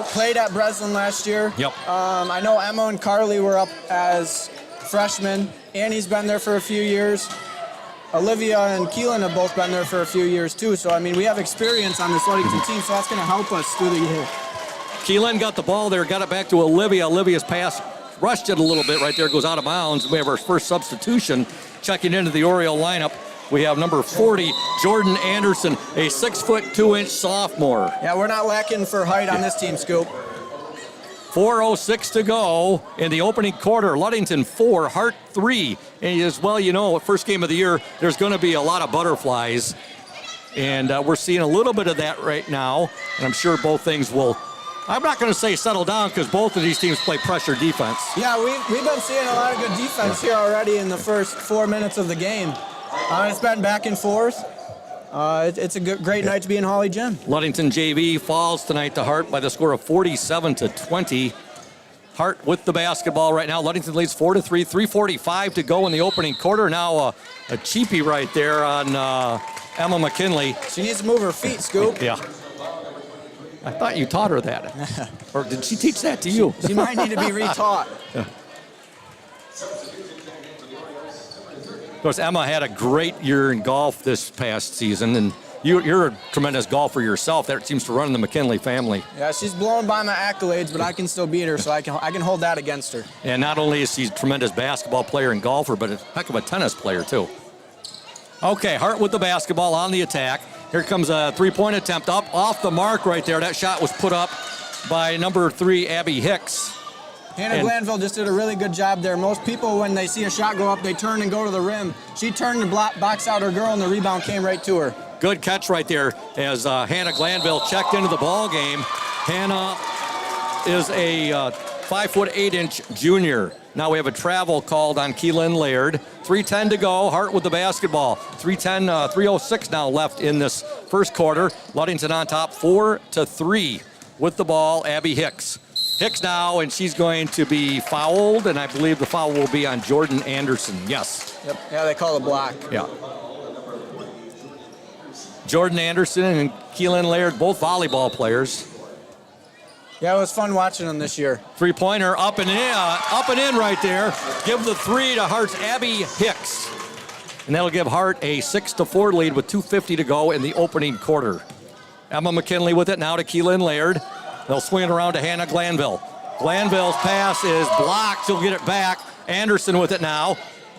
played at Breslin last year. Yep. I know Emma and Carly were up as freshmen. Annie's been there for a few years. Olivia and Keelan have both been there for a few years, too. So, we have experience on this Ludington team, so that's going to help us through the year. Keelan got the ball there, got it back to Olivia. Olivia's pass rushed it a little bit right there, goes out of bounds. We have our first substitution checking into the Oriole lineup. We have number 40, Jordan Anderson, a 6'2" sophomore. Yeah, we're not lacking for height on this team, Scoop. 4:06 to go in the opening quarter. Ludington 4, Hart 3. And as well, first game of the year, there's going to be a lot of butterflies. And we're seeing a little bit of that right now. And I'm sure both things will, I'm not going to say settle down because both of these teams play pressure defense. Yeah, we've been seeing a lot of good defense here already in the first 4 minutes of the game. It's been back and forth. It's a great night to be in Holly Gym. Ludington JV falls tonight to Hart by the score of 47-20. Hart with the basketball right now. Ludington leads 4-3, 3:45 to go in the opening quarter. Now a cheapie right there on Emma McKinley. She needs to move her feet, Scoop. Yeah. I thought you taught her that. Or did she teach that to you? She might need to be retaught. Yeah. Of course, Emma had a great year in golf this past season, and you're a tremendous golfer yourself. That seems to run in the McKinley family. Yeah, she's blowing by my accolades, but I can still beat her, so I can hold that against her. And not only is she a tremendous basketball player and golfer, but a heck of a tennis player, too. Okay, Hart with the basketball on the attack. Here comes a three-point attempt up off the mark right there. That shot was put up by number 3, Abby Hicks. Hannah Glanville just did a really good job there. Most people, when they see a shot go up, they turn and go to the rim. She turned and box out her girl, and the rebound came right to her. Good catch right there as Hannah Glanville checked into the ball game. Hannah is a 5'8" junior. Now we have a travel called on Keelan Laird. 3:10 to go. Hart with the basketball. 3:06 now left in this first quarter. Ludington on top 4-3 with the ball. Abby Hicks. Hicks now, and she's going to be fouled, and I believe the foul will be on Jordan Anderson. Yes. Yep. Yeah, they call it a block. Yeah. Jordan Anderson and Keelan Laird, both volleyball players. Yeah, it was fun watching them this year. Three-pointer up and in right there. Give the three to Hart's Abby Hicks. And that'll give Hart a 6-4 lead with 2:50 to go in the opening quarter. Emma McKinley with it now to Keelan Laird. They'll swing it around to Hannah Glanville. Glanville's pass is blocked. She'll get it back. Anderson with it now.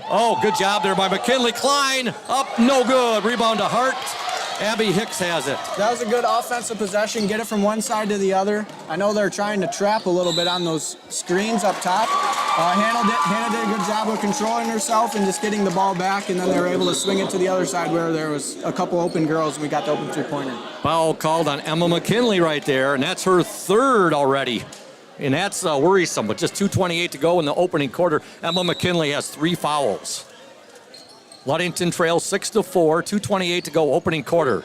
Oh, good job there by McKinley. Klein up, no good. Rebound to Hart. Abby Hicks has it. That was a good offensive possession. Get it from one side to the other. I know they're trying to trap a little bit on those screens up top. Hannah did a good job of controlling herself and just getting the ball back, and then they were able to swing it to the other side where there was a couple open girls, and we got the open three-pointer. Foul called on Emma McKinley right there, and that's her third already. And that's worrisome, but just 2:28 to go in the opening quarter. Emma McKinley has 3 fouls. Ludington trails 6-4, 2:28 to go, opening quarter.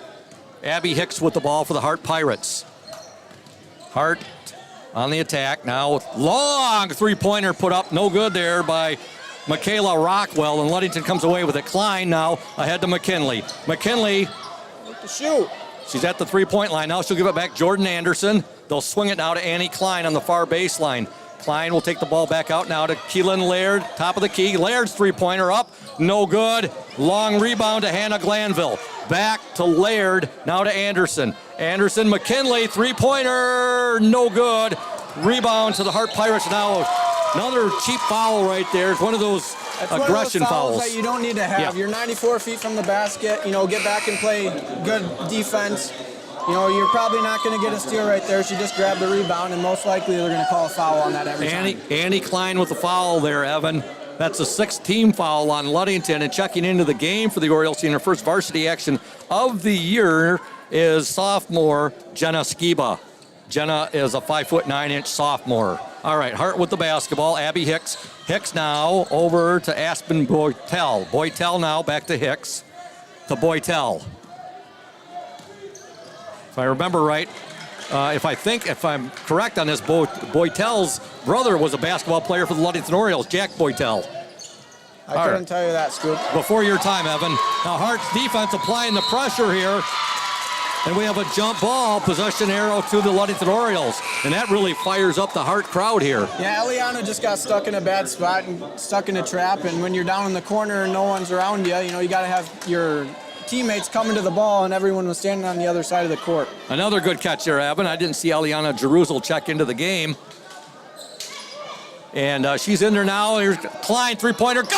Abby Hicks with the ball for the Hart Pirates. Hart on the attack now. Long three-pointer put up, no good there by Michaela Rockwell, and Ludington comes away with it. Klein now ahead to McKinley. McKinley to shoot. She's at the three-point line. Now she'll give it back Jordan Anderson. They'll swing it now to Annie Klein on the far baseline. Klein will take the ball back out now to Keelan Laird, top of the key. Laird's three-pointer up, no good. Long rebound to Hannah Glanville. Back to Laird, now to Anderson. Anderson, McKinley, three-pointer, no good. Rebound to the Hart Pirates now. Another cheap foul right there. It's one of those aggression fouls that you don't need to have. Yeah. You're 94 feet from the basket. Get back and play good defense. You're probably not going to get a steal right there. She just grabbed the rebound, and most likely they're going to call a foul on that every time. Annie Klein with the foul there, Evan. That's a 6th-team foul on Ludington, and checking into the game for the Orioles in her first varsity action of the year is sophomore Jenna Skiba. Jenna is a 5'9" sophomore. All right, Hart with the basketball. Abby Hicks. Hicks now over to Aspen Boytel. Boytel now back to Hicks. To Boytel. If I remember right, if I'm correct on this, Boytel's brother was a basketball player for the Ludington Orioles, Jack Boytel. I couldn't tell you that, Scoop. Before your time, Evan. Now Hart's defense applying the pressure here. And we have a jump ball, possession arrow to the Ludington Orioles. And that really fires up the Hart crowd here. Yeah, Eliana just got stuck in a bad spot and stuck in a trap. And when you're down in the corner and no one's around you, you got to have your teammates coming to the ball, and everyone was standing on the other side of the court. Another good catch there, Evan. I didn't see Eliana Jerusalem check into the game. And she's in there now. Here's Klein, three-pointer. Good!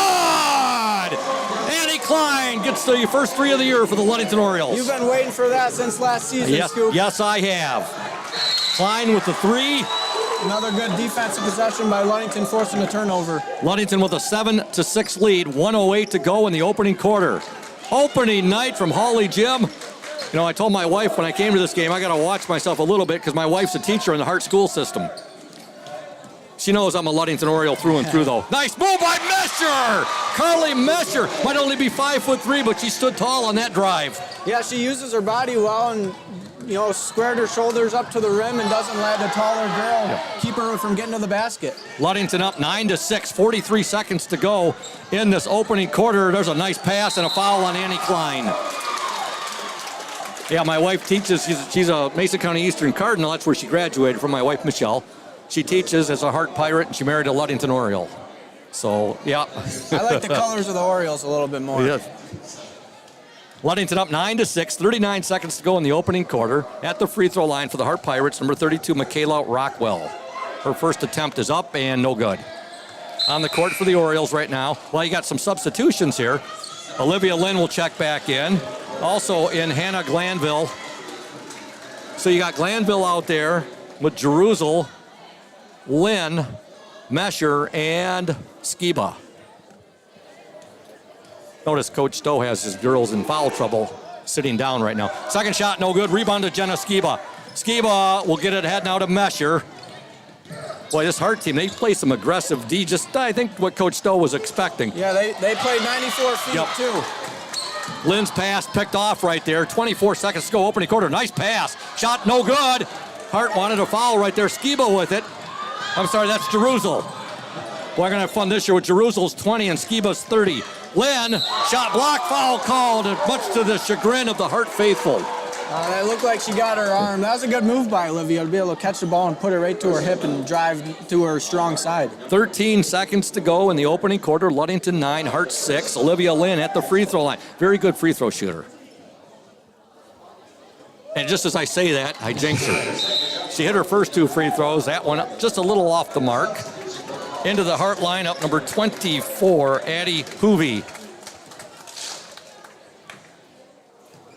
Annie Klein gets the first three of the year for the Ludington Orioles. You've been waiting for that since last season, Scoop. Yes, I have. Klein with the three. Another good defensive possession by Ludington, forcing a turnover. Ludington with a 7-6 lead, 1:08 to go in the opening quarter. Opening night from Hawley Gym. I told my wife when I came to this game, I got to watch myself a little bit because my wife's a teacher in the Hart school system. She knows I'm a Ludington Oriole through and through, though. Nice move by Mesher! Carly Mesher might only be 5'3", but she stood tall on that drive. Yeah, she uses her body well and, squared her shoulders up to the rim and doesn't let the taller girl keep her from getting to the basket. Ludington up 9-6, 43 seconds to go in this opening quarter. There's a nice pass and a foul on Annie Klein. Yeah, my wife teaches. She's a Mason County Eastern Cardinal. That's where she graduated from, my wife, Michelle. She teaches as a Hart Pirate, and she married a Ludington Oriole. So, yeah. I like the colors of the Orioles a little bit more. Yeah. Ludington up 9-6, 39 seconds to go in the opening quarter. At the free throw line for the Hart Pirates, number 32, Michaela Rockwell. Her first attempt is up and no good. On the court for the Orioles right now. Well, you got some substitutions here. Olivia Lynn will check back in. Also in Hannah Glanville. So you got Glanville out there with Jerusalem, Lynn, Mesher, and Skiba. Notice Coach Stowe has his girls in foul trouble sitting down right now. Second shot, no good. Rebound to Jenna Skiba. Skiba will get it ahead now to Mesher. Boy, this Hart team, they play some aggressive D. Just, I think, what Coach Stowe was expecting. Yeah, they played 94 feet, too. Lynn's pass picked off right there. 24 seconds to go, opening quarter. Nice pass. Shot no good. Hart wanted a foul right there. Skiba with it. I'm sorry, that's Jerusalem. We're going to have fun this year with Jerusalem's 20 and Skiba's 30. Lynn, shot block, foul called, much to the chagrin of the Hart faithful. It looked like she got her arm. That was a good move by Olivia to be able to catch the ball and put it right to her hip and drive to her strong side. 13 seconds to go in the opening quarter. Ludington 9, Hart 6. Olivia Lynn at the free throw line. Very good free throw shooter. And just as I say that, I jinx her. She hit her first two free throws. That one just a little off the mark. Into the Hart lineup, number 24, Addie Hoovey.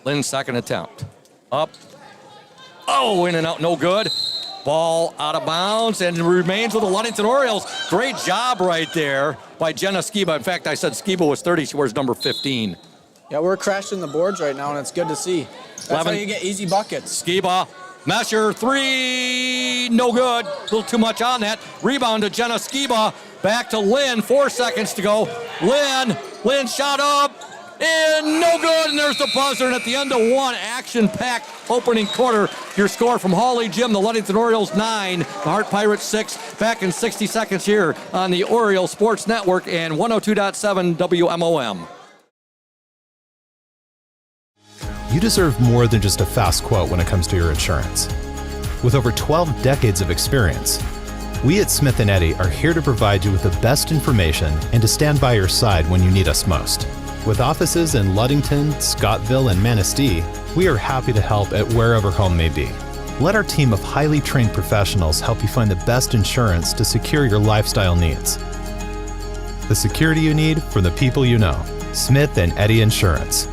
Lynn's second attempt. Up. Oh, in and out, no good. Ball out of bounds and remains with the Ludington Orioles. Great job right there by Jenna Skiba. In fact, I said Skiba was 30. She wears number 15. Yeah, we're crashing the boards right now, and it's good to see. That's 11. how you get easy buckets. Skiba, Mesher, three, no good. A little too much on that. Rebound to Jenna Skiba. Back to Lynn, 4 seconds to go. Lynn shot up, and no good, and there's the buzzer. And at the end of one action-packed opening quarter, your score from Hawley Gym, the Ludington Orioles 9, the Hart Pirates 6. Back in 60 seconds here on the Oriole Sports Network and 102.7 WMOM. You deserve more than just a fast quote when it comes to your insurance. With over 12 decades of experience, we at Smith & Eddy are here to provide you with the best information and to stand by your side when you need us most. With offices in Ludington, Scottville, and Manistee, we are happy to help at wherever home may be. Let our team of highly trained professionals help you find the best insurance to secure your lifestyle needs. The security you need from the people you know. Smith & Eddy Insurance.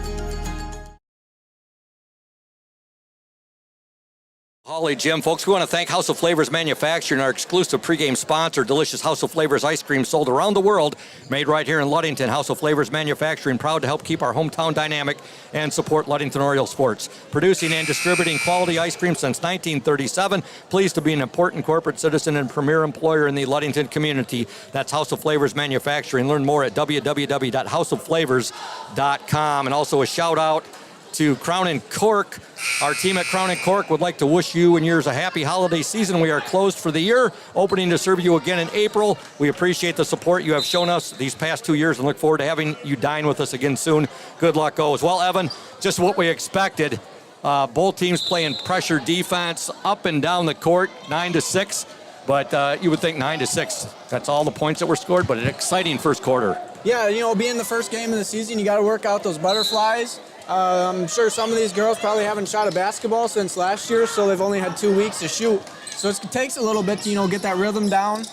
Holly Jim, folks, we want to thank House of Flavors Manufacturing, our exclusive pregame sponsor. Delicious House of Flavors ice cream sold around the world, made right here in Ludington. House of Flavors Manufacturing, proud to help keep our hometown dynamic and support Ludington Oriole sports. Producing and distributing quality ice cream since 1937. Pleased to be an important corporate citizen and premier employer in the Ludington community. That's House of Flavors Manufacturing. Learn more at www.houseofflavors.com. And also a shout out to Crown and Cork. Our team at Crown and Cork would like to wish you and yours a happy holiday season. We are closed for the year, opening to serve you again in April. We appreciate the support you have shown us these past 2 years and look forward to having you dine with us again soon. Good luck goes. Well, Evan, just what we expected. Both teams playing pressure defense up and down the court, 9-6. But you would think 9-6, that's all the points that were scored, but an exciting first quarter. Yeah, you know, being the first game of the season, you got to work out those butterflies. I'm sure some of these girls probably haven't shot a basketball since last year, so they've only had 2 weeks to shoot. So it takes a little bit to, you know, get that rhythm down.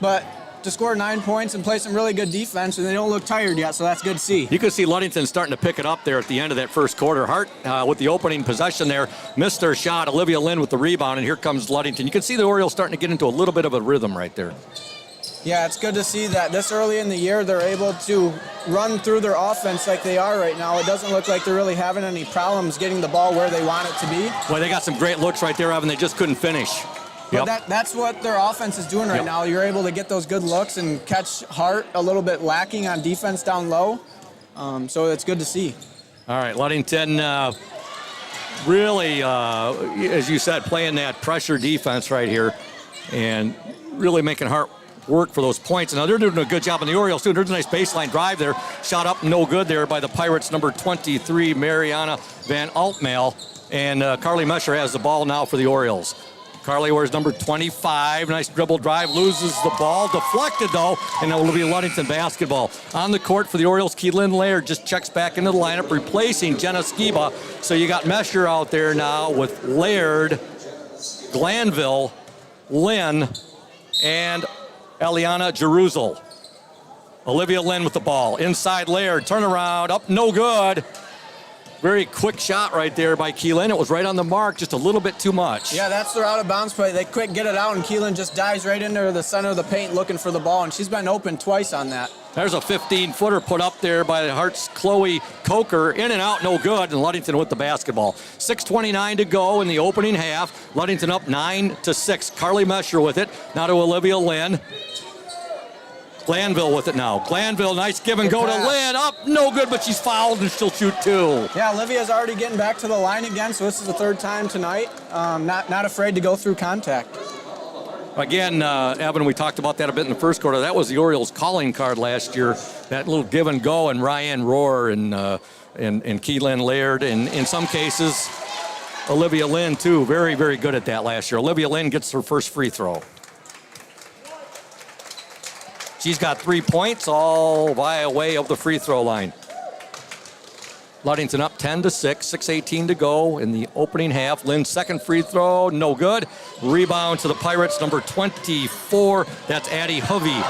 But to score 9 points and play some really good defense, and they don't look tired yet, so that's good to see. You can see Ludington starting to pick it up there at the end of that first quarter. Hart with the opening possession there, missed their shot. Olivia Lynn with the rebound, and here comes Ludington. You can see the Orioles starting to get into a little bit of a rhythm right there. Yeah, it's good to see that this early in the year they're able to run through their offense like they are right now. It doesn't look like they're really having any problems getting the ball where they want it to be. Boy, they got some great looks right there, Evan. They just couldn't finish. But that's what their offense is doing right now. You're able to get those good looks and catch Hart a little bit lacking on defense down low. So it's good to see. All right, Ludington really, as you said, playing that pressure defense right here and really making Hart work for those points. Now they're doing a good job on the Orioles too. There's a nice baseline drive there. Shot up, no good there by the Pirates, number 23, Mariana Van Altmail. And Carly Mesher has the ball now for the Orioles. Carly wears number 25. Nice dribble drive, loses the ball. Deflected though, and it will be Ludington basketball. On the court for the Orioles, Keelan Laird just checks back into the lineup, replacing Jenna Skiba. So you got Mesher out there now with Laird, Glanville, Lynn, and Eliana Jeruzel. Olivia Lynn with the ball. Inside Laird, turnaround, up, no good. Very quick shot right there by Keelan. It was right on the mark, just a little bit too much. Yeah, that's their out-of-bounds play. They quick get it out, and Keelan just dives right into the center of the paint looking for the ball, and she's been open twice on that. There's a 15-footer put up there by the Hart's Chloe Coker. In and out, no good, and Ludington with the basketball. 6:29 to go in the opening half. Ludington up 9-6. Carly Mesher with it. Now to Olivia Lynn. Glanville with it now. Glanville, nice give and go to Lynn. Up, no good, but she's fouled and she'll shoot two. Yeah, Olivia's already getting back to the line again, so this is the third time tonight. Not afraid to go through contact. Again, Evan, we talked about that a bit in the first quarter. That was the Orioles' calling card last year. That little give and go, and Ryan Rohr and Keelan Laird, and in some cases, Olivia Lynn too. Very, very good at that last year. Olivia Lynn gets her first free throw. She's got 3 points, all via way of the free throw line. Ludington up 10-6, 6:18 to go in the opening half. Lynn's second free throw, no good. Rebound to the Pirates, number 24. That's Addie Hovey.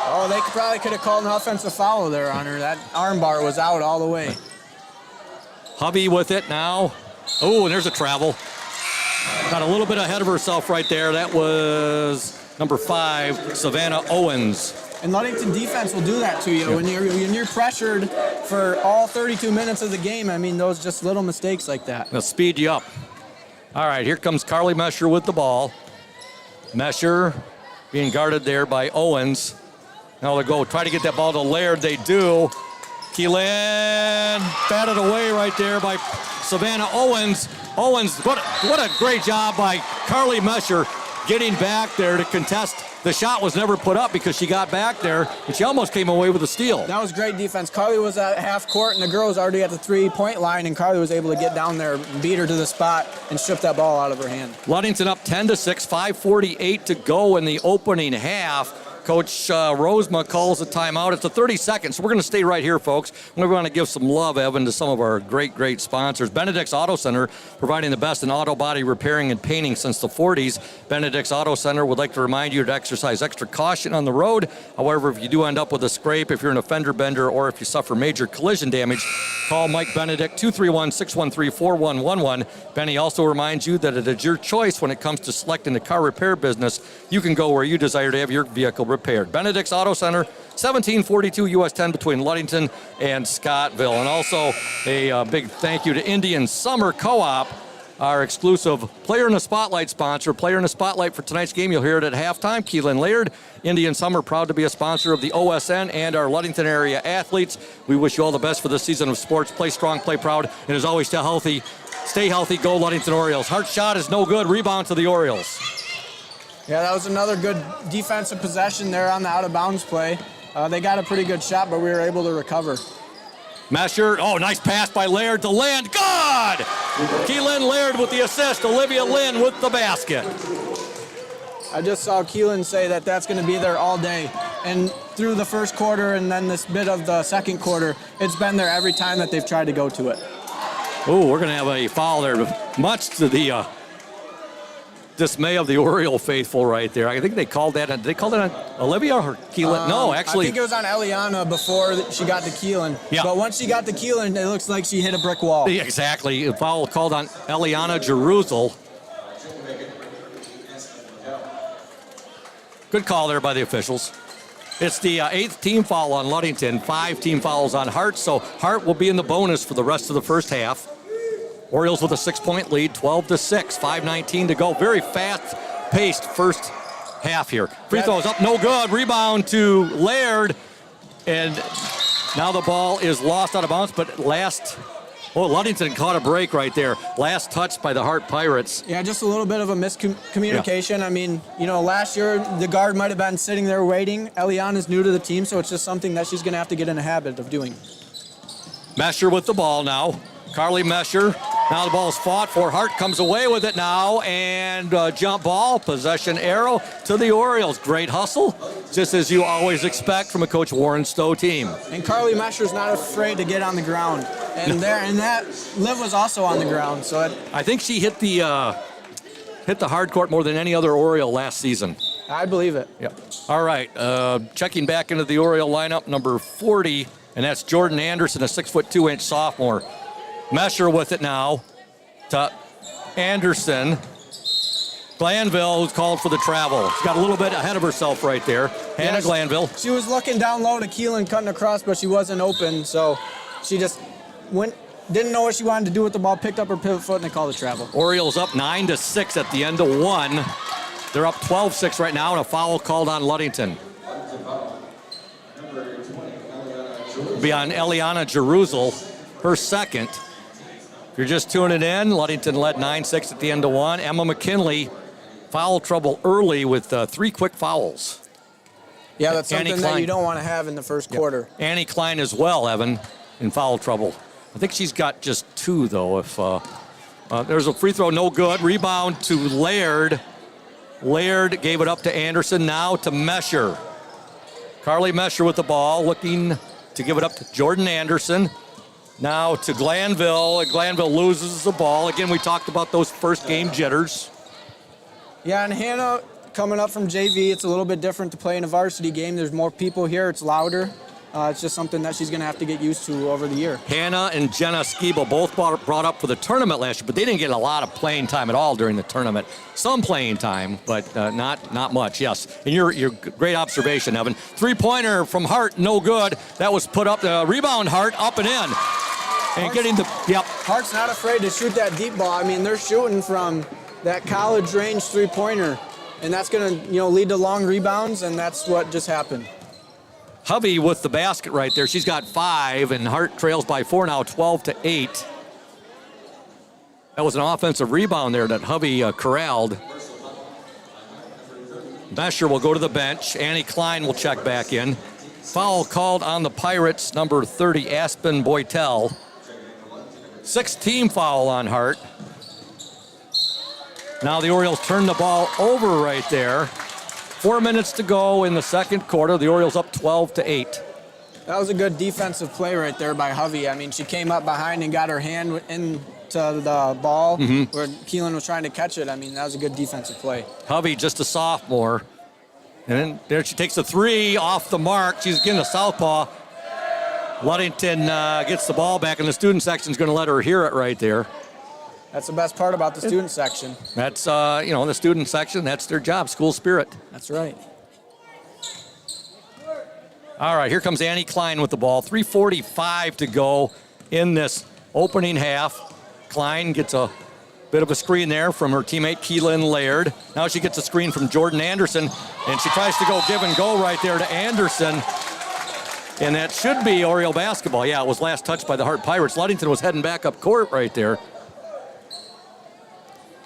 Oh, they probably could have called an offensive foul there on her. That arm bar was out all the way. Hovey with it now. Oh, and there's a travel. Got a little bit ahead of herself right there. That was number 5, Savannah Owens. And Ludington defense will do that to you. When you're pressured for all 32 minutes of the game, I mean, those just little mistakes like that. They'll speed you up. All right, here comes Carly Mesher with the ball. Mesher being guarded there by Owens. Now they go try to get that ball to Laird. They do. Keelan batted away right there by Savannah Owens. Owens, what a great job by Carly Mesher. getting back there to contest. The shot was never put up because she got back there, and she almost came away with a steal. That was great defense. Carly was at half court, and the girl was already at the three-point line, and Carly was able to get down there, beat her to the spot, and strip that ball out of her hand. Ludington up 10-6, 5:48 to go in the opening half. Coach Rosema calls a timeout. It's a 30-second, so we're going to stay right here, folks. We want to give some love, Evan, to some of our great sponsors. Benedict's Auto Center, providing the best in auto body repairing and painting since the 40s. Benedict's Auto Center would like to remind you to exercise extra caution on the road. However, if you do end up with a scrape, if you're an offender bender, or if you suffer major collision damage, call Mike Benedict, 231-613-4111. Benny also reminds you that it is your choice when it comes to selecting the car repair business. You can go where you desire to have your vehicle repaired. Benedict's Auto Center, 1742 US 10 between Ludington and Scottville. And also a big thank you to Indian Summer Co-op, our exclusive Player in the Spotlight sponsor. Player in the Spotlight for tonight's game, you'll hear it at halftime. Keelan Laird, Indian Summer, proud to be a sponsor of the OSN and our Ludington area athletes. We wish you all the best for this season of sports. Play strong, play proud, and as always, stay healthy. Stay healthy, go Ludington Orioles. Hart shot is no good, rebound to the Orioles. Yeah, that was another good defensive possession there on the out-of-bounds play. They got a pretty good shot, but we were able to recover. Mesher, nice pass by Laird to Lynn. Good! Keelan Laird with the assist. Olivia Lynn with the basket. I just saw Keelan say that that's going to be there all day. And through the first quarter and then this bit of the second quarter, it's been there every time that they've tried to go to it. Oh, we're going to have a foul there, much to the dismay of the Oriole faithful right there. I think they called that. Did they call that on Olivia or Keelan? No, actually. I think it was on Eliana before she got to Keelan. Yeah. But once she got to Keelan, it looks like she hit a brick wall. Yeah, exactly. A foul called on Eliana Jerusalem. Good call there by the officials. It's the 8th team foul on Ludington, 5 team fouls on Hart, so Hart will be in the bonus for the rest of the first half. Orioles with a 6-point lead, 12-6, 5:19 to go. Very fast-paced first half here. Free throws up, no good. Rebound to Laird, and now the ball is lost out of bounds, but Ludington caught a break right there. Last touch by the Hart Pirates. Yeah, just a little bit of a miscommunication. Yeah. I mean, last year the guard might have been sitting there waiting. Eliana's new to the team, so it's just something that she's going to have to get in a habit of doing. Mesher with the ball now. Carly Mesher. Now the ball is fought for. Hart comes away with it now, and jump ball, possession arrow to the Orioles. Great hustle, just as you always expect from a Coach Warren Stowe team. And Carly Mesher's not afraid to get on the ground. And that Liv was also on the ground. So I think she hit the hard court more than any other Oriole last season. I believe it. Yep. All right, checking back into the Oriole lineup, number 40, and that's Jordan Anderson, a 6'2" sophomore. Mesher with it now to Anderson. Glanville, who's called for the travel. She's got a little bit ahead of herself right there. Hannah Glanville. She was looking down low to Keelan cutting across, but she wasn't open, so she just didn't know what she wanted to do with the ball, picked up her pivot foot, and they called the travel. Orioles up 9-6 at the end of 1. They're up 12-6 right now, and a foul called on Ludington. Be on Eliana Jerusalem, her second. If you're just tuning in, Ludington led 9-6 at the end of 1. Emma McKinley, foul trouble early with 3 quick fouls. Yeah, that's something that you don't want to have in the first quarter. Annie Klein as well, Evan, in foul trouble. I think she's got just 2, though. If there's a free throw, no good. Rebound to Laird. Laird gave it up to Anderson, now to Mesher. Carly Mesher with the ball, looking to give it up to Jordan Anderson. Now to Glanville, and Glanville loses the ball. Again, we talked about those first game jitters. Yeah, and Hannah coming up from JV, it's a little bit different to play in a varsity game. There's more people here, it's louder. It's just something that she's going to have to get used to over the year. Hannah and Jenna Skiba both brought up for the tournament last year, but they didn't get a lot of playing time at all during the tournament. Some playing time, but not much, yes. And your great observation, Evan. Three-pointer from Hart, no good. That was put up, rebound Hart, up and in. And getting the, yep. Hart's not afraid to shoot that deep ball. I mean, they're shooting from that college range three-pointer, and that's going to lead to long rebounds, and that's what just happened. Hovey with the basket right there. She's got 5, and Hart trails by 4 now, 12-8. That was an offensive rebound there that Hovey corralled. Mesher will go to the bench. Annie Klein will check back in. Foul called on the Pirates, number 30, Aspen Boytel. 6th team foul on Hart. Now the Orioles turn the ball over right there. 4 minutes to go in the second quarter. The Orioles up 12-8. That was a good defensive play right there by Hovey. I mean, she came up behind and got her hand into the ball where Keelan was trying to catch it. I mean, that was a good defensive play. Hovey, just a sophomore. And then there she takes a 3 off the mark. She's getting a southpaw. Ludington gets the ball back, and the student section's going to let her hear it right there. That's the best part about the student section. That's, the student section, that's their job, school spirit. That's right. All right, here comes Annie Klein with the ball. 3:45 to go in this opening half. Klein gets a bit of a screen there from her teammate Keelan Laird. Now she gets a screen from Jordan Anderson, and she tries to go give and go right there to Anderson. And that should be Oriole basketball. Yeah, it was last touched by the Hart Pirates. Ludington was heading back up court right there.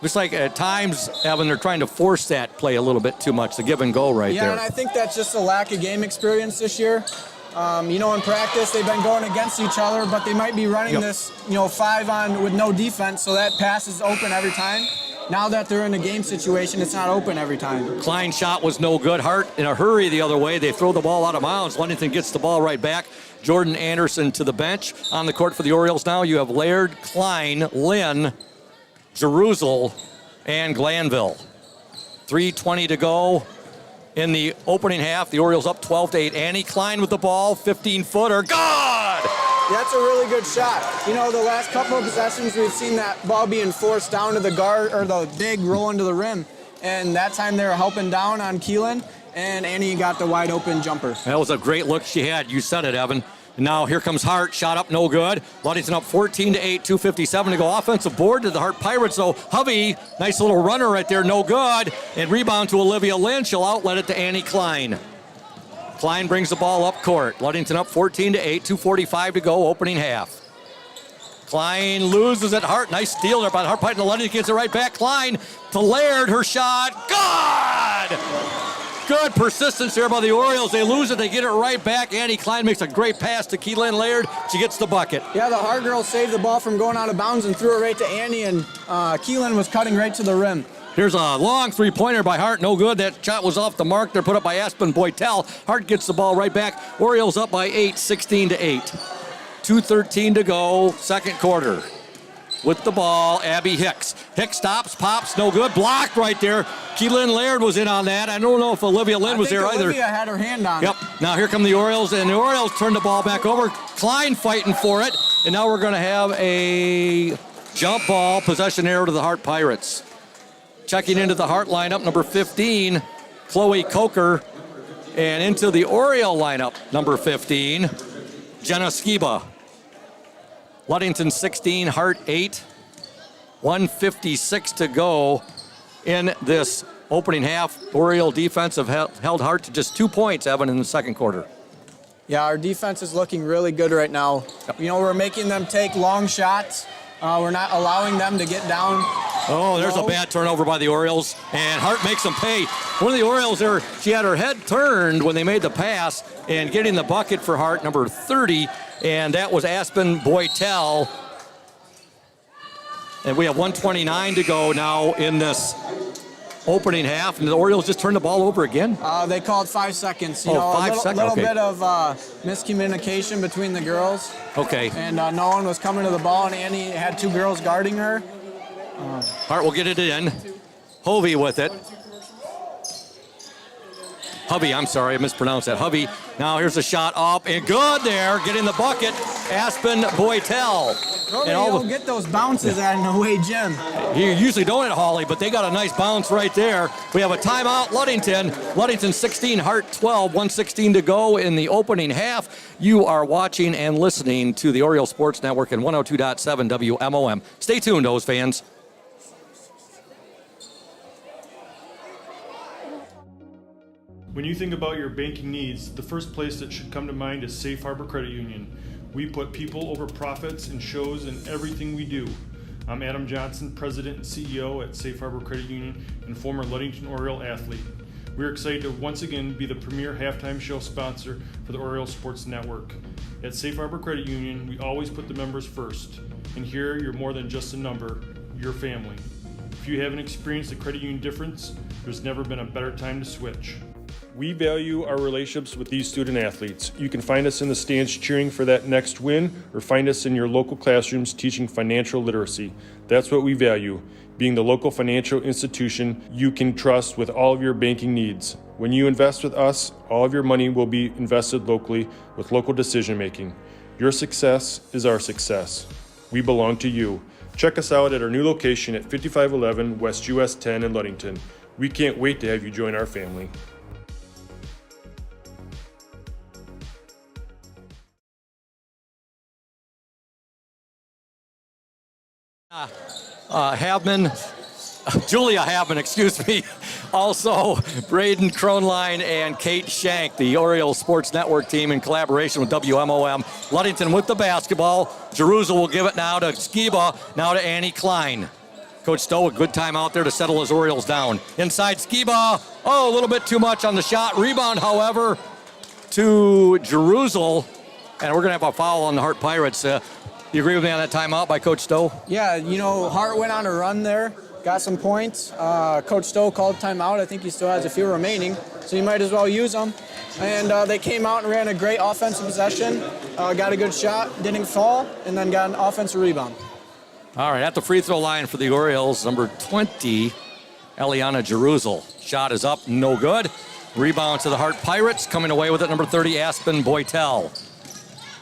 Looks like at times, Evan, they're trying to force that play a little bit too much, the give and go right there. Yeah, and I think that's just a lack of game experience this year. In practice, they've been going against each other, but they might be running this, 5-on with no defense, so that pass is open every time. Now that they're in a game situation, it's not open every time. Klein's shot was no good. Hart in a hurry the other way. They throw the ball out of bounds. Ludington gets the ball right back. Jordan Anderson to the bench. On the court for the Orioles now, you have Laird, Klein, Lynn, Jerusalem, and Glanville. 3:20 to go in the opening half. The Orioles up 12-8. Annie Klein with the ball, 15-footer. God! That's a really good shot. The last couple of possessions, we've seen that ball being forced down to the guard or the big roll into the rim. And that time they were helping down on Keelan, and Annie got the wide open jumper. That was a great look she had. You said it, Evan. Now here comes Hart, shot up, no good. Ludington up 14-8, 2:57 to go. Offensive board to the Hart Pirates, though. Hovey, nice little runner right there, no good. And rebound to Olivia Lynch. She'll outlet it to Annie Klein. Klein brings the ball up court. Ludington up 14-8, 2:45 to go, opening half. Klein loses it. Hart, nice steal there by Hart Pirates. Ludington gets it right back. Klein to Laird, her shot. God! Good persistence there by the Orioles. They lose it, they get it right back. Annie Klein makes a great pass to Keelan Laird. She gets the bucket. Yeah, the Hart girls saved the ball from going out of bounds and threw it right to Annie, and Keelan was cutting right to the rim. Here's a long three-pointer by Hart, no good. That shot was off the mark. They're put up by Aspen Boytel. Hart gets the ball right back. Orioles up by 8, 16-8. 2:13 to go, second quarter. With the ball, Abby Hicks. Hicks stops, pops, no good. Blocked right there. Keelan Laird was in on that. I don't know if Olivia Lynn was there either. Olivia had her hand on it. Now here come the Orioles, and the Orioles turn the ball back over. Klein fighting for it, and now we're going to have a jump ball possession error to the Hart Pirates. Checking into the Hart lineup, number 15, Chloe Coker, and into the Oriole lineup, number 15, Jenna Skiba. Ludington 16, Hart 8. 1:56 to go in this opening half. Oriole defense have held Hart to just 2 points, Evan, in the second quarter. Yeah, our defense is looking really good right now. We're making them take long shots. We're not allowing them to get down. Oh, there's a bad turnover by the Orioles, and Hart makes them pay. One of the Orioles there, she had her head turned when they made the pass, and getting the bucket for Hart, number 30, and that was Aspen Boytel. And we have 1:29 to go now in this opening half, and the Orioles just turned the ball over again? They called 5 seconds. 5 seconds, A little okay. bit of miscommunication between the girls. Okay. And no one was coming to the ball, and Annie had 2 girls guarding her. Hart will get it in. Hovey with it. Hovey, I'm sorry, I mispronounced that. Hovey. Now here's a shot up, and good there, getting the bucket. Aspen Boytel. Normally you don't get those bounces at an away gym. You usually don't at Hawley, but they got a nice bounce right there. We have a timeout, Ludington. Ludington 16, Hart 12, 1:16 to go in the opening half. You are watching and listening to the Oriole Sports Network and 102.7 WMOM. Stay tuned, O's fans. When you think about your banking needs, the first place that should come to mind is Safe Harbor Credit Union. We put people over profits and shows in everything we do. I'm Adam Johnson, President and CEO at Safe Harbor Credit Union and former Ludington Oriole athlete. We're excited to once again be the premier halftime show sponsor for the Orioles Sports Network. At Safe Harbor Credit Union, we always put the members first. And here, you're more than just a number, you're family. If you haven't experienced the credit union difference, there's never been a better time to switch. We value our relationships with these student athletes. You can find us in the stands cheering for that next win, or find us in your local classrooms teaching financial literacy. That's what we value, being the local financial institution you can trust with all of your banking needs. When you invest with us, all of your money will be invested locally with local decision making. Your success is our success. We belong to you. Check us out at our new location at 5511 West US 10 in Ludington. We can't wait to have you join our family. Julia Havman, excuse me. Also, Braden Kronline and Kate Shank, the Orioles Sports Network team in collaboration with WMOM. Ludington with the basketball. Jerusalem will give it now to Skiba, now to Annie Klein. Coach Stowe, a good time out there to settle his Orioles down. Inside Skiba, a little bit too much on the shot. Rebound, however, to Jerusalem. And we're going to have a foul on the Hart Pirates. You agree with me on that timeout by Coach Stowe? Yeah, Hart went on a run there, got some points. Coach Stowe called timeout. I think he still has a few remaining, so you might as well use them. And they came out and ran a great offensive possession, got a good shot, didn't fall, and then got an offensive rebound. All right, at the free throw line for the Orioles, number 20, Eliana Jerusalem. Shot is up, no good. Rebound to the Hart Pirates, coming away with it, number 30, Aspen Boytel.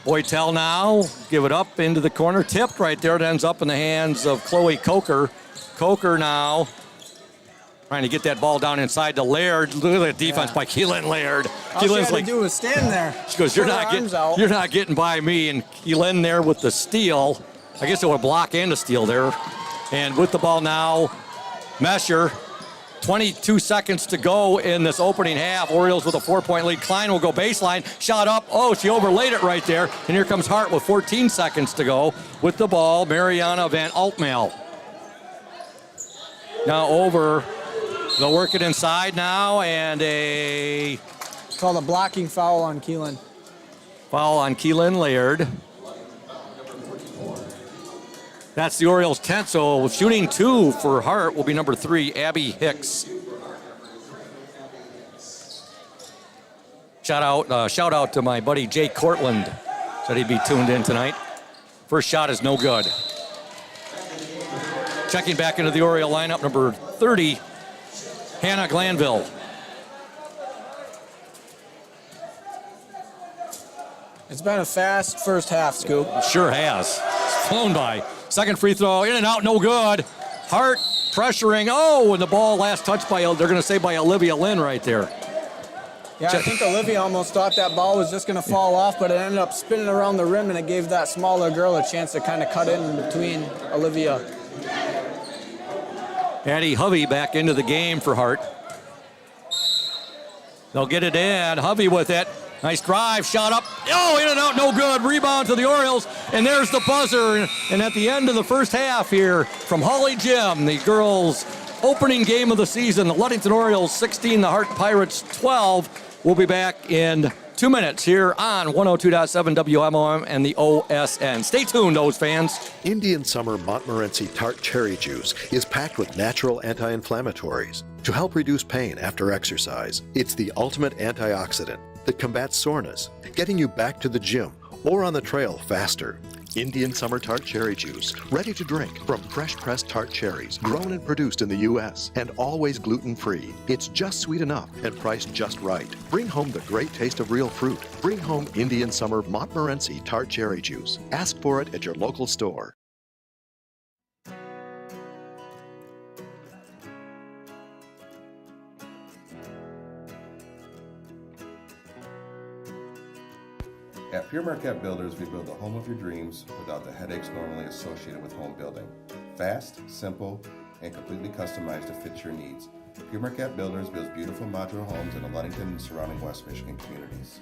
Boytel now, give it up into the corner, tipped right there. It ends up in the hands of Chloe Coker. Coker now trying to get that ball down inside to Laird. Look at the defense by Keelan Laird. All she had to do was stand there. She goes, you're not getting by me. And Keelan there with the steal. I guess it would block and a steal there. And with the ball now, Mesher. 22 seconds to go in this opening half. Orioles with a 4-point lead. Klein will go baseline. Shot up. She overlaid it right there. And here comes Hart with 14 seconds to go. With the ball, Mariana Van Altmael. Now over. They'll work it inside now. And called a blocking foul on Keelan. Foul on Keelan Laird. That's the Orioles' 10th, so shooting 2 for Hart will be number 3, Abby Hicks. Shout out to my buddy Jay Cortland. Said he'd be tuned in tonight. First shot is no good. Checking back into the Oriole lineup, number 30, Hannah Glanville. It's been a fast first half, Scoop. Sure has. It's flown by. Second free throw, in and out, no good. Hart pressuring. And the ball last touched by, they're going to say by Olivia Lynn right there. Yeah, I think Olivia almost thought that ball was just going to fall off, but it ended up spinning around the rim, and it gave that smaller girl a chance to kind of cut in between Olivia. Addie Hovey back into the game for Hart. They'll get it in. Hovey with it. Nice drive, shot up. In and out, no good. Rebound to the Orioles, and there's the buzzer. And at the end of the first half here from Holly Gym, the girls' opening game of the season, the Ludington Orioles 16, the Hart Pirates 12. We'll be back in 2 minutes here on 102.7 WMOM and the OSN. Stay tuned, those fans. Indian Summer Montmorency Tart Cherry Juice is packed with natural anti-inflammatories to help reduce pain after exercise. It's the ultimate antioxidant that combats soreness, getting you back to the gym or on the trail faster. Indian Summer Tart Cherry Juice, ready to drink from fresh pressed tart cherries, grown and produced in the U.S. and always gluten-free. It's just sweet enough and priced just right. Bring home the great taste of real fruit. Bring home Indian Summer Montmorency Tart Cherry Juice. Ask for it at your local store. At Pure Marquette Builders, we build the home of your dreams without the headaches normally associated with home building. Fast, simple, and completely customized to fit your needs. Pure Marquette Builders builds beautiful modular homes in the Ludington and surrounding West Michigan communities.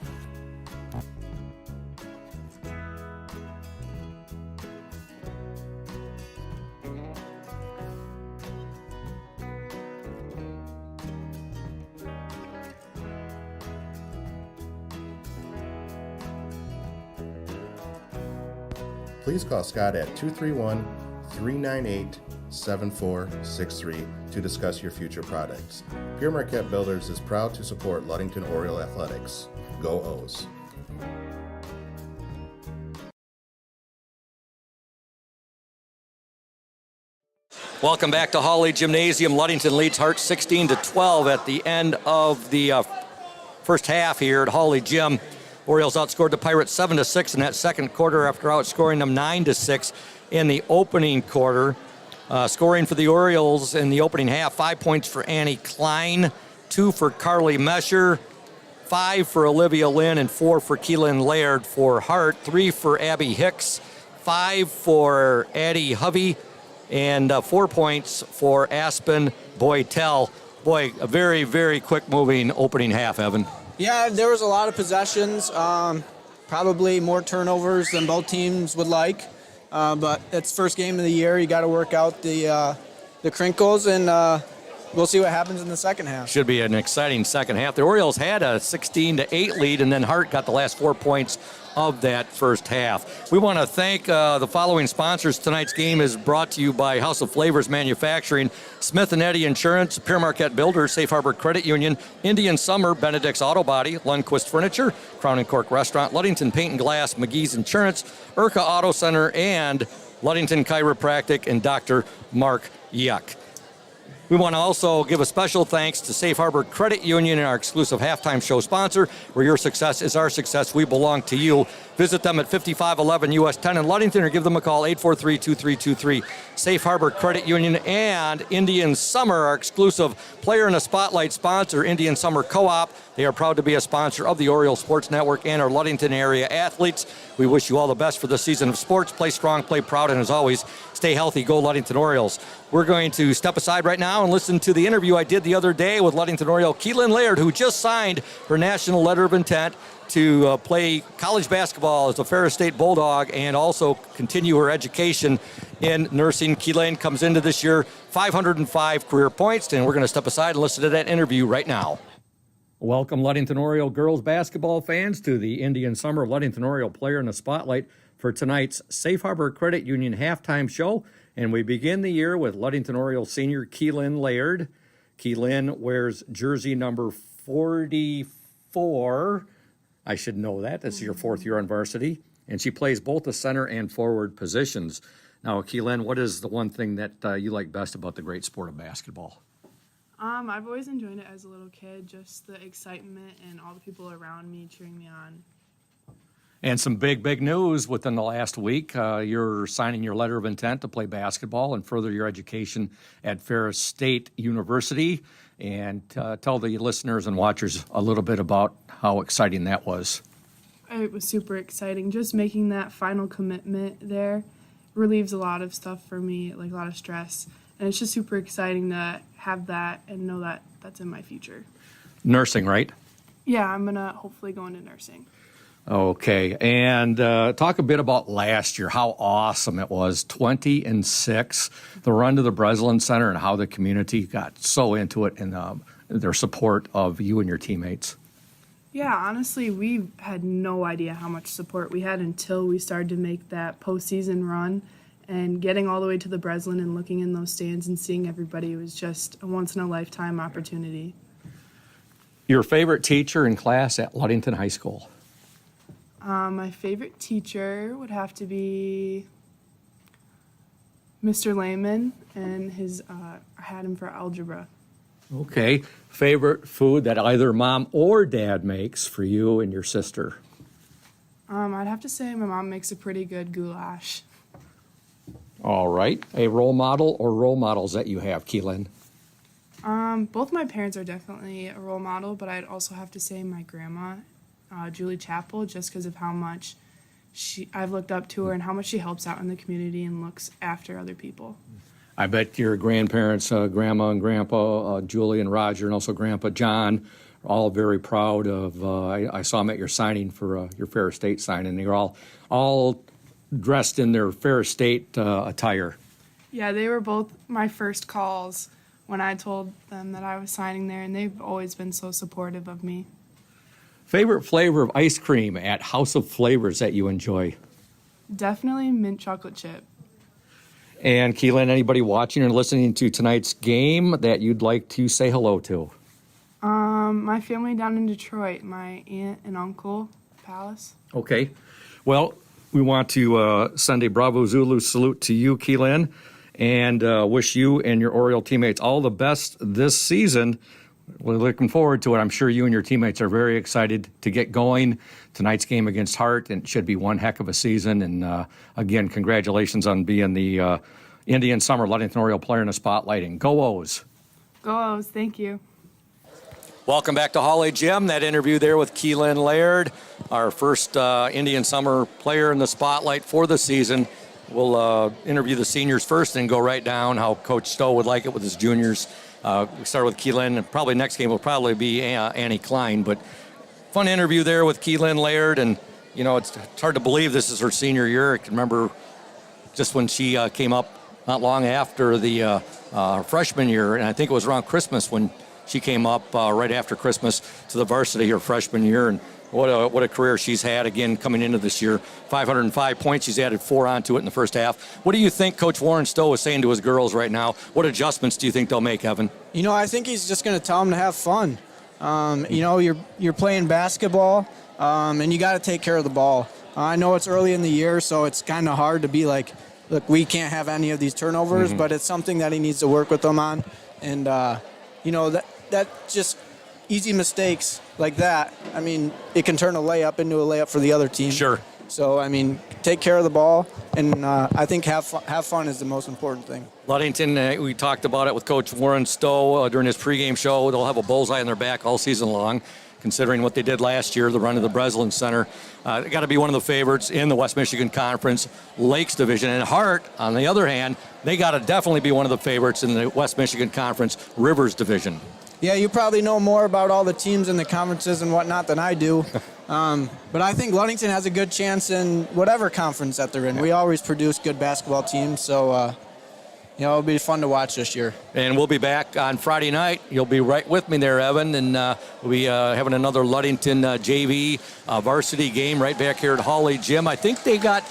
please call Scott at 231-398-7463 to discuss your future products. Pure Marquette Builders is proud to support Ludington Oriole Athletics. Go O's! Welcome back to Hawley Gymnasium. Ludington leads Hart 16-12 at the end of the first half here at Hawley Gym. Orioles outscored the Pirates 7-6 in that second quarter after outscoring them 9-6 in the opening quarter. Scoring for the Orioles in the opening half, 5 points for Annie Klein, 2 for Carly Mesher, 5 for Olivia Lynn, and 4 for Keelan Laird for Hart, 3 for Abby Hicks, 5 for Addie Hovey, and 4 points for Aspen Boytel. Boy, a very, very quick-moving opening half, Evan. Yeah, there was a lot of possessions, probably more turnovers than both teams would like. But it's first game of the year. You got to work out the crinkles, and we'll see what happens in the second half. Should be an exciting second half. The Orioles had a 16-8 lead, and then Hart got the last 4 points of that first half. We want to thank the following sponsors. Tonight's game is brought to you by House of Flavors Manufacturing, Smith & Eddy Insurance, Pure Marquette Builders, Safe Harbor Credit Union, Indian Summer, Benedict's Auto Body, Lundquist Furniture, Crown & Cork Restaurant, Ludington Paint and Glass, McGee's Insurance, Urca Auto Center, and Ludington Chiropractic and Dr. Mark Yuck. We want to also give a special thanks to Safe Harbor Credit Union and our exclusive halftime show sponsor, where your success is our success. We belong to you. Visit them at 5511 US 10 in Ludington or give them a call, 843-2323. Safe Harbor Credit Union and Indian Summer, our exclusive player in a spotlight sponsor, Indian Summer Co-op. They are proud to be a sponsor of the Orioles Sports Network and our Ludington area athletes. We wish you all the best for the season of sports. Play strong, play proud, and as always, stay healthy. Go Ludington Orioles. We're going to step aside right now and listen to the interview I did the other day with Ludington Oriole Keelan Laird, who just signed her national letter of intent to play college basketball as a Ferris State Bulldog and also continue her education in nursing. Keelan comes into this year 505 career points, and we're going to step aside and listen to that interview right now. Welcome, Ludington Oriole girls basketball fans, to the Indian Summer Ludington Oriole Player in the Spotlight for tonight's Safe Harbor Credit Union halftime show. And we begin the year with Ludington Oriole senior Keelan Laird. Keelan wears jersey number 44. I should know that. This is your fourth year on varsity. And she plays both the center and forward positions. Now, Keelan, what is the one thing that you like best about the great sport of basketball? I've always enjoyed it as a little kid, just the excitement and all the people around me cheering me on. And some big news within the last week. You're signing your letter of intent to play basketball and further your education at Ferris State University. And tell the listeners and watchers a little bit about how exciting that was. It was super exciting. Just making that final commitment there relieves a lot of stuff for me, like a lot of stress. And it's just super exciting to have that and know that that's in my future. Nursing, right? Yeah, I'm going to hopefully go into nursing. Okay, and talk a bit about last year, how awesome it was, 20-6, the run to the Breslin Center, and how the community got so into it and their support of you and your teammates. Yeah, honestly, we had no idea how much support we had until we started to make that postseason run. And getting all the way to the Breslin and looking in those stands and seeing everybody was just a once-in-a-lifetime opportunity. Your favorite teacher in class at Ludington High School? My favorite teacher would have to be Mr. Lehman, and I had him for algebra. Okay. Favorite food that either mom or dad makes for you and your sister? I'd have to say my mom makes a pretty good goulash. All right. A role model or role models that you have, Keelan? Both my parents are definitely a role model, but I'd also have to say my grandma, Julie Chappell, just because of how much I've looked up to her and how much she helps out in the community and looks after other people. I bet your grandparents, Grandma and Grandpa, Julie and Roger, and also Grandpa John, are all very proud of, I saw them at your signing for your Ferris State signing. They were all dressed in their Ferris State attire. Yeah, they were both my first calls when I told them that I was signing there, and they've always been so supportive of me. Favorite flavor of ice cream at House of Flavors that you enjoy? Definitely mint chocolate chip. And Keelan, anybody watching or listening to tonight's game that you'd like to say hello to? My family down in Detroit, my aunt and uncle, Palace. Okay. Well, we want to send a Bravo Zulu salute to you, Keelan, and wish you and your Oriole teammates all the best this season. We're looking forward to it. I'm sure you and your teammates are very excited to get going. Tonight's game against Hart, and it should be one heck of a season. And again, congratulations on being the Indian Summer Ludington Oriole Player in the Spotlight. And go O's. Go O's. Thank you. Welcome back to Holly Gym. That interview there with Keelan Laird, our first Indian Summer Player in the Spotlight for the season. We'll interview the seniors first and go right down how Coach Stowe would like it with his juniors. We start with Keelan, and probably next game will probably be Annie Klein. But fun interview there with Keelan Laird, and you know it's hard to believe this is her senior year. I can remember just when she came up not long after the freshman year, and I think it was around Christmas when she came up right after Christmas to the varsity her freshman year, and what a career she's had again coming into this year. 505 points. She's added 4 onto it in the first half. What do you think Coach Warren Stowe is saying to his girls right now? What adjustments do you think they'll make, Evan? You know, I think he's just going to tell them to have fun. You know, you're playing basketball, and you got to take care of the ball. I know it's early in the year, so it's kind of hard to be like, look, we can't have any of these turnovers, but it's something that he needs to work with them on. And, you know, that just easy mistakes like that, I mean, it can turn a layup into a layup for the other team. Sure. So, I mean, take care of the ball, and I think have fun is the most important thing. Ludington, we talked about it with Coach Warren Stowe during his pregame show. They'll have a bullseye in their back all season long, considering what they did last year, the run to the Breslin Center. They got to be one of the favorites in the West Michigan Conference Lakes Division. And Hart, on the other hand, they got to definitely be one of the favorites in the West Michigan Conference Rivers Division. Yeah, you probably know more about all the teams and the conferences and whatnot than I do. But I think Ludington has a good chance in whatever conference that they're in. We always produce good basketball teams, so you know, it'll be fun to watch this year. And we'll be back on Friday night. You'll be right with me there, Evan, and we'll be having another Ludington JV varsity game right back here at Hawley Gym. I think they got,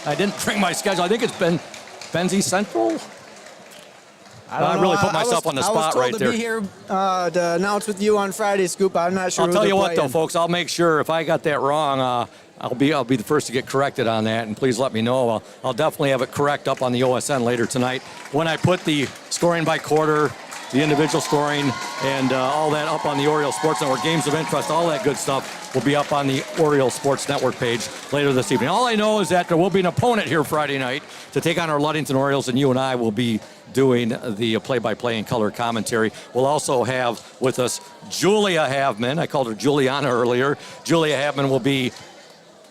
I didn't bring my schedule. I think it's been Benzie Central. I really put myself on the spot right there. I was told to be here to announce with you on Friday, Scoop. I'm not sure. I'll tell you what, though, folks. I'll make sure if I got that wrong, I'll be the first to get corrected on that, and please let me know. I'll definitely have it correct up on the OSN later tonight when I put the scoring by quarter, the individual scoring, and all that up on the Oriole Sports Network. Games of interest, all that good stuff will be up on the Oriole Sports Network page later this evening. All I know is that there will be an opponent here Friday night to take on our Ludington Orioles, and you and I will be doing the play-by-play and color commentary. We'll also have with us Julia Havman. I called her Juliana earlier. Julia Havman will be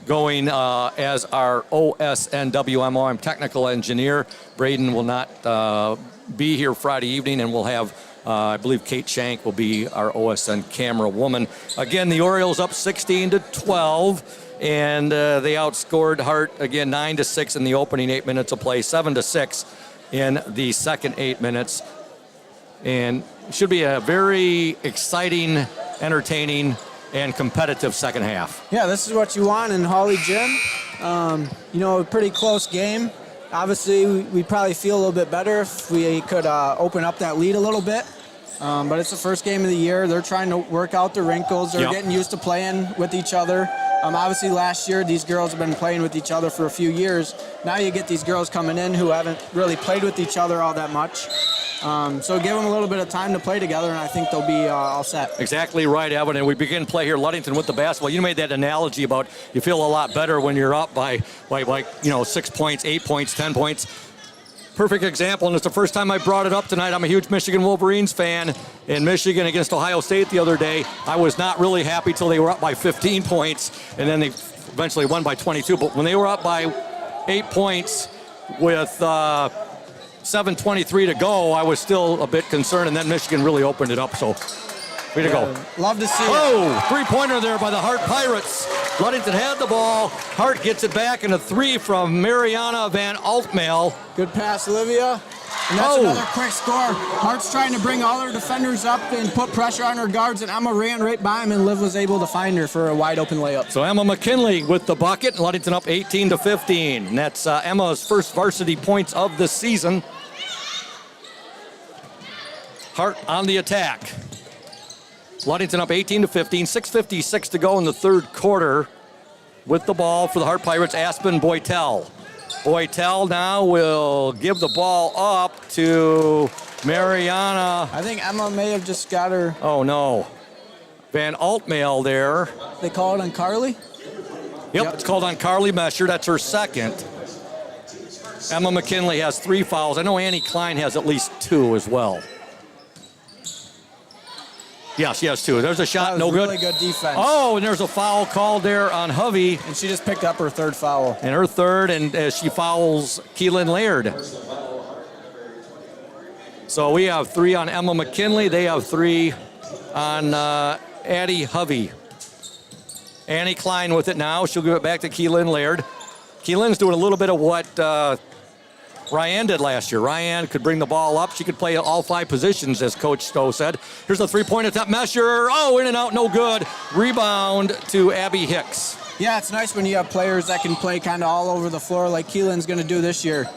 going as our OSN WMOM technical engineer. Braden will not be here Friday evening, and we'll have, I believe Kate Shank will be our OSN camera woman. Again, the Orioles up 16-12. And they outscored Hart again 9-6 in the opening 8 minutes of play, 7-6 in the second 8 minutes. And should be a very exciting, entertaining, and competitive second half. Yeah, this is what you want in Hawley Gym. You know, a pretty close game. Obviously, we'd probably feel a little bit better if we could open up that lead a little bit. But it's the first game of the year. They're trying to work out the wrinkles. They're getting used to playing with each other. Obviously, last year, these girls have been playing with each other for a few years. Now you get these girls coming in who haven't really played with each other all that much. So give them a little bit of time to play together, and I think they'll be all set. Exactly right, Evan. And we begin play here, Ludington, with the basketball. You made that analogy about you feel a lot better when you're up by 6 points, 8 points, 10 points. Perfect example, and it's the first time I brought it up tonight. I'm a huge Michigan Wolverines fan. In Michigan against Ohio State the other day, I was not really happy till they were up by 15 points, and then they eventually won by 22. But when they were up by 8 points with 7:23 to go, I was still a bit concerned, and then Michigan really opened it up. So, way to go. Love to see it. Oh, three-pointer there by the Hart Pirates. Ludington had the ball. Hart gets it back, and a three from Mariana Van Altmael. Good pass, Olivia. And that's another quick score. Hart's trying to bring all her defenders up and put pressure on her guards, and Emma ran right by him, and Liv was able to find her for a wide open layup. So Emma McKinley with the bucket, Ludington up 18-15. And that's Emma's first varsity points of the season. Hart on the attack. Ludington up 18-15, 6:56 to go in the third quarter. With the ball for the Hart Pirates, Aspen Boytel. Boytel now will give the ball up to Mariana. I think Emma may have just got her. Oh, no. Van Altmail there. They call it on Carly? Yep, it's called on Carly Mesher. That's her second. Emma McKinley has 3 fouls. I know Annie Klein has at least 2 as well. Yeah, she has 2. There's a shot, no good. Really good defense. Oh, and there's a foul called there on Hovey. And she just picked up her third foul. And her third, and she fouls Keelan Laird. So we have 3 on Emma McKinley. They have 3 on Addie Hovey. Annie Klein with it now. She'll give it back to Keelan Laird. Keelan's doing a little bit of what Ryan did last year. Ryan could bring the ball up. She could play all 5 positions, as Coach Stowe said. Here's a 3-point attempt. Mesher. Oh, in and out, no good. Rebound to Abby Hicks. Yeah, it's nice when you have players that can play kind of all over the floor like Keelan's going to do this year.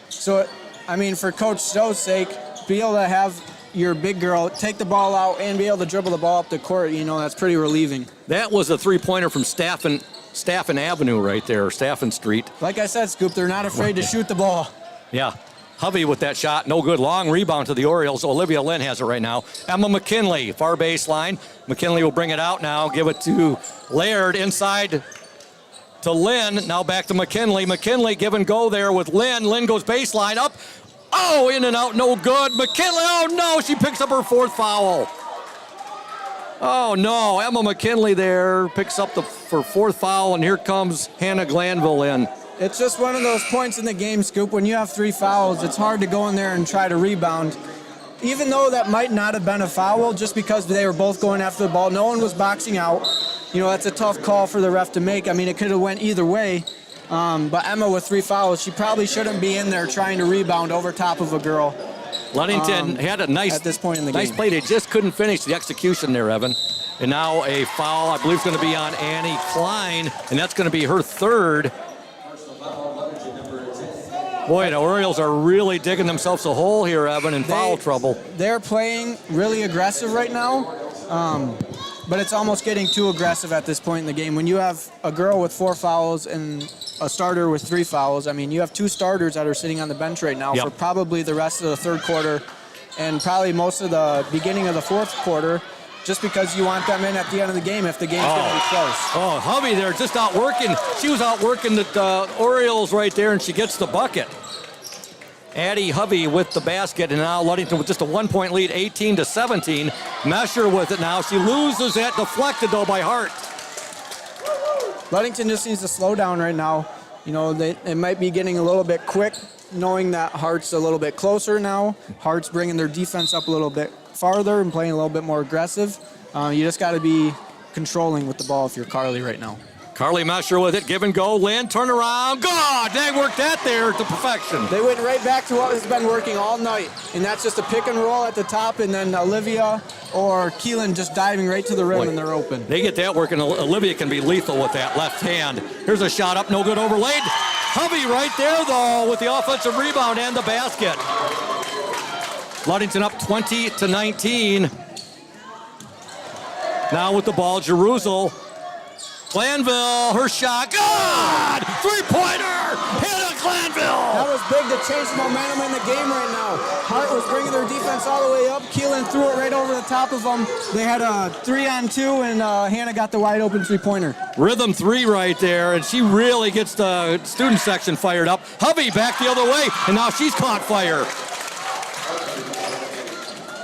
So, I mean, for Coach Stowe's sake, be able to have your big girl take the ball out and be able to dribble the ball up the court, you know, that's pretty relieving. That was a 3-pointer from Staffen Avenue right there, Staffen Street. Like I said, Scoop, they're not afraid to shoot the ball. Yeah. Hovey with that shot, no good. Long rebound to the Orioles. Olivia Lynn has it right now. Emma McKinley, far baseline. McKinley will bring it out now, give it to Laird inside to Lynn. Now back to McKinley. McKinley give and go there with Lynn. Lynn goes baseline up. Oh, in and out, no good. McKinley, oh no, she picks up her 4th foul. Oh no, Emma McKinley there picks up her 4th foul, and here comes Hannah Glanville in. It's just one of those points in the game, Scoop. When you have 3 fouls, it's hard to go in there and try to rebound. Even though that might not have been a foul, just because they were both going after the ball, no one was boxing out. You know, that's a tough call for the ref to make. I mean, it could have went either way. But Emma with 3 fouls, she probably shouldn't be in there trying to rebound over top of a girl. Ludington had a nice, at this point in the nice game. play. They just couldn't finish the execution there, Evan. And now a foul, I believe, is going to be on Annie Klein, and that's going to be her 3rd. Boy, the Orioles are really digging themselves a hole here, Evan, in foul trouble. They're playing really aggressive right now, but it's almost getting too aggressive at this point in the game. When you have a girl with 4 fouls and a starter with 3 fouls, I mean, you have 2 starters that are sitting on the bench right now for probably the rest of the third quarter and probably most of the beginning of the fourth quarter, just because you want them in at the end of the game if the game's going to be close. Oh, Hovey there just outworking. She was outworking the Orioles right there, and she gets the bucket. Addie Hovey with the basket, and now Ludington with just a 1-point lead, 18-17. Mesher with it now. She loses it, deflected though by Hart. Ludington just needs to slow down right now. You know, they might be getting a little bit quick, knowing that Hart's a little bit closer now. Hart's bringing their defense up a little bit farther and playing a little bit more aggressive. You just got to be controlling with the ball if you're Carly right now. Carly Mesher with it, give and go. Lynn, turn around. God, they worked that there to perfection. They went right back to what has been working all night, and that's just a pick and roll at the top, and then Olivia or Keelan just diving right to the rim, and they're open. They get that working. Olivia can be lethal with that left hand. Here's a shot up, no good, overlaid. Hovey right there, though, with the offensive rebound and the basket. Ludington up 20-19. Now with the ball, Jerusalem. Glanville, her shot, good! 3-pointer, Hannah Glanville! That was big to change the momentum in the game right now. Hart was bringing their defense all the way up. Keelan threw it right over the top of them. They had a 3-on-2, and Hannah got the wide open 3-pointer. Rhythm 3 right there, and she really gets the student section fired up. Hovey back the other way, and now she's caught fire.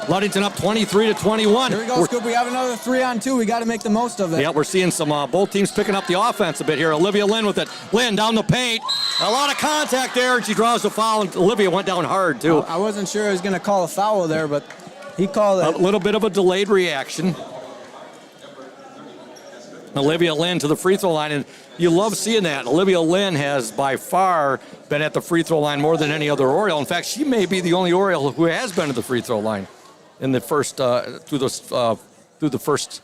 Ludington up 23-21. Here we go, Scoop. We have another 3-on-2. We got to make the most of it. Yeah, we're seeing some both teams picking up the offense a bit here. Olivia Lynn with it. Lynn down the paint. A lot of contact there, and she draws the foul, and Olivia went down hard, too. I wasn't sure he was going to call a foul there, but he called it. A little bit of a delayed reaction. Olivia Lynn to the free throw line, and you love seeing that. Olivia Lynn has by far been at the free throw line more than any other Oriole. In fact, she may be the only Oriole who has been at the free throw line in the first through the first.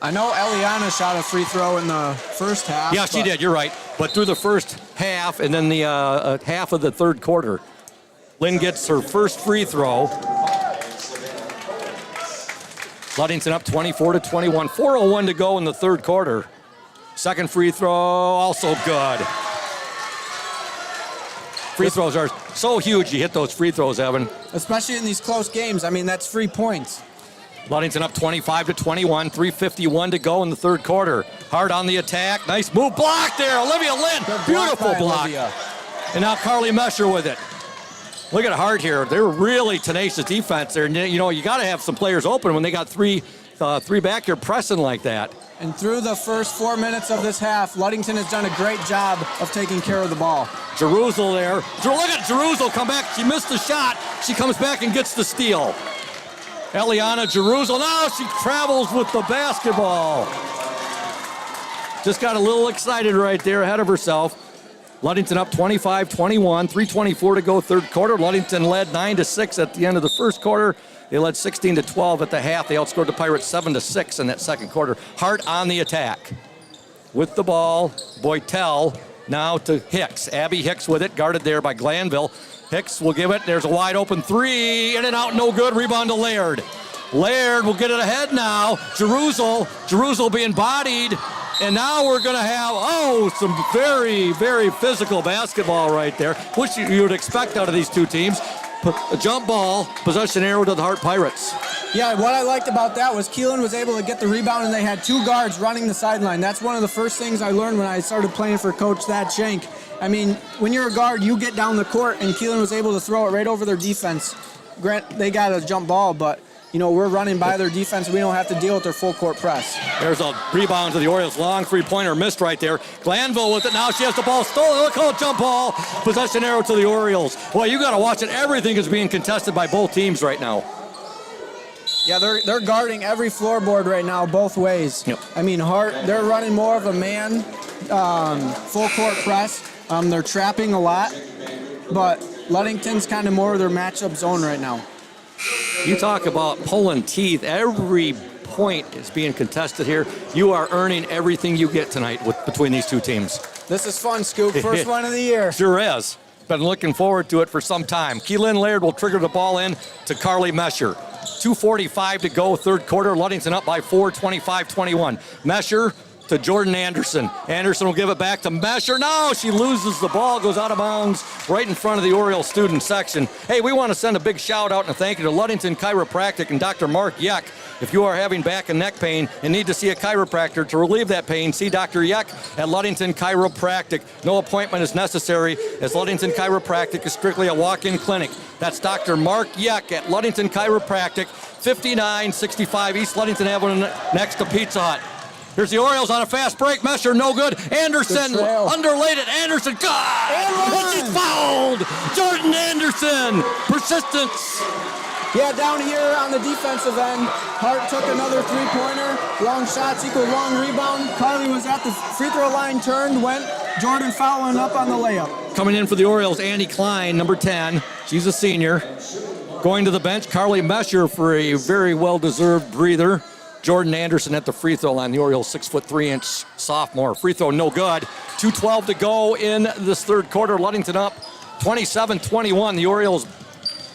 I know Eliana shot a free throw in the first half. Yeah, she did. You're right. But through the first half and then the half of the third quarter, Lynn gets her first free throw. Ludington up 24-21. 4:01 to go in the third quarter. Second free throw, also good. Free throws are so huge. You hit those free throws, Evan. Especially in these close games. I mean, that's free points. Ludington up 25-21. 3:51 to go in the third quarter. Hart on the attack. Nice move. Block there. Olivia Lynn. Beautiful block. Olivia. And now Carly Mesher with it. Look at Hart here. They're really tenacious defense there. You know, you got to have some players open when they got three back here pressing like that. And through the first 4 minutes of this half, Ludington has done a great job of taking care of the ball. Jerusalem there. Look at Jerusalem come back. She missed the shot. She comes back and gets the steal. Eliana Jerusalem. Now she travels with the basketball. Just got a little excited right there, ahead of herself. Ludington up 25-21, 3:24 to go third quarter. Ludington led 9-6 at the end of the first quarter. They led 16-12 at the half. They outscored the Pirates 7-6 in that second quarter. Hart on the attack. With the ball, Boytel now to Hicks. Abby Hicks with it, guarded there by Glanville. Hicks will give it. There's a wide open three. In and out, no good. Rebound to Laird. Laird will get it ahead now. Jerusalem being bodied. And now we're going to have, some very, very physical basketball right there, which you would expect out of these two teams. A jump ball, possession arrow to the Hart Pirates. Yeah, what I liked about that was Keelan was able to get the rebound, and they had two guards running the sideline. That's one of the first things I learned when I started playing for Coach Thad Schenk. I mean, when you're a guard, you get down the court, and Keelan was able to throw it right over their defense. Grant, they got a jump ball, but you know, we're running by their defense. We don't have to deal with their full court press. There's a rebound to the Orioles. Long three-pointer missed right there. Glanville with it. Now she has the ball stolen. Look how jump ball. Possession arrow to the Orioles. Boy, you got to watch it. Everything is being contested by both teams right now. Yeah, they're guarding every floorboard right now, both ways. Yep. I mean, Hart, they're running more of a man full court press. They're trapping a lot, but Ludington's kind of more of their matchup zone right now. You talk about pulling teeth. Every point is being contested here. You are earning everything you get tonight between these two teams. This is fun, Scoop. First one of the year. Sure is. Been looking forward to it for some time. Keelan Laird will trigger the ball in to Carly Mesher. 2:45 to go, third quarter. Ludington up by 4, 25-21. Mesher to Jordan Anderson. Anderson will give it back to Mesher. No, she loses the ball, goes out of bounds right in front of the Oriole student section. Hey, we want to send a big shout out and a thank you to Ludington Chiropractic and Dr. Mark Yeck. If you are having back and neck pain and need to see a chiropractor to relieve that pain, see Dr. Yeck at Ludington Chiropractic. No appointment is necessary, as Ludington Chiropractic is strictly a walk-in clinic. That's Dr. Mark Yeck at Ludington Chiropractic, 5965 East Ludington Avenue, next to Pizza Hut. Here's the Orioles on a fast break. Mesher, no good. Anderson underlaid it. Anderson, God! And she's fouled! Jordan Anderson, persistence. Yeah, down here on the defensive end, Hart took another three-pointer. Long shots equal long rebound. Carly was at the free throw line, turned, went. Jordan following up on the layup. Coming in for the Orioles, Andy Klein, number 10. She's a senior. Going to the bench, Carly Mesher for a very well-deserved breather. Jordan Anderson at the free throw line. The Orioles 6'3" sophomore. Free throw no good. 2:12 to go in this third quarter. Ludington up 27-21. The Orioles'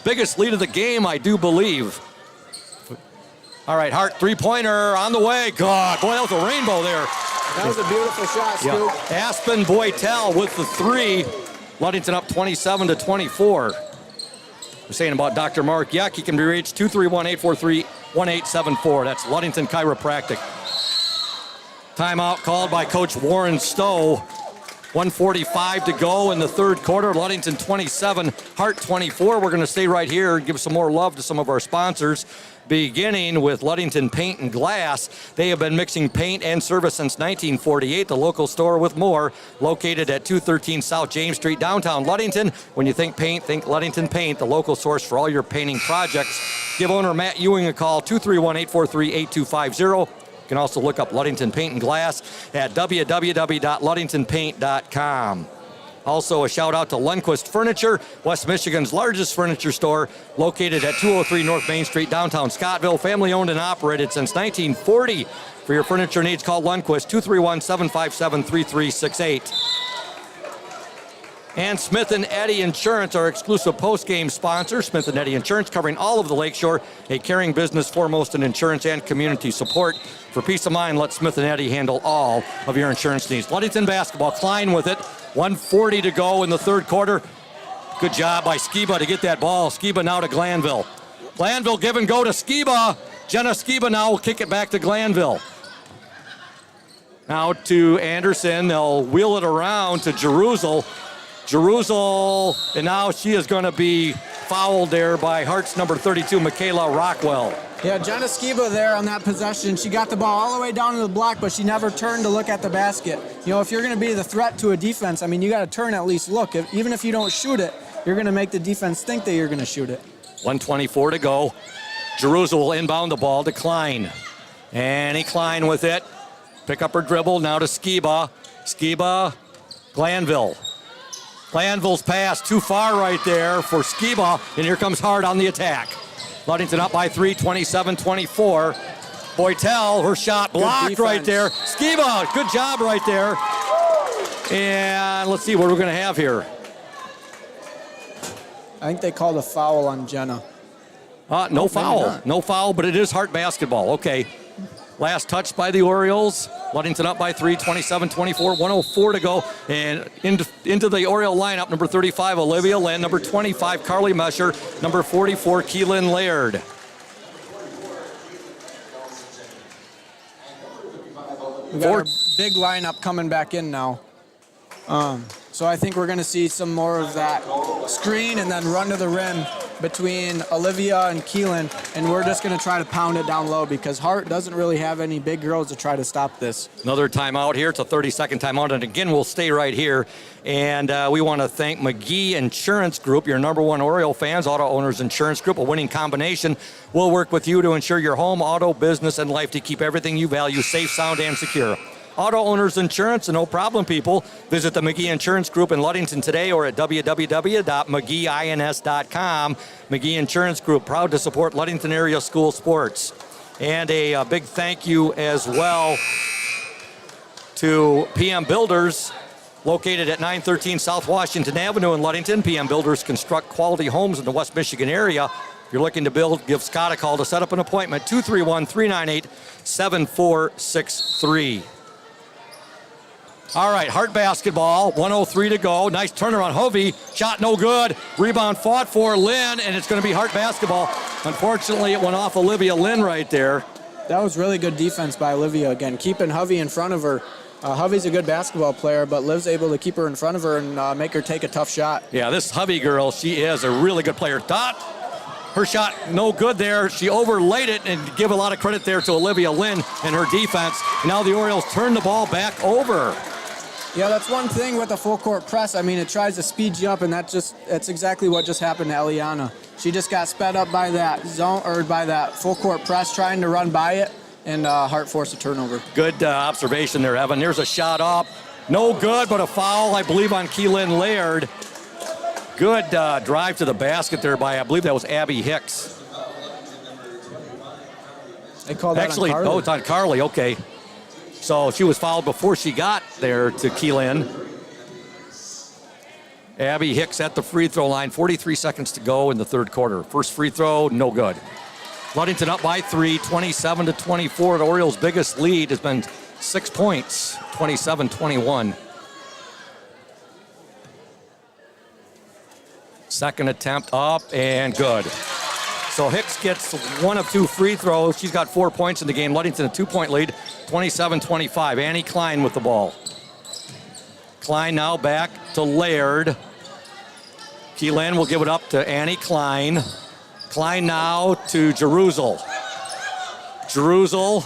biggest lead of the game, I do believe. All right, Hart three-pointer on the way. God, boy, that was a rainbow there. That was a beautiful shot, Scoop. Yeah. Aspen Boytel with the three. Ludington up 27-24. We're saying about Dr. Mark Yeck. He can be reached 231-843-1874. That's Ludington Chiropractic. Timeout called by Coach Warren Stowe. 1:45 to go in the third quarter. Ludington 27, Hart 24. We're going to stay right here and give some more love to some of our sponsors, beginning with Ludington Paint and Glass. They have been mixing paint and service since 1948. The local store with more, located at 213 South James Street, downtown Ludington. When you think paint, think Ludington Paint, the local source for all your painting projects. Give owner Matt Ewing a call, 231-843-8250. You can also look up Ludington Paint and Glass at www.ludingtonpaint.com. Also, a shout out to Lundquist Furniture, West Michigan's largest furniture store, located at 203 North Main Street, downtown Scottville. Family owned and operated since 1940. For your furniture needs, call Lundquist 231-757-3368. And Smith & Eddy Insurance, our exclusive post-game sponsor. Smith & Eddy Insurance, covering all of the Lakeshore, a caring business foremost in insurance and community support. For peace of mind, let Smith & Eddy handle all of your insurance needs. Ludington basketball, Klein with it. 1:40 to go in the third quarter. Good job by Skiba to get that ball. Skiba now to Glanville. Glanville give and go to Skiba. Jenna Skiba now will kick it back to Glanville. Now to Anderson. They'll wheel it around to Jerusalem. And now she is going to be fouled there by Hart's number 32, Michaela Rockwell. Yeah, Jenna Skiba there on that possession. She got the ball all the way down to the block, but she never turned to look at the basket. You know, if you're going to be the threat to a defense, I mean, you got to turn at least look. Even if you don't shoot it, you're going to make the defense think that you're going to shoot it. 1:24 to go. Jerusalem will inbound the ball to Klein. Annie Klein with it. Pick up her dribble now to Skiba. Skiba, Glanville. Glanville's pass too far right there for Skiba, and here comes Hart on the attack. Ludington up by 3, 27-24. Boytel, her shot blocked right there. Skiba, good job right there. And let's see what we're going to have here. I think they called a foul on Jenna. No foul. No foul, but it is Hart basketball. Okay. Last touch by the Orioles. Ludington up by 3, 27-24, 1:04 to go. And into the Oriole lineup, number 35, Olivia Lynn, number 25, Carly Mesher, number 44, Keelan Laird. We got our big lineup coming back in now. So I think we're going to see some more of that screen and then run to the rim between Olivia and Keelan, and we're just going to try to pound it down low because Hart doesn't really have any big girls to try to stop this. Another timeout here. It's a 30-second timeout, and again, we'll stay right here. And we want to thank McGee Insurance Group, your number one Oriole fans, Auto Owners Insurance Group, a winning combination. We'll work with you to ensure your home, auto, business, and life to keep everything you value safe, sound, and secure. Auto Owners Insurance, no problem, people. Visit the McGee Insurance Group in Ludington today or at www.mcgeeins.com. McGee Insurance Group, proud to support Ludington area school sports. And a big thank you as well to PM Builders, located at 913 South Washington Avenue in Ludington. PM Builders construct quality homes in the West Michigan area. If you're looking to build, give Scott a call to set up an appointment, 231-398-7463. All right, Hart basketball, 1:03 to go. Nice turnaround. Hovey, shot no good. Rebound fought for Lynn, and it's going to be Hart basketball. Unfortunately, it went off Olivia Lynn right there. That was really good defense by Olivia again, keeping Hovey in front of her. Hovey's a good basketball player, but Liv's able to keep her in front of her and make her take a tough shot. Yeah, this Hovey girl, she is a really good player. Her shot no good there. She overlaid it, and give a lot of credit there to Olivia Lynn and her defense. Now the Orioles turn the ball back over. Yeah, that's one thing with the full court press. I mean, it tries to speed you up, and that's exactly what just happened to Eliana. She just got sped up by that zone or by that full court press, trying to run by it, and Hart forced a turnover. Good observation there, Evan. There's a shot up, no good, but a foul, I believe, on Keelan Laird. Good drive to the basket there by, I believe that was Abby Hicks. They called that Actually, on Carly. Oh, it's on Carly. Okay. So she was fouled before she got there to Keelan. Abby Hicks at the free throw line. 43 seconds to go in the third quarter. First free throw, no good. Ludington up by 3, 27-24. The Orioles' biggest lead has been 6 points, 27-21. Second attempt up and good. So Hicks gets one of 2 free throws. She's got 4 points in the game. Ludington a 2-point lead, 27-25. Annie Klein with the ball. Klein now back to Laird. Keelan will give it up to Annie Klein. Klein now to Jerusalem. Jerusalem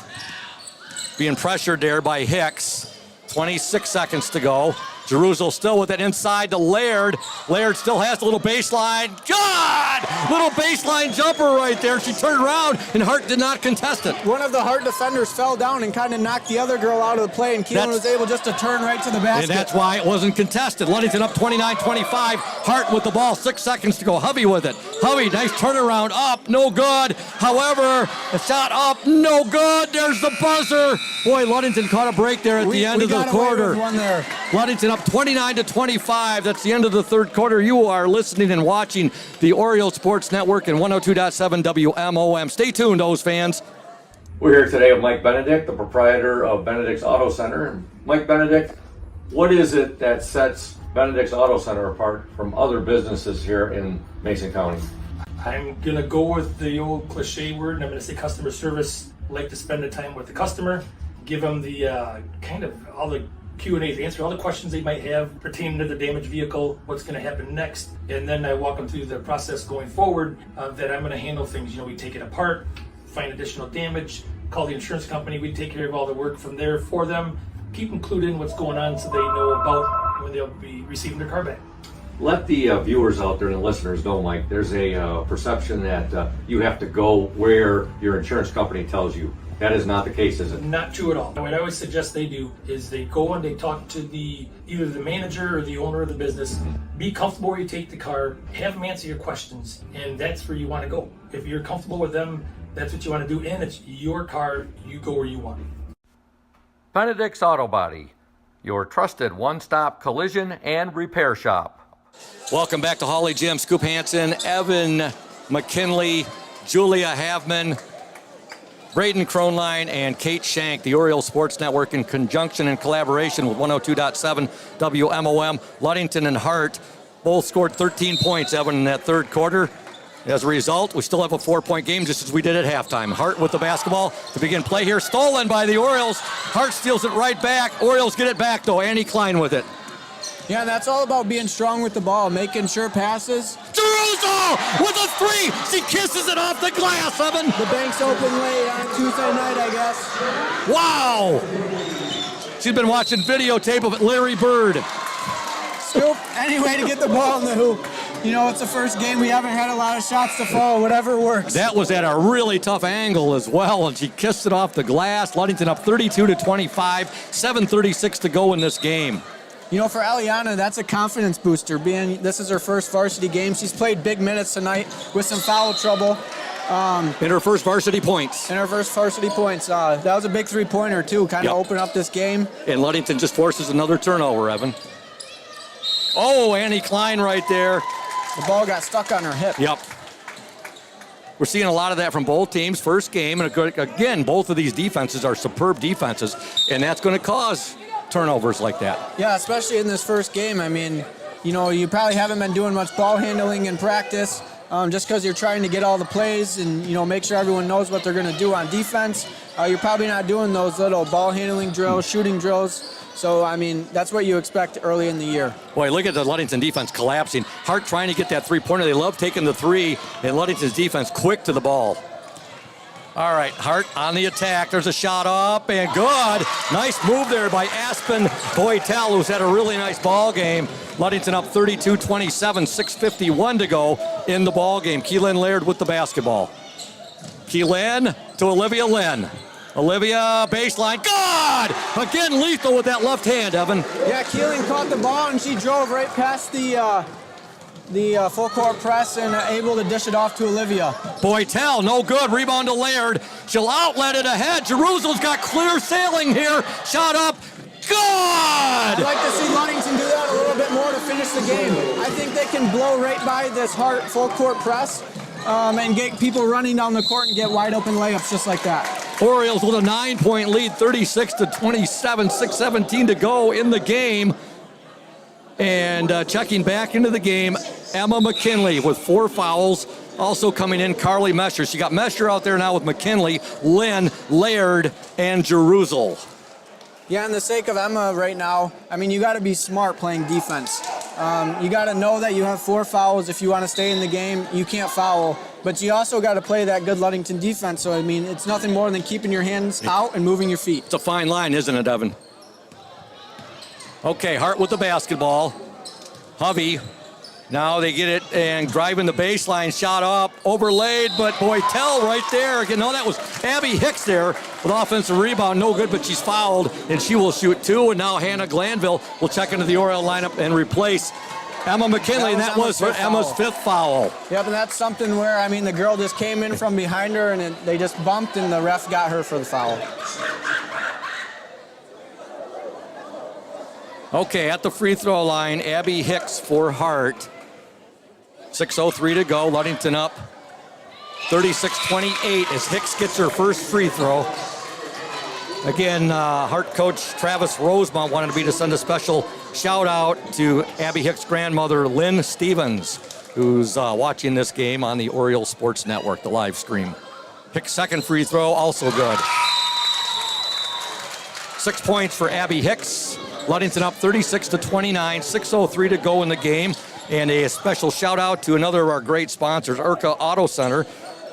being pressured there by Hicks. 26 seconds to go. Jerusalem still with it inside to Laird. Laird still has the little baseline. God! Little baseline jumper right there. She turned around, and Hart did not contest it. One of the Hart defenders fell down and kind of knocked the other girl out of the play, and Keelan was able just to turn right to the basket. And that's why it wasn't contested. Ludington up 29-25. Hart with the ball, 6 seconds to go. Hovey with it. Hovey, nice turnaround up, no good. However, the shot up, no good. There's the buzzer. Boy, Ludington caught a break there at the end of the quarter. One there. Ludington up 29-25. That's the end of the third quarter. You are listening and watching the Oriole Sports Network and 102.7 WMOM. Stay tuned, those fans. We're here today with Mike Benedict, the proprietor of Benedict's Auto Center. And Mike Benedict, what is it that sets Benedict's Auto Center apart from other businesses here in Mason County? I'm going to go with the old cliche word, and I'm going to say customer service. Like to spend the time with the customer, give them the kind of all the Q&As, answer all the questions they might have pertaining to the damaged vehicle, what's going to happen next, and then I walk them through the process going forward that I'm going to handle things. You know, we take it apart, find additional damage, call the insurance company, we take care of all the work from there for them, keep them clued in what's going on so they know about when they'll be receiving their car back. Let the viewers out there and the listeners know, Mike, there's a perception that you have to go where your insurance company tells you. That is not the case, is it? Not true at all. What I always suggest they do is they go and they talk to either the manager or the owner of the business. Be comfortable where you take the car, have them answer your questions, and that's where you want to go. If you're comfortable with them, that's what you want to do, and it's your car, you go where you want. Benedict's Auto Body, your trusted one-stop collision and repair shop. Welcome back to Holly Gym. Scoop Hansen, Evan McKinley, Julia Havman, Braden Kronline, and Kate Shank, the Oriole Sports Network, in conjunction and collaboration with 102.7 WMOM. Ludington and Hart both scored 13 points, Evan, in that third quarter. As a result, we still have a 4-point game, just as we did at halftime. Hart with the basketball to begin play here. Stolen by the Orioles. Hart steals it right back. Orioles get it back, though. Annie Klein with it. Yeah, that's all about being strong with the ball, making sure passes. Jerusalem with a three. She kisses it off the glass, Evan. The bank's open late on Tuesday night, I guess. Wow. She's been watching videotape of Larry Bird. Scoop, any way to get the ball in the hoop. You know, it's the first game. We haven't had a lot of shots to fall. Whatever works. That was at a really tough angle as well, and she kissed it off the glass. Ludington up 32-25, 7:36 to go in this game. You know, for Aliana, that's a confidence booster. This is her first varsity game. She's played big minutes tonight with some foul trouble. In her first varsity points. That was a big three-pointer, too. Kind of opened up this game. And Ludington just forces another turnover, Evan. Oh, Annie Klein right there. The ball got stuck on her hip. Yep. We're seeing a lot of that from both teams. First game, and again, both of these defenses are superb defenses, and that's going to cause turnovers like that. Yeah, especially in this first game. I mean, you know, you probably haven't been doing much ball handling in practice just because you're trying to get all the plays and, you know, make sure everyone knows what they're going to do on defense. You're probably not doing those little ball handling drills, shooting drills. So, I mean, that's what you expect early in the year. Boy, look at the Ludington defense collapsing. Hart trying to get that three-pointer. They love taking the three, and Ludington's defense quick to the ball. All right, Hart on the attack. There's a shot up, and good. Nice move there by Aspen Boytel, who's had a really nice ball game. Ludington up 32-27, 6:51 to go in the ball game. Keelan Laird with the basketball. Keelan to Olivia Lynn. Olivia, baseline, good! Again, lethal with that left hand, Evan. Yeah, Keelan caught the ball, and she drove right past the full court press and able to dish it off to Olivia. Boytel, no good. Rebound to Laird. She'll outlet it ahead. Jerusalem's got clear sailing here. Shot up. Good! I'd like to see Ludington do that a little bit more to finish the game. I think they can blow right by this Hart full court press and get people running down the court and get wide open layups just like that. Orioles with a 9-point lead, 36-27, 6:17 to go in the game. And checking back into the game, Emma McKinley with 4 fouls. Also coming in, Carly Mesher. She got Mesher out there now with McKinley, Lynn, Laird, and Jerusalem. Yeah, in the sake of Emma right now, I mean, you got to be smart playing defense. You got to know that you have 4 fouls. If you want to stay in the game, you can't foul. But you also got to play that good Ludington defense. So, I mean, it's nothing more than keeping your hands out and moving your feet. It's a fine line, isn't it, Evan? Okay, Hart with the basketball. Hovey. Now they get it and driving the baseline, shot up, overlaid, but Boytel right there. Again, no, that was Abby Hicks there with offensive rebound. No good, but she's fouled, and she will shoot two. And now Hannah Glanville will check into the Oriole lineup and replace Emma McKinley, and that was her Emma's fifth foul. Yep, and that's something where, I mean, the girl just came in from behind her, and they just bumped, and the ref got her for the foul. Okay, at the free throw line, Abby Hicks for Hart. 6:03 to go. Ludington up 36-28 as Hicks gets her first free throw. Again, Hart coach Travis Rosemont wanted me to send a special shout out to Abby Hicks' grandmother, Lynn Stevens, who's watching this game on the Oriole Sports Network, the live stream. Hicks' second free throw, also good. 6 points for Abby Hicks. Ludington up 36-29, 6:03 to go in the game. And a special shout out to another of our great sponsors, Urca Auto Center,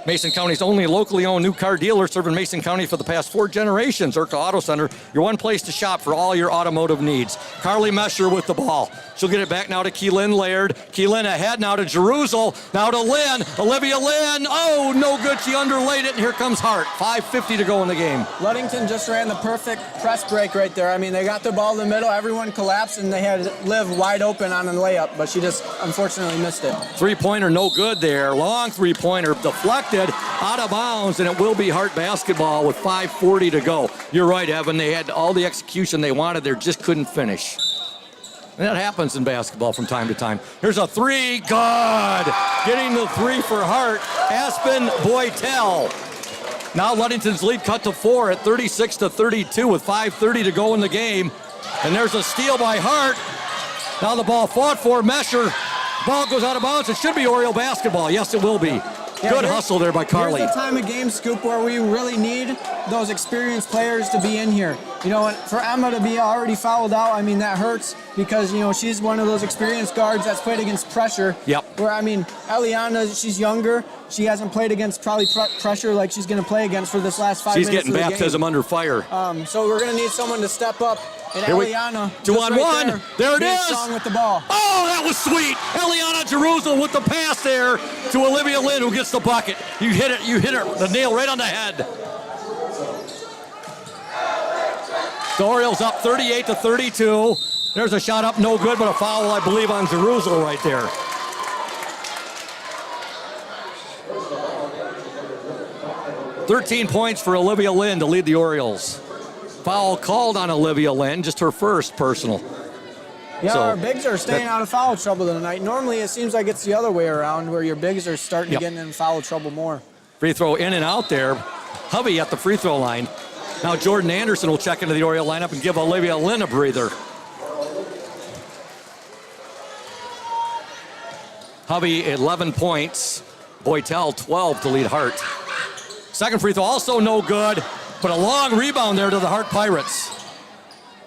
Mason County's only locally owned new car dealer, serving Mason County for the past 4 generations. Urca Auto Center, your one place to shop for all your automotive needs. Carly Mesher with the ball. She'll get it back now to Keelan Laird. Keelan ahead now to Jerusalem. Now to Lynn. Olivia Lynn. Oh, no good. She underlaid it, and here comes Hart. 5:50 to go in the game. Ludington just ran the perfect press break right there. I mean, they got the ball in the middle. Everyone collapsed, and they had Liv wide open on a layup, but she just unfortunately missed it. Three-pointer no good there. Long three-pointer deflected out of bounds, and it will be Hart basketball with 5:40 to go. You're right, Evan. They had all the execution they wanted there, just couldn't finish. And that happens in basketball from time to time. Here's a three. Good. Getting the three for Hart. Aspen Boytel. Now Ludington's lead cut to 4 at 36-32 with 5:30 to go in the game. And there's a steal by Hart. Now the ball fought for. Mesher. Ball goes out of bounds. It should be Oriole basketball. Yes, it will be. Yeah, good hustle there by Carly. Here's the time of game, Scoop, where we really need those experienced players to be in here. You know, and for Emma to be already fouled out, I mean, that hurts because, you know, she's one of those experienced guards that's played against pressure. Yep. Where, I mean, Eliana, she's younger. She hasn't played against probably pressure like she's going to play against for this last 5 minutes. She's getting baptism under fire. So we're going to need someone to step up. And Here Eliana, 2-on-1. There it is. Strong with the ball. Oh, that was sweet. Eliana Jerusalem with the pass there to Olivia Lynn, who gets the bucket. You hit her, the nail right on the head. The Orioles up 38-32. There's a shot up, no good, but a foul, I believe, on Jerusalem right there. "13 points for Olivia Lynn to lead the Orioles. Foul called on Olivia Lynn, just her first personal. Yeah, So, our bigs are staying out of foul trouble tonight. Normally, it seems like it's the other way around, where your bigs are starting to get in foul trouble more. Free throw in and out there. Hovey at the free throw line. Now Jordan Anderson will check into the Oriole lineup and give Olivia Lynn a breather. Hovey 11 points. Boytel 12 to lead Hart. Second free throw also no good, but a long rebound there to the Hart Pirates.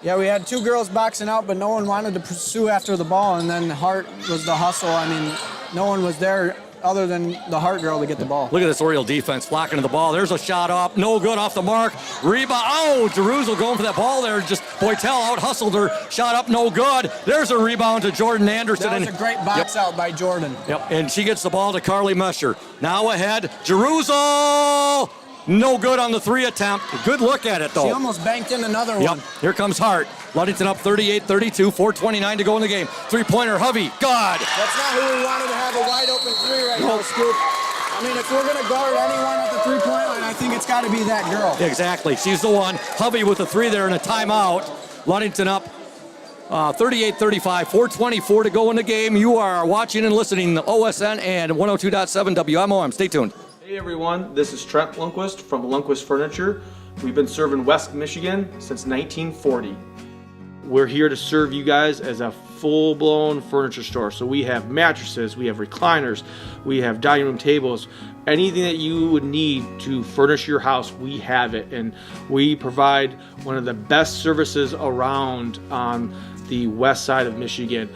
Yeah, we had 2 girls boxing out, but no one wanted to pursue after the ball, and then Hart was the hustle. I mean, no one was there other than the Hart girl to get the ball. Look at this Oriole defense flocking to the ball. There's a shot up, no good, off the mark. Rebound, oh, Jerusalem going for that ball there. Just Boytel out hustled her, shot up, no good. There's a rebound to Jordan Anderson. That was a great box out by Jordan. Yep, and she gets the ball to Carly Mesher. Now ahead, Jerusalem. No good on the 3 attempt. Good look at it, though. She almost banked in another one. Yep, here comes Hart. Ludington up 38-32, 4:29 to go in the game. Three-pointer, Hovey, good. That's not who we wanted to have a wide-open 3 right now, Scoop. I mean, if we're going to guard anyone at the 3-point line, I think it's got to be that girl. Exactly, she's the one. Hovey with the 3 there and a timeout. Ludington up 38-35, 4:24 to go in the game. You are watching and listening to OSN and 102.7 WMOM. Stay tuned. Hey everyone, this is Trent Lundquist from Lundquist Furniture. We've been serving West Michigan since 1940. We're here to serve you guys as a full-blown furniture store. So we have mattresses, we have recliners, we have dining room tables, anything that you would need to furnish your house, we have it. And we provide one of the best services around on the west side of Michigan.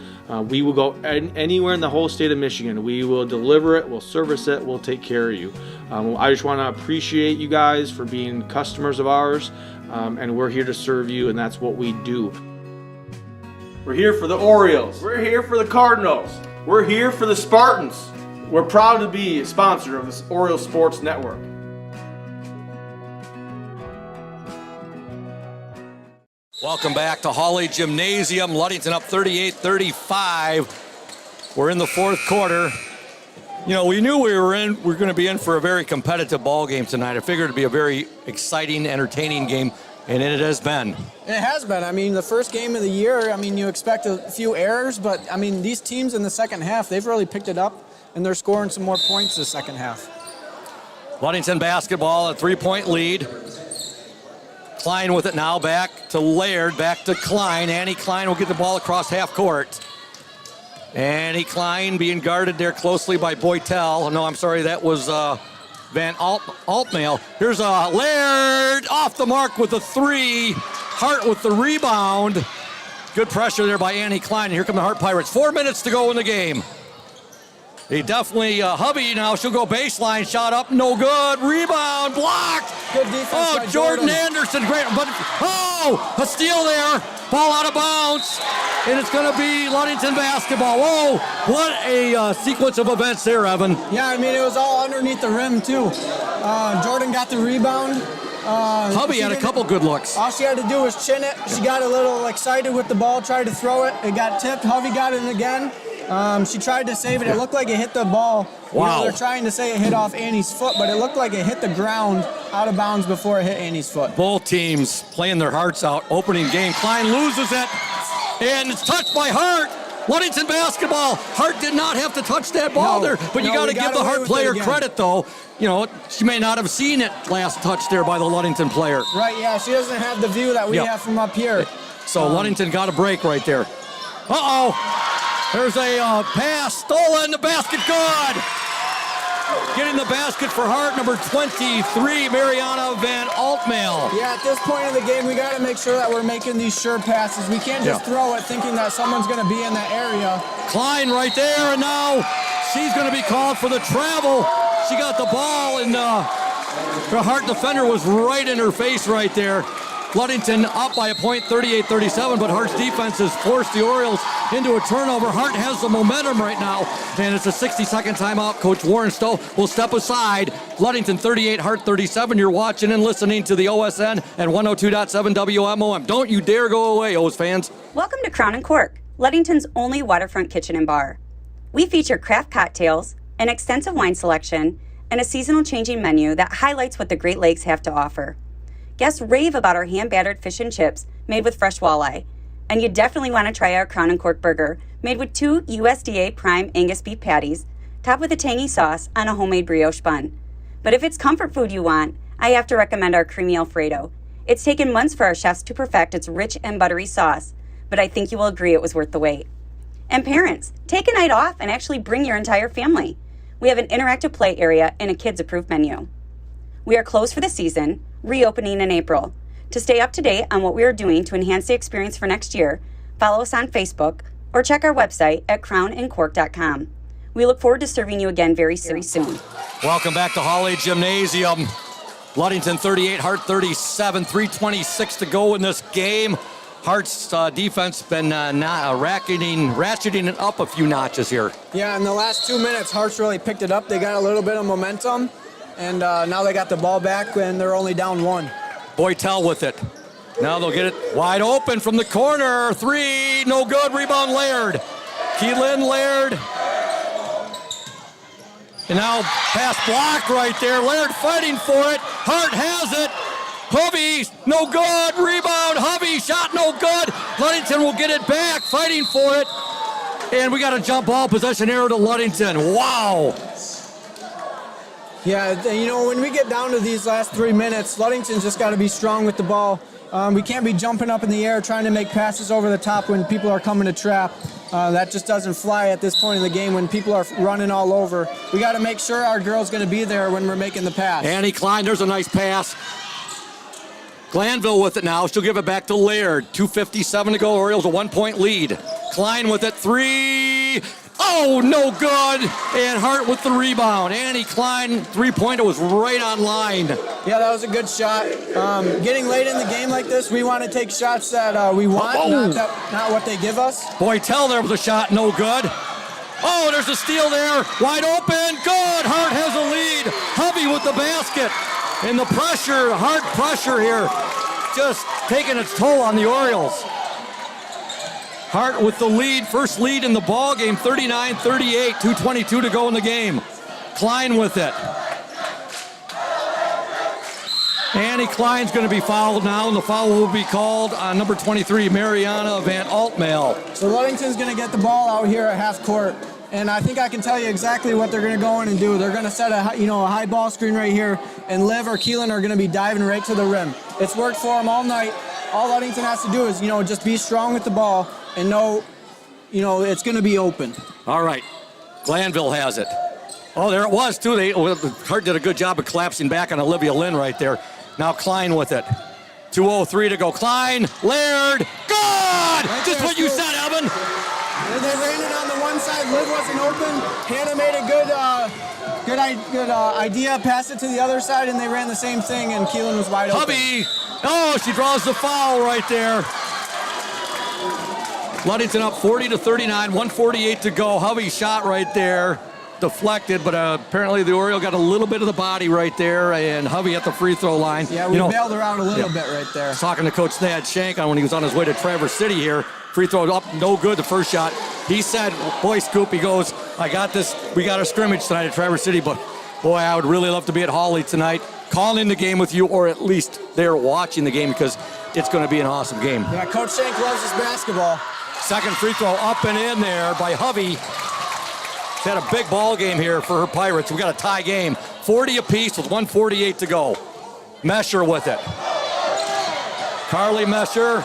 We will go anywhere in the whole state of Michigan. We will deliver it, we'll service it, we'll take care of you. I just want to appreciate you guys for being customers of ours, and we're here to serve you, and that's what we do. We're here for the Orioles. We're here for the Cardinals. We're here for the Spartans. We're proud to be a sponsor of this Orioles Sports Network. Welcome back to Hawley Gymnasium. Ludington up 38-35. We're in the fourth quarter. You know, we knew we were going to be in for a very competitive ball game tonight. I figured it'd be a very exciting, entertaining game, and it has been. It has been. I mean, the first game of the year, I mean, you expect a few errors, but, I mean, these teams in the second half, they've really picked it up, and they're scoring some more points the second half. Ludington basketball, a 3-point lead. Klein with it now, back to Laird, back to Klein. Annie Klein will get the ball across half court. Annie Klein being guarded there closely by Boytel. No, I'm sorry, that was Van Altmail. Here's Laird off the mark with a three. Hart with the rebound. Good pressure there by Annie Klein. Here come the Hart Pirates. 4 minutes to go in the game. He definitely, Hubby now, she'll go baseline, shot up, no good, rebound, blocked. Good defense by Jordan Anderson, great, but, a steal there, ball out of bounds, and it's going to be Ludington basketball. Whoa, what a sequence of events there, Evan. Yeah, I mean, it was all underneath the rim, too. Jordan got the rebound. Hubby had a couple good looks. All she had to do was chin it. She got a little excited with the ball, tried to throw it. It got tipped. Hubby got it again. She tried to save it. It looked like it hit the ball. Wow. You know, they're trying to say it hit off Annie's foot, but it looked like it hit the ground out of bounds before it hit Annie's foot. Both teams playing their hearts out. Opening game. Klein loses it, and it's touched by Hart. Ludington basketball. Hart did not have to touch that ball there, but you got to give the Hart player credit, though. You know, she may not have seen it last touch there by the Ludington player. Right, yeah, she doesn't have the view that we have from up here. So Ludington got a break right there. There's a pass stolen, the basket good. Getting the basket for Hart, number 23, Mariana Van Altmail. Yeah, at this point in the game, we got to make sure that we're making these sure passes. We can't just throw it thinking that someone's going to be in that area. Klein right there, and now she's going to be called for the travel. She got the ball, and the Hart defender was right in her face right there. Ludington up by a point, 38-37, but Hart's defense has forced the Orioles into a turnover. Hart has the momentum right now, and it's a 60-second timeout. Coach Warren Stowe will step aside. Ludington 38, Hart 37. You're watching and listening to the OSN at 102.7 WMOM. Don't you dare go away, O's fans. Welcome to Crown and Cork, Ludington's only waterfront kitchen and bar. We feature craft cocktails, an extensive wine selection, and a seasonal changing menu that highlights what the Great Lakes have to offer. Guests rave about our hand-battered fish and chips made with fresh walleye. And you definitely want to try our Crown and Cork burger made with 2 USDA prime Angus beef patties, topped with a tangy sauce on a homemade brioche bun. But if it's comfort food you want, I have to recommend our creamy Alfredo. It's taken months for our chefs to perfect its rich and buttery sauce, but I think you will agree it was worth the wait. And parents, take a night off and actually bring your entire family. We have an interactive play area and a kids-approved menu. We are closed for the season, reopening in April. To stay up to date on what we are doing to enhance the experience for next year, follow us on Facebook or check our website at crownandcork.com. We look forward to serving you again very soon. Welcome back to Hawley Gymnasium. Ludington 38, Hart 37, 3:26 to go in this game. Hart's defense been ratcheting it up a few notches here. Yeah, in the last 2 minutes, Hart's really picked it up. They got a little bit of momentum, and now they got the ball back, and they're only down 1. Boytel with it. Now they'll get it wide open from the corner. 3, no good. Rebound Laird. Keelan Laird. And now pass blocked right there. Laird fighting for it. Hart has it. Hovey, no good. Rebound. Hovey, shot no good. Ludington will get it back, fighting for it. And we got a jump ball possession error to Ludington. Wow. Yeah, you know, when we get down to these last 3 minutes, Ludington's just got to be strong with the ball. We can't be jumping up in the air trying to make passes over the top when people are coming to trap. That just doesn't fly at this point in the game when people are running all over. We got to make sure our girl's going to be there when we're making the pass. Annie Klein, there's a nice pass. Glanville with it now. She'll give it back to Laird. 2:57 to go. Orioles a 1-point lead. Klein with it. 3. Oh, no good. And Hart with the rebound. Annie Klein, three-pointer was right on line. Yeah, that was a good shot. Getting late in the game like this, we want to take shots that we want, not what they give us. Boytel there with a shot, no good. Oh, there's a steal there. Wide open, good. Hart has a lead. Hovey with the basket. And the pressure, Hart pressure here, just taking its toll on the Orioles. Hart with the lead, first lead in the ball game, 39-38, 2:22 to go in the game. Klein with it. Annie Klein's going to be fouled now, and the foul will be called on number 23, Mariana Van Altmail. So Ludington's going to get the ball out here at half court, and I think I can tell you exactly what they're going to go in and do. They're going to set a high ball screen right here, and Liv or Keelan are going to be diving right to the rim. It's worked for them all night. All Ludington has to do is, just be strong with the ball and know, it's going to be open. All right, Glanville has it. Oh, there it was, too. Hart did a good job of collapsing back on Olivia Lynn right there. Now Klein with it. 2:03 to go. Klein, Laird, good! Right just what you said, Evan. And they ran it on the one side. Liv wasn't open. Hannah made a good idea, passed it to the other side, and they ran the same thing, and Keelan was wide open. Hubby! Oh, she draws the foul right there. Ludington up 40-39, 1:48 to go. Hubby shot right there. Deflected, but apparently the Oriole got a little bit of the body right there, and Hovey at the free throw line. Yeah, we bailed her out a little bit right there. I was talking to Coach Thad Shank on when he was on his way to Traverse City here. Free throw up, no good, the first shot. He said, boy, Scoop, he goes, I got this, we got a scrimmage tonight at Traverse City, but boy, I would really love to be at Hawley tonight, calling the game with you, or at least there watching the game, because it's going to be an awesome game. Yeah, Coach Shank loves his basketball. Second free throw up and in there by Hovey. She's had a big ball game here for her Pirates. We got a tie game, 40 apiece with 1:48 to go. Mesher with it. Carly Mesher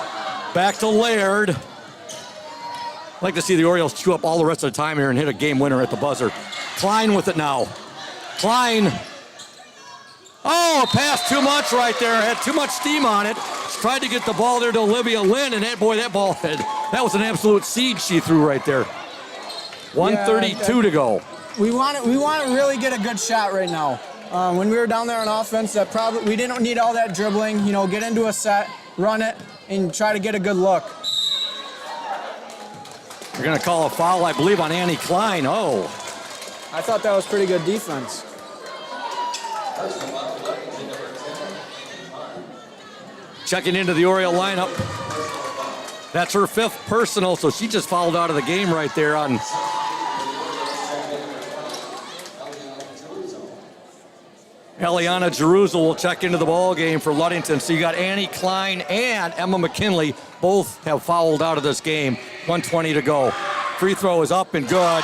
back to Laird. I'd like to see the Orioles chew up all the rest of the time here and hit a game winner at the buzzer. Klein with it now. Klein. Oh, pass too much right there. Had too much steam on it. She tried to get the ball there to Olivia Lynn, and that ball that was an absolute seed she threw right there. 1:32 to go. We want to really get a good shot right now. When we were down there on offense, we didn't need all that dribbling. Get into a set, run it, and try to get a good look. We're going to call a foul, I believe, on Annie Klein. Oh. I thought that was pretty good defense. Checking into the Oriole lineup. That's her fifth personal, so she just fouled out of the game right there on. Eliana Jerusalem will check into the ball game for Ludington. So you got Annie Klein and Emma McKinley. Both have fouled out of this game. 1:20 to go. Free throw is up and good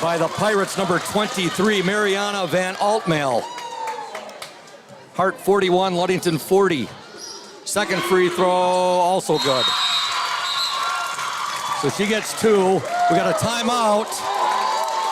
by the Pirates, number 23, Mariana Van Altmail. Hart 41, Ludington 40. Second free throw, also good. So she gets two. We got a timeout.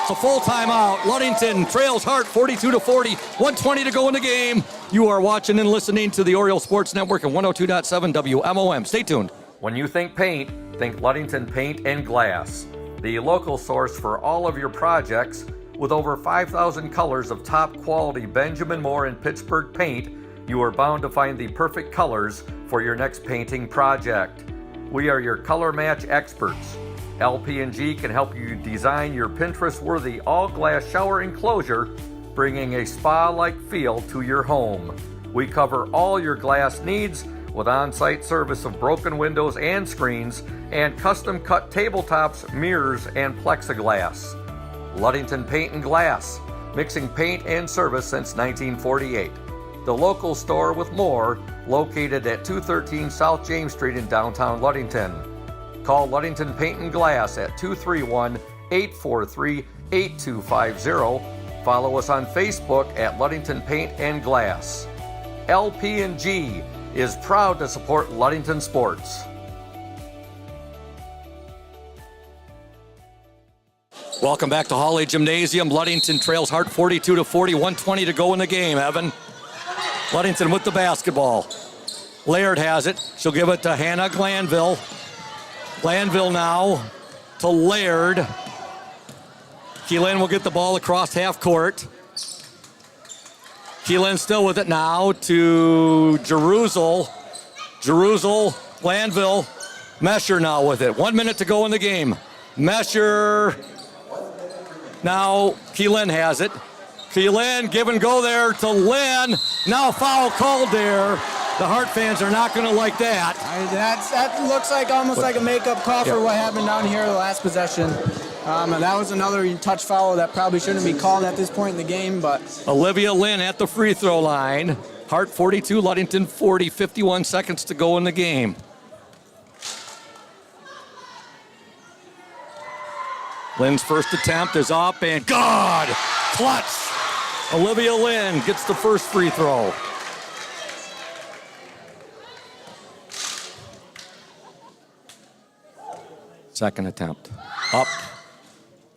It's a full timeout. Ludington trails Hart 42-40. 1:20 to go in the game. You are watching and listening to the Oriole Sports Network at 102.7 WMOM. Stay tuned. When you think paint, think Ludington Paint and Glass. The local source for all of your projects with over 5,000 colors of top quality Benjamin Moore and Pittsburgh paint. You are bound to find the perfect colors for your next painting project. We are your color match experts. LP&G can help you design your Pinterest-worthy all-glass shower enclosure, bringing a spa-like feel to your home. We cover all your glass needs with on-site service of broken windows and screens and custom-cut tabletops, mirrors, and plexiglass. Ludington Paint and Glass, mixing paint and service since 1948. The local store with more, located at 213 South James Street in downtown Ludington. Call Ludington Paint and Glass at 231-843-8250. Follow us on Facebook at Ludington Paint and Glass. LP&G is proud to support Ludington sports. Welcome back to Hawley Gymnasium. Ludington trails Hart 42-40, 1:20 to go in the game, Evan. Ludington with the basketball. Laird has it. She'll give it to Hannah Glanville. Glanville now to Laird. Keelan will get the ball across half court. Keelan still with it now to Jerusalem. Glanville. Mesher now with it. 1 minute to go in the game. Mesher. Now Keelan has it. Keelan, give and go there to Lynn. Now foul called there. The Hart fans are not going to like that. That looks like almost like a makeup call for what happened down here the last possession. And that was another touch foul that probably shouldn't be called at this point in the game. But Olivia Lynn at the free throw line. Hart 42, Ludington 40, 51 seconds to go in the game. Lynn's first attempt is up and good! Clutch! Olivia Lynn gets the first free throw. Second attempt. Up.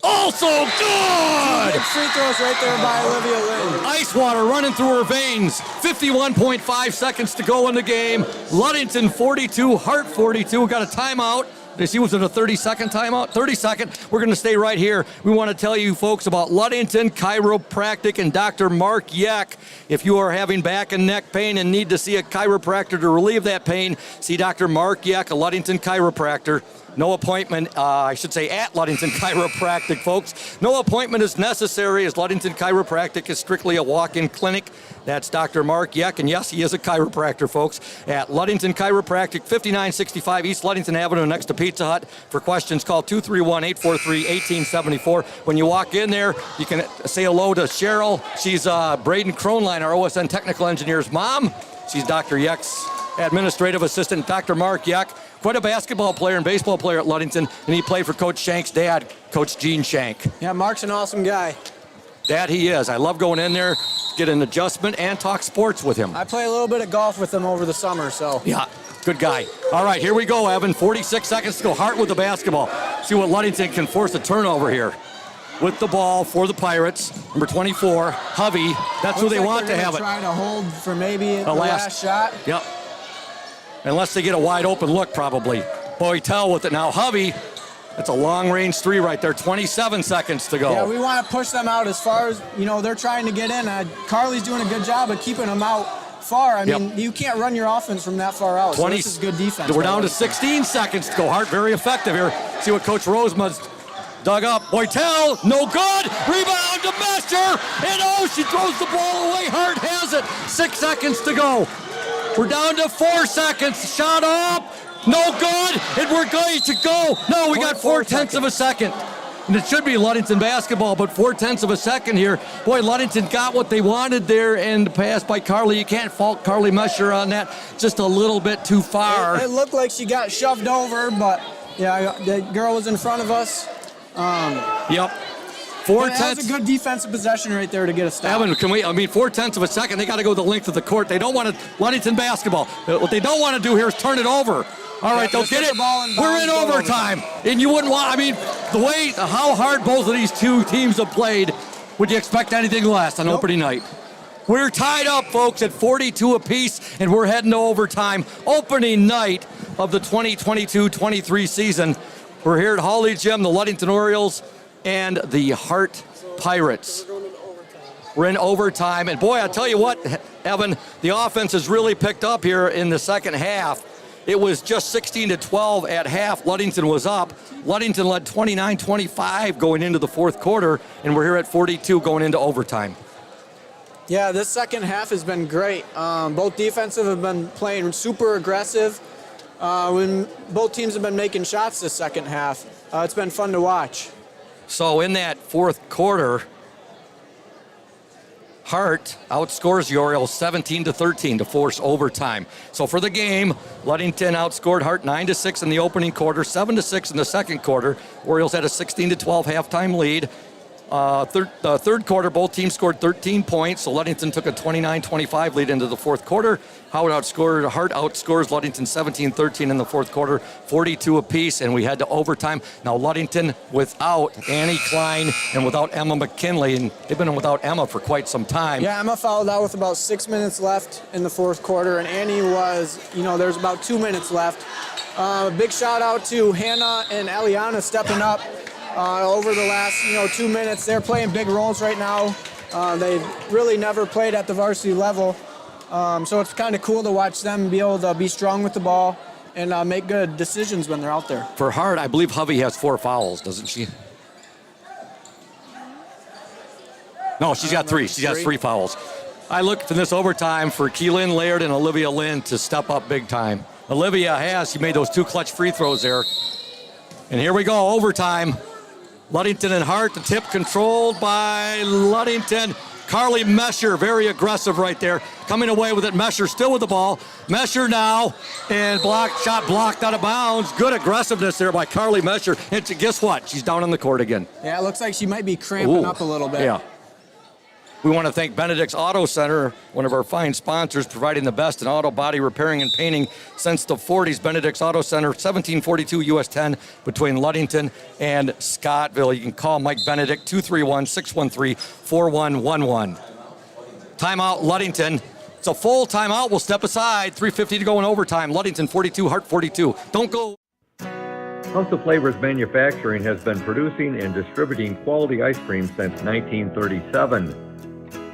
Also good! Big free throws right there by Olivia Lynn. Ice water running through her veins. 51.5 seconds to go in the game. Ludington 42, Hart 42. We got a timeout. They see, was it a 30-second timeout? 30-second. We're going to stay right here. We want to tell you folks about Ludington Chiropractic and Dr. Mark Yeck. If you are having back and neck pain and need to see a chiropractor to relieve that pain, see Dr. Mark Yeck, a Ludington chiropractor. No appointment, at Ludington Chiropractic, folks. No appointment is necessary, as Ludington Chiropractic is strictly a walk-in clinic. That's Dr. Mark Yeck, and yes, he is a chiropractor, folks, at Ludington Chiropractic, 5965 East Ludington Avenue, next to Pizza Hut. For questions, call 231-843-1874. When you walk in there, you can say hello to Cheryl. She's Braden Kronline, our OSN technical engineer's mom. She's Dr. Yeck's administrative assistant, Dr. Mark Yeck. Quite a basketball player and baseball player at Ludington, and he played for Coach Shank's dad, Coach Gene Shank. Yeah, Mark's an awesome guy. That he is. I love going in there, get an adjustment, and talk sports with him. I play a little bit of golf with him over the summer, so. Yeah, good guy. All right, here we go, Evan. 46 seconds to go. Hart with the basketball. See what Ludington can force a turnover here. With the ball for the Pirates, number 24, Hovey. That's who they want to have it. Trying to hold for maybe the last shot. Yep. Unless they get a wide open look, probably. Boytel with it now. Hovey, that's a long range three right there. 27 seconds to go. Yeah, we want to push them out as far as, they're trying to get in. Carly's doing a good job of keeping them out far. I mean, you can't run your offense from that far out. So this is good defense. We're down to 16 seconds to go. Hart very effective here. See what Coach Roseman's dug up. Boytel, no good. Rebound to Mesher. And she throws the ball away. Hart has it. 6 seconds to go. We're down to 4 seconds. Shot up. No good. And we're going to go. No, we got 4/10 of a second. And it should be Ludington basketball, but 4/10 of a second here. Boy, Ludington got what they wanted there, and the pass by Carly. You can't fault Carly Mesher on that. Just a little bit too far. It looked like she got shoved over, but yeah, the girl was in front of us. Yep. 4/10. That's a good defensive possession right there to get a stop. Evan, 4/10 of a second. They got to go the length of the court. They don't want to, Ludington basketball. What they don't want to do here is turn it over. All right, they'll get it. We're in overtime. And you wouldn't want, how hard both of these two teams have played, would you expect anything less on opening night? We're tied up, folks, at 42 apiece, and we're heading to overtime. Opening night of the 2022-23 season. We're here at Holly Gym, the Ludington Orioles and the Hart Pirates. We're in overtime, and boy, I tell you what, Evan, the offense has really picked up here in the second half. It was just 16-12 at half. Ludington was up. Ludington led 29-25 going into the fourth quarter, and we're here at 42 going into overtime. Yeah, this second half has been great. Both defensive have been playing super aggressive. When both teams have been making shots this second half. It's been fun to watch. So in that fourth quarter, Hart outscores the Orioles 17-13 to force overtime. So for the game, Ludington outscored Hart 9-6 in the opening quarter, 7-6 in the second quarter. Orioles had a 16-12 halftime lead. Third quarter, both teams scored 13 points, so Ludington took a 29-25 lead into the fourth quarter. Hart outscores Ludington 17-13 in the fourth quarter, 42 apiece, and we head to overtime. Now Ludington without Annie Klein and without Emma McKinley, and they've been without Emma for quite some time. Yeah, Emma fouled out with about 6 minutes left in the fourth quarter, and Annie was, there's about 2 minutes left. Big shout out to Hannah and Eliana stepping up over the last 2 minutes. They're playing big roles right now. They've really never played at the varsity level, so it's kind of cool to watch them be able to be strong with the ball and make good decisions when they're out there. For Hart, I believe Hovey has 4 fouls, doesn't she? No, she's got 3. She has 3 fouls. I looked in this overtime for Keelan Laird and Olivia Lynn to step up big time. Olivia she made those 2 clutch free throws there. And here we go, overtime. Ludington and Hart, the tip controlled by Ludington. Carly Mesher, very aggressive right there. Coming away with it, Mesher still with the ball. Mesher now, and shot blocked out of bounds. Good aggressiveness there by Carly Mesher. And guess what? She's down on the court again. Yeah, it looks like she might be cramping up a little bit. Yeah. We want to thank Benedict's Auto Center, one of our fine sponsors, providing the best in auto body repairing and painting since the 40s. Benedict's Auto Center, 1742 US 10 between Ludington and Scottville. You can call Mike Benedict, 231-613-4111. Timeout, Ludington. It's a full timeout. We'll step aside. 3:50 to go in overtime. Ludington 42, Hart 42. Don't go. House of Flavors Manufacturing has been producing and distributing quality ice cream since 1937.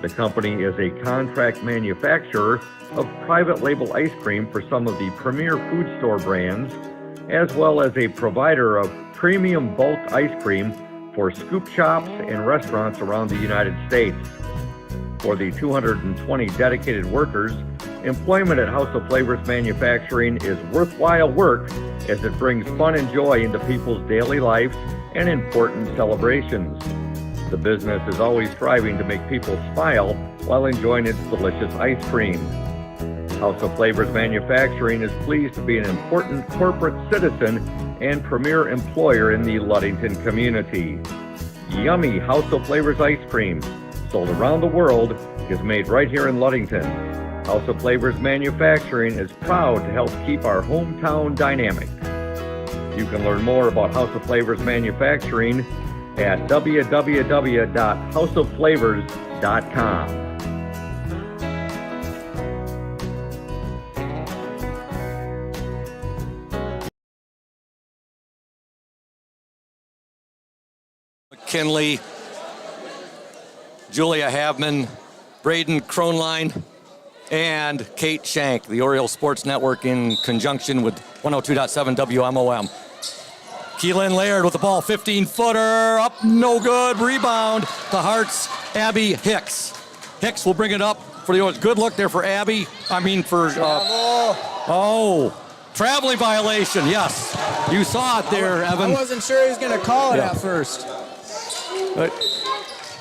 The company is a contract manufacturer of private label ice cream for some of the premier food store brands, as well as a provider of premium bulk ice cream for scoop shops and restaurants around the United States. For the 220 dedicated workers, employment at House of Flavors Manufacturing is worthwhile work as it brings fun and joy into people's daily lives and important celebrations. The business is always striving to make people smile while enjoying its delicious ice cream. House of Flavors Manufacturing is pleased to be an important corporate citizen and premier employer in the Ludington community. Yummy House of Flavors ice cream, sold around the world, is made right here in Ludington. House of Flavors Manufacturing is proud to help keep our hometown dynamic. You can learn more about House of Flavors Manufacturing at www.houseofflavors.com. McKinley, Julia Havman, Braden Kronline, and Kate Shank, the Oriole Sports Network in conjunction with 102.7 WMOM. Keelan Laird with the ball, 15-footer, up, no good, rebound to Hart's Abby Hicks. Hicks will bring it up for the Oilers. Good look there for Abby. Traveling violation, yes. You saw it there, Evan. I wasn't sure he was going to call it at first. But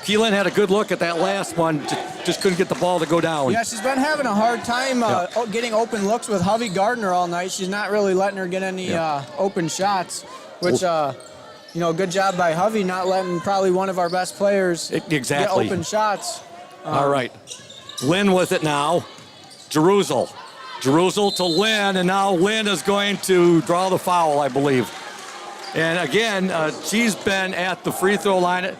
Keelan had a good look at that last one, just couldn't get the ball to go down. Yeah, she's been having a hard time getting open looks with Hovey Gardner all night. She's not really letting her get any open shots, which, good job by Hovey not letting probably one of our best players get open shots. All right. Lynn with it now. Jerusalem to Lynn, and now Lynn is going to draw the foul, I believe. And again, she's been at the free throw line.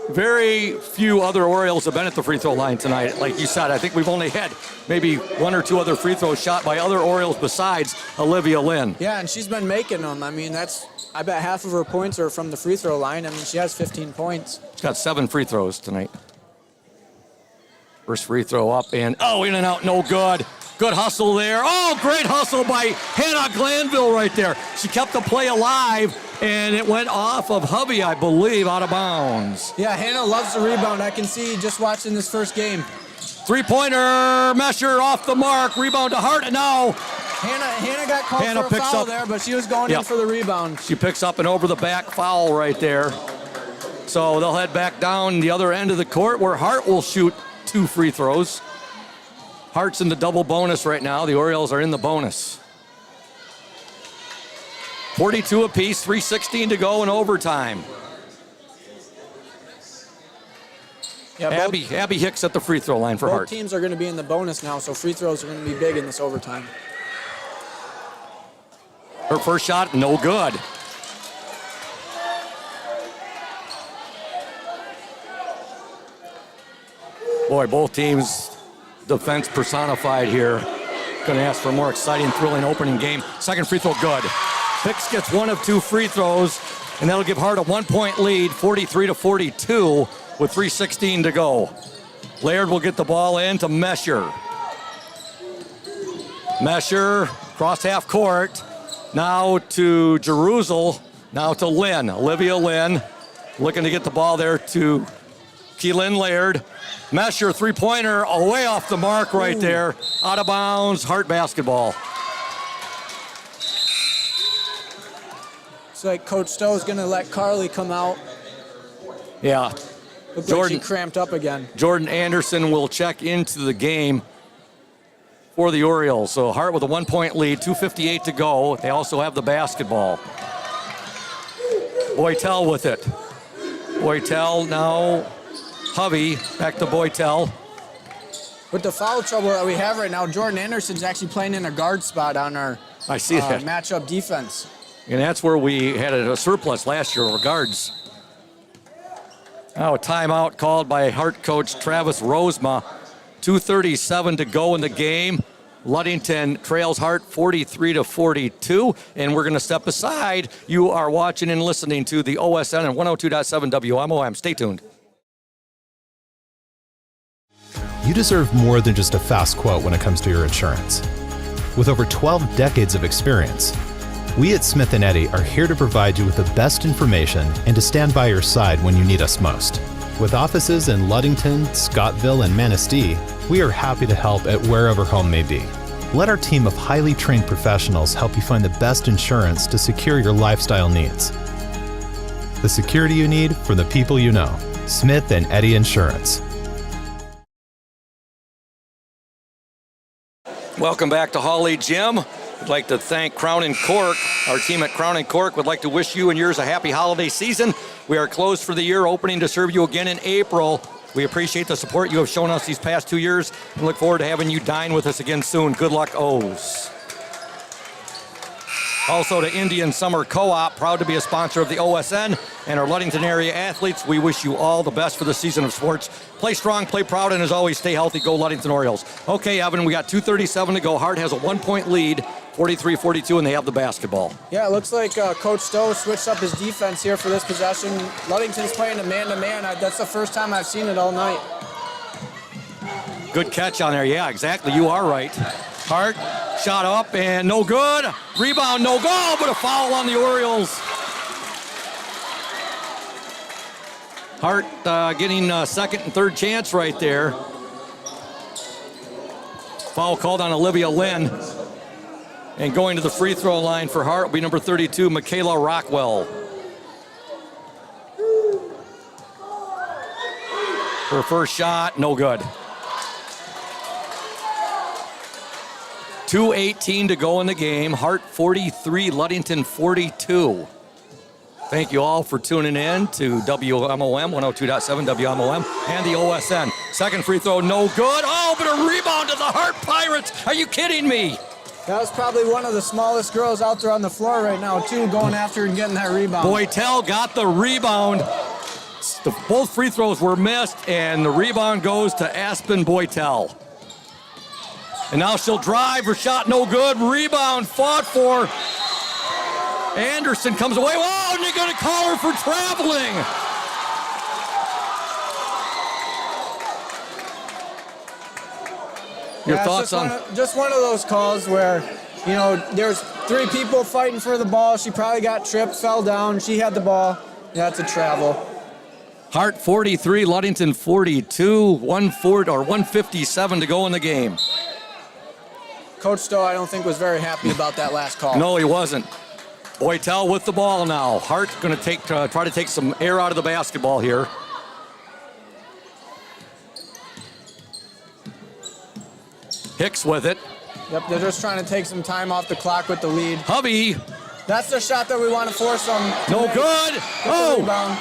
Very few other Orioles have been at the free throw line tonight. Like you said, I think we've only had maybe 1 or 2 other free throws shot by other Orioles besides Olivia Lynn. Yeah, and she's been making them. I mean, I bet half of her points are from the free throw line. I mean, she has 15 points. She's got 7 free throws tonight. First free throw up and, in and out, no good. Good hustle there. Oh, great hustle by Hannah Glanville right there. She kept the play alive, and it went off of Hovey, I believe, out of bounds. Yeah, Hannah loves the rebound. I can see just watching this first game. Three-pointer, Mesher off the mark. Rebound to Hart, and now Hannah got called for a foul there, but she was going in for the rebound. She picks up an over-the-back foul right there. So they'll head back down the other end of the court where Hart will shoot 2 free throws. Hart's in the double bonus right now. The Orioles are in the bonus. 42 apiece, 3:16 to go in overtime. Yeah, Abby Hicks at the free throw line for Hart. Both teams are going to be in the bonus now, so free throws are going to be big in this overtime. Her first shot, no good. Boy, both teams defense personified here. going to ask for a more exciting, thrilling opening game. Second free throw, good. Hicks gets one of two free throws, and that'll give Hart a 1-point lead, 43-42, with 3:16 to go. Laird will get the ball in to Mesher. Mesher, cross half court. Now to Jerusalem. Now to Lynn. Olivia Lynn looking to get the ball there to Keelan Laird. Mesher, three-pointer, away off the mark right there. Out of bounds, Hart basketball. It's like Coach Stowe's going to let Carly come out. Yeah. Looks like she cramped up again. Jordan Anderson will check into the game for the Orioles. So Hart with a 1-point lead, 2:58 to go. They also have the basketball. Boytel with it. Boytel now, Hovey, back to Boytel. With the foul trouble that we have right now, Jordan Anderson's actually playing in a guard spot on our I see that. matchup defense. And that's where we had a surplus last year over guards. Now a timeout called by Hart coach Travis Rosema. 2:37 to go in the game. Ludington trails Hart 43-42, and we're going to step aside. You are watching and listening to the OSN and 102.7 WMOM. Stay tuned. You deserve more than just a fast quote when it comes to your insurance. With over 12 decades of experience, we at Smith & Eddy are here to provide you with the best information and to stand by your side when you need us most. With offices in Ludington, Scottville, and Manistee, we are happy to help at wherever home may be. Let our team of highly trained professionals help you find the best insurance to secure your lifestyle needs. The security you need from the people you know. Smith & Eddy Insurance. Welcome back to Hawley Gym. We'd like to thank Crown and Cork. Our team at Crown and Cork would like to wish you and yours a happy holiday season. We are closed for the year, opening to serve you again in April. We appreciate the support you have shown us these past 2 years and look forward to having you dine with us again soon. Good luck, O's. Also to Indian Summer Co-op, proud to be a sponsor of the OSN and our Ludington area athletes. We wish you all the best for the season of sports. Play strong, play proud, and as always, stay healthy. Go Ludington Orioles. Okay, Evan, we got 2:37 to go. Hart has a 1-point lead, 43-42, and they have the basketball. Yeah, it looks like Coach Stowe switched up his defense here for this possession. Ludington's playing a man-to-man. That's the first time I've seen it all night. Good catch on there. Yeah, exactly. You are right. Hart, shot up and no good. Rebound, no goal, but a foul on the Orioles. Hart getting a second and third chance right there. Foul called on Olivia Lynn. And going to the free throw line for Hart will be number 32, Michaela Rockwell. Her first shot, no good. 2:18 to go in the game. Hart 43, Ludington 42. Thank you all for tuning in to WMOM, 102.7 WMOM, and the OSN. Second free throw, no good. Oh, but a rebound to the Hart Pirates. Are you kidding me? That was probably one of the smallest girls out there on the floor right now, too, going after and getting that rebound. Boytel got the rebound. Both free throws were missed, and the rebound goes to Aspen Boytel. And now she'll drive, her shot no good. Rebound fought for. Anderson comes away. Whoa, and they're going to call her for traveling. Your thoughts on? Just one of those calls where, you know, there's three people fighting for the ball. She probably got tripped, fell down. She had the ball. Yeah, it's a travel. Hart 43, Ludington 42, 157 to go in the game. Coach Stowe, I don't think, was very happy about that last call. No, he wasn't. Boytel with the ball now. Hart going to try to take some air out of the basketball here. Hicks with it. Yep, they're just trying to take some time off the clock with the lead. Hovey. That's the shot that we want to force them. No good. Oh. Rebound.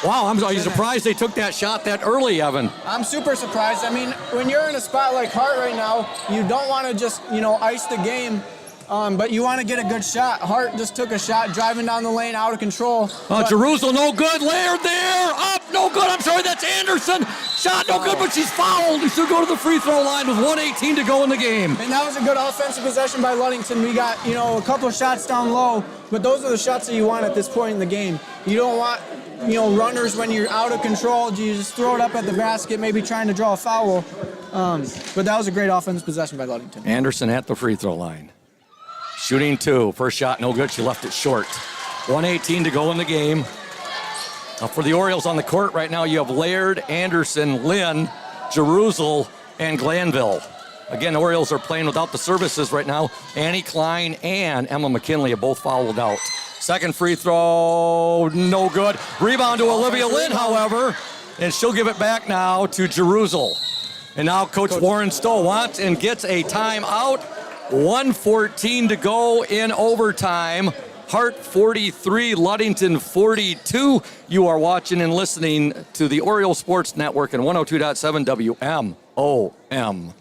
Wow, I'm surprised they took that shot that early, Evan. I'm super surprised. I mean, when you're in a spot like Hart right now, you don't want to just, ice the game, but you want to get a good shot. Hart just took a shot, driving down the lane, out of control. Jerusalem, no good. Laird there, up, no good. I'm sorry, that's Anderson. Shot no good, but she's fouled. She'll go to the free throw line with 1:18 to go in the game. And that was a good offensive possession by Ludington. We got, a couple of shots down low, but those are the shots that you want at this point in the game. You don't want, runners when you're out of control. You just throw it up at the basket, maybe trying to draw a foul. But that was a great offensive possession by Ludington. Anderson at the free throw line. Shooting 2. First shot no good. She left it short. 1:18 to go in the game. Now for the Orioles on the court right now, you have Laird, Anderson, Lynn, Jerusalem, and Glanville. Again, the Orioles are playing without the services right now. Annie Klein and Emma McKinley have both fouled out. Second free throw, no good. Rebound to Olivia Lynn, however, and she'll give it back now to Jerusalem. And now Coach Warren Stowe wants and gets a timeout. 1:14 to go in overtime. Hart 43, Ludington 42. You are watching and listening to the Orioles Sports Network and 102.7 WMOM.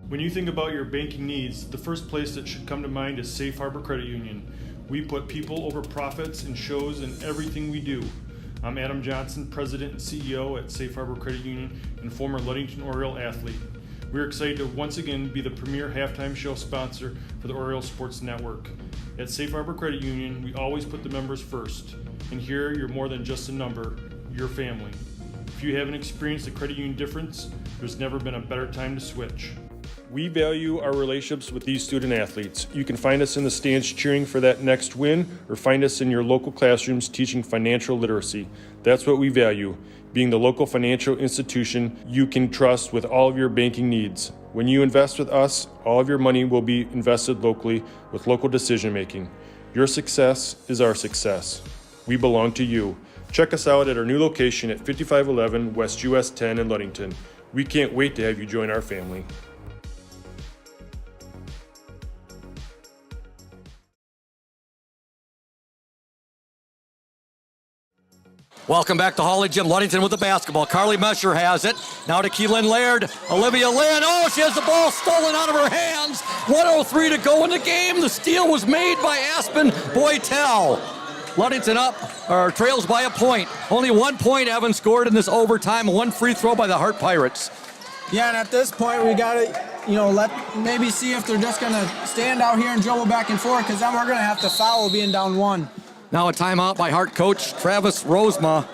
When you think about your banking needs, the first place that should come to mind is Safe Harbor Credit Union. We put people over profits and shows in everything we do. I'm Adam Johnson, President and CEO at Safe Harbor Credit Union and former Ludington Oriole athlete. We're excited to once again be the premier halftime show sponsor for the Orioles Sports Network. At Safe Harbor Credit Union, we always put the members first. And here, you're more than just a number, you're family. If you haven't experienced the credit union difference, there's never been a better time to switch. We value our relationships with these student athletes. You can find us in the stands cheering for that next win, or find us in your local classrooms teaching financial literacy. That's what we value, being the local financial institution you can trust with all of your banking needs. When you invest with us, all of your money will be invested locally with local decision making. Your success is our success. We belong to you. Check us out at our new location at 5511 West US 10 in Ludington. We can't wait to have you join our family. Welcome back to Holly Gym. Ludington with the basketball. Carly Mesher has it. Now to Keelan Laird. Olivia Lynn. Oh, she has the ball stolen out of her hands. 1:03 to go in the game. The steal was made by Aspen Boytel. Ludington trails by a point. Only 1 point Evan scored in this overtime. One free throw by the Hart Pirates. Yeah, and at this point we gotta, maybe see if they're just gonna stand out here and dribble back and forth, because then we're gonna have to foul being down 1. Now a timeout by Hart coach Travis Rosema.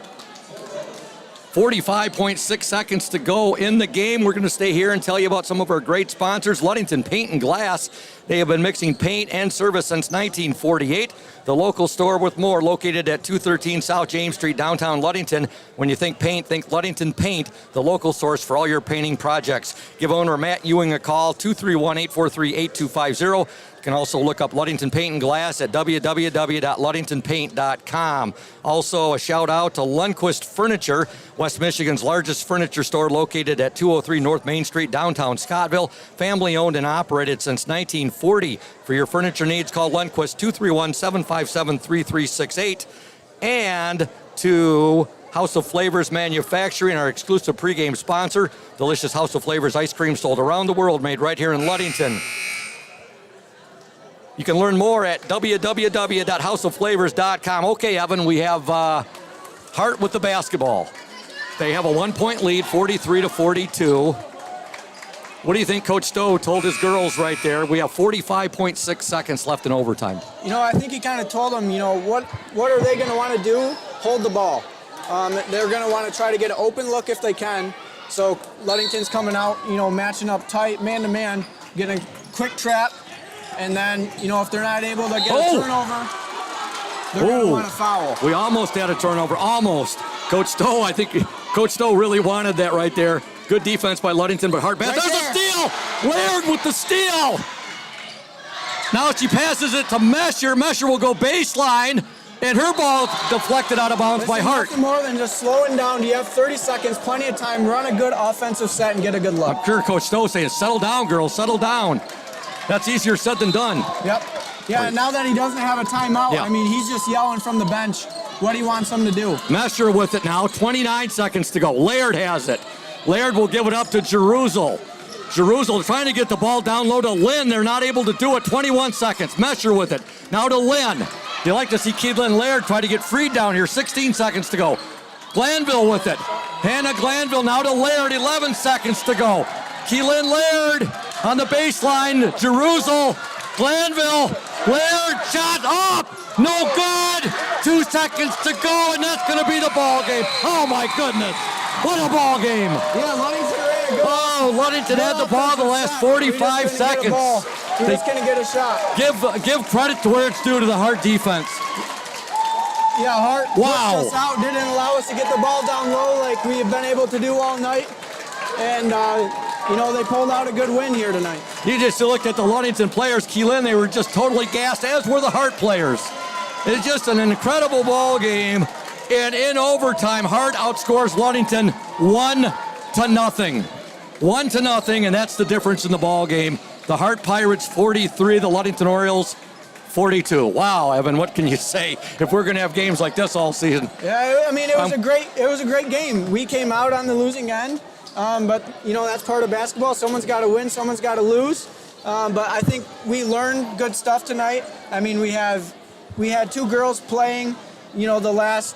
45.6 seconds to go in the game. We're going to stay here and tell you about some of our great sponsors. Ludington Paint and Glass. They have been mixing paint and service since 1948. The local store with more, located at 213 South James Street, downtown Ludington. When you think paint, think Ludington Paint, the local source for all your painting projects. Give owner Matt Ewing a call, 231-843-8250. You can also look up Ludington Paint and Glass at www.ludingtonpaint.com. Also, a shout out to Lundquist Furniture, West Michigan's largest furniture store, located at 203 North Main Street, downtown Scottville. Family owned and operated since 1940. For your furniture needs, call Lundquist 231-757-3368. And to House of Flavors Manufacturing, our exclusive pregame sponsor. Delicious House of Flavors ice cream sold around the world, made right here in Ludington. You can learn more at www.houseofflavors.com. Okay, Evan, we have Hart with the basketball. They have a 1 point lead, 43-42. What do you think Coach Stowe told his girls right there? We have 45.6 seconds left in overtime. I think he kind of told them, what are they going to want to do? Hold the ball. They're going to want to try to get an open look if they can. So Ludington's coming out, matching up tight, man-to-man, getting a quick trap. And then, if they're not able to get a turnover, they're going to want to foul. We almost had a turnover, almost. I think Coach Stowe really wanted that right there. Good defense by Ludington, but Hart. There's a steal! Laird with the steal! Now she passes it to Mesher. Mesher will go baseline, and her ball deflected out of bounds by Hart. Nothing more than just slowing down. You have 30 seconds, plenty of time, run a good offensive set and get a good look. I'm sure Coach Stowe saying, settle down, girls, settle down. That's easier said than done. Yep. Yeah, and now that he doesn't have a timeout, he's just yelling from the bench what he wants them to do. Mesher with it now, 29 seconds to go. Laird has it. Laird will give it up to Jerusalem. Jerusalem trying to get the ball down low to Lynn. They're not able to do it. 21 seconds. Mesher with it. Now to Lynn. You like to see Keelan Laird try to get freed down here. 16 seconds to go. Glanville with it. Hannah Glanville now to Laird, 11 seconds to go. Keelan Laird on the baseline. Jerusalem, Glanville, Laird, shot up, no good. 2 seconds to go, and that's going to be the ball game. Oh my goodness, what a ball game. Yeah, Ludington ran a good. Oh, Ludington had the ball the last 45 seconds. We're just going to get a shot. Give credit to where it's due to the Hart defense. Yeah, Hart wow. pushed us out, didn't allow us to get the ball down low like we have been able to do all night. And, they pulled out a good win here tonight. You just looked at the Ludington players, Keelan, they were just totally gassed, as were the Hart players. It's just an incredible ball game. And in overtime, Hart outscores Ludington 1-0. 1-0, and that's the difference in the ball game. The Hart Pirates 43, the Ludington Orioles 42. Wow, Evan, what can you say if we're going to have games like this all season? Yeah, I mean, it was a great game. We came out on the losing end, but that's part of basketball. Someone's got to win, someone's got to lose. But I think we learned good stuff tonight. I mean, we had 2 girls playing, the last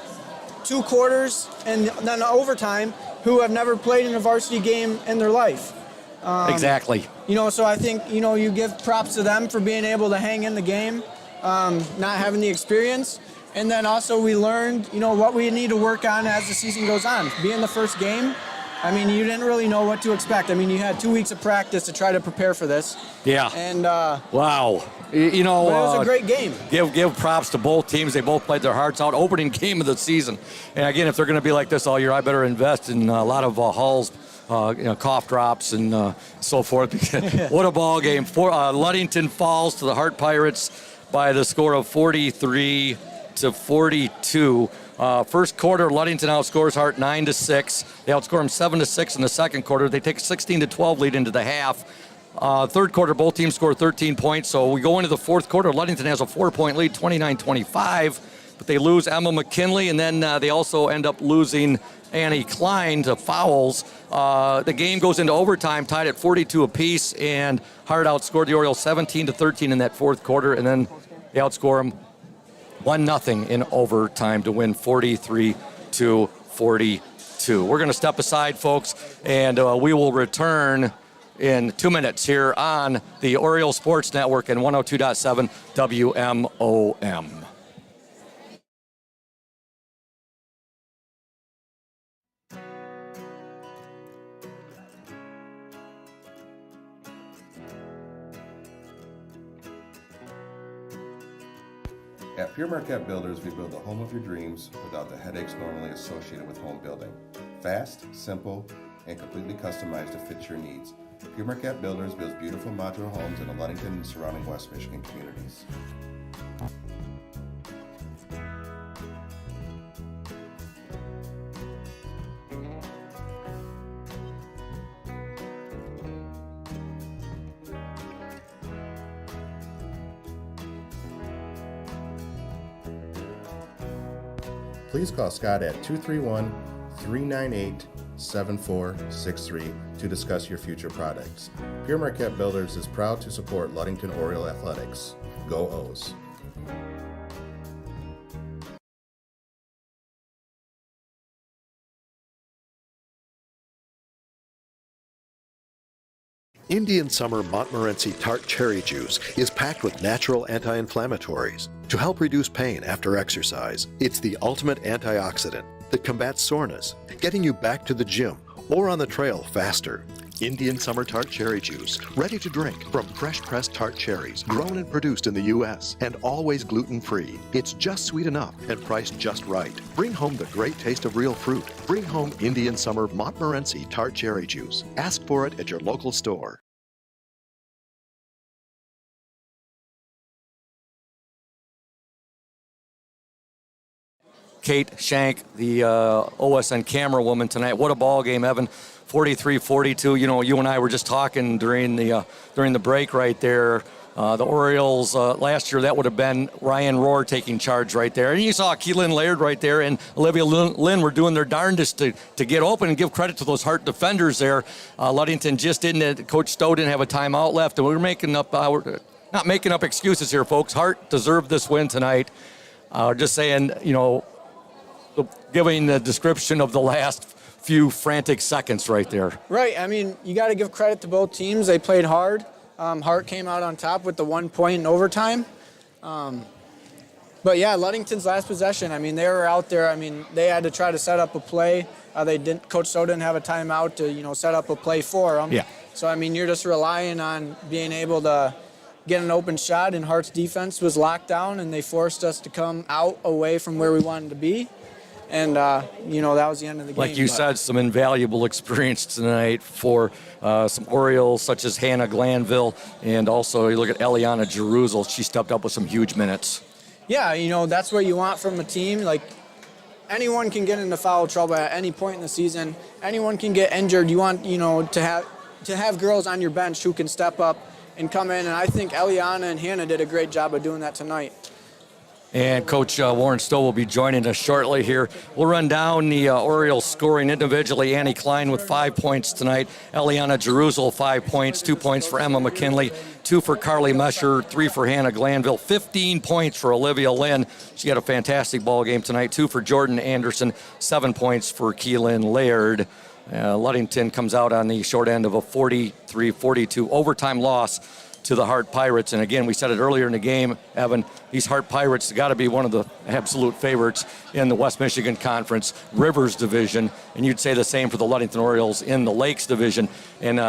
2 quarters and then overtime who have never played in a varsity game in their life. Exactly. So I think, you give props to them for being able to hang in the game, not having the experience. And then also we learned, what we need to work on as the season goes on. Being the first game, I mean, you didn't really know what to expect. I mean, you had 2 weeks of practice to try to prepare for this. Yeah. And wow. But it was a great game. Give props to both teams. They both played their hearts out. Opening game of the season. And again, if they're going to be like this all year, I better invest in a lot of Hall's cough drops and so forth. What a ball game. Ludington falls to the Hart Pirates by the score of 43-42. First quarter, Ludington outscores Hart 9-6. They outscore them 7-6 in the second quarter. They take a 16-12 lead into the half. Third quarter, both teams score 13 points. So we go into the fourth quarter. Ludington has a 4-point lead, 29-25. But they lose Emma McKinley, and then they also end up losing Annie Klein to fouls. The game goes into overtime, tied at 42 apiece, and Hart outscored the Orioles 17-13 in that fourth quarter, and then they outscore them 1-0 in overtime to win 43-42. We're going to step aside, folks, and we will return in 2 minutes here on the Orioles Sports Network and 102.7 WMOM. At Pure Marquette Builders, we build the home of your dreams without the headaches normally associated with home building. Fast, simple, and completely customized to fit your needs. Pure Marquette Builders builds beautiful modular homes in the Ludington and surrounding West Michigan communities. Please call Scott at 231-398-7463 to discuss your future products. Pure Marquette Builders is proud to support Ludington Oriole Athletics. Go O's! Indian Summer Montmorency Tart Cherry Juice is packed with natural anti-inflammatories to help reduce pain after exercise. It's the ultimate antioxidant that combats soreness, getting you back to the gym or on the trail faster. Indian Summer Tart Cherry Juice, ready to drink from fresh pressed tart cherries, grown and produced in the U.S. and always gluten-free. It's just sweet enough and priced just right. Bring home the great taste of real fruit. Bring home Indian Summer Montmorency Tart Cherry Juice. Ask for it at your local store. Kate Shank, the OSN camera woman tonight. What a ball game, Evan. 43-42. You know, you and I were just talking during the break right there. The Orioles last year, that would have been Ryan Rohr taking charge right there. And you saw Keelan Laird right there and Olivia Lynn were doing their darndest to get open, and give credit to those Hart defenders there. Ludington just didn't, Coach Stowe didn't have a timeout left, and we were not making up excuses here, folks. Hart deserved this win tonight. Just saying, you know, giving the description of the last few frantic seconds right there. Right. I mean, you got to give credit to both teams. They played hard. Hart came out on top with the 1 point in overtime. But yeah, Ludington's last possession, I mean, they were out there. I mean, they had to try to set up a play. Coach Stowe didn't have a timeout to, set up a play for them. Yeah. So, I mean, you're just relying on being able to get an open shot, and Hart's defense was locked down, and they forced us to come out away from where we wanted to be. And, that was the end of the game. Like you said, some invaluable experience tonight for some Orioles such as Hannah Glanville, and also you look at Eliana Jeruzel. She stepped up with some huge minutes. Yeah, that's what you want from a team. Like, anyone can get into foul trouble at any point in the season. Anyone can get injured. You want, to have girls on your bench who can step up and come in. And I think Eliana and Hannah did a great job of doing that tonight. And Coach Warren Stowe will be joining us shortly here. We'll run down the Orioles scoring individually. Annie Klein with 5 points tonight. Eliana Jeruzel, 5 points. 2 points for Emma McKinley. 2 for Carly Mesher. 3 for Hannah Glanville. 15 points for Olivia Lynn. She had a fantastic ball game tonight. 2 for Jordan Anderson. 7 points for Keelan Laird. Ludington comes out on the short end of a 43-42 overtime loss to the Hart Pirates. And again, we said it earlier in the game, Evan, these Hart Pirates got to be one of the absolute favorites in the West Michigan Conference Rivers Division. And you'd say the same for the Ludington Orioles in the Lakes Division. And,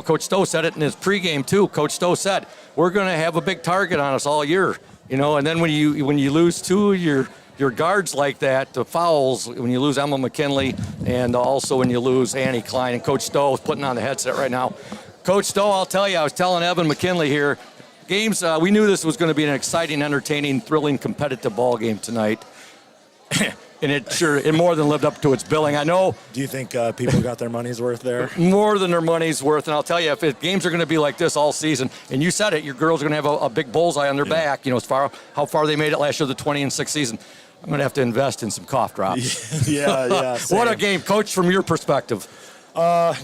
Coach Stowe said it in his pregame too. Coach Stowe said, we're going to have a big target on us all year. And then when you lose two of your guards like that, the fouls, when you lose Emma McKinley and also when you lose Annie Klein, and Coach Stowe is putting on the headset right now. Coach Stowe, I'll tell you, I was telling Evan McKinley here, games, we knew this was going to be an exciting, entertaining, thrilling, competitive ball game tonight. And it more than lived up to its billing. I know. Do you think people got their money's worth there? More than their money's worth. And I'll tell you, if games are going to be like this all season, and you said it, your girls are going to have a big bullseye on their back, as far how far they made it last year, the 20-6 season. I'm going to have to invest in some cough drops. Yeah. What a game. Coach, from your perspective.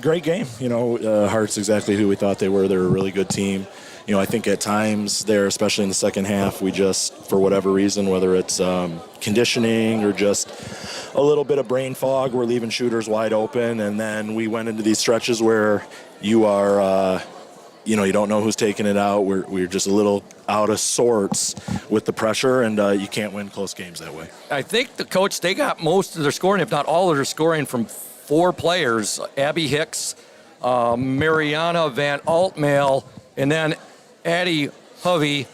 Great game. Hart's exactly who we thought they were. They're a really good team. I think at times there, especially in the second half, we just, for whatever reason, whether it's conditioning or just a little bit of brain fog, we're leaving shooters wide open. And then we went into these stretches where you are, you don't know who's taking it out. We're just a little out of sorts with the pressure, and you can't win close games that way. I think the coach, they got most of their scoring, if not all of their scoring, from 4 players, Abby Hicks, Mariana Van Altmail, and then Addie Hovey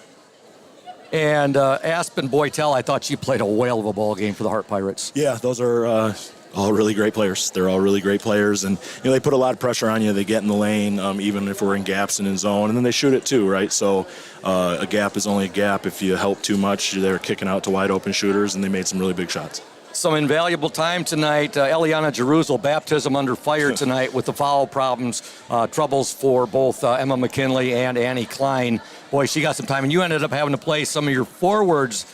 and Aspen Boytel. I thought she played a whale of a ball game for the Hart Pirates. Yeah, those are all really great players. They're all really great players, and they put a lot of pressure on you. They get in the lane, even if we're in gaps and in zone, and then they shoot it too, right? So a gap is only a gap. If you help too much, they're kicking out to wide open shooters, and they made some really big shots. Some invaluable time tonight. Eliana Jeruzel, baptism under fire tonight with the foul problems, troubles for both Emma McKinley and Annie Klein. Boy, she got some time, and you ended up having to play some of your forwards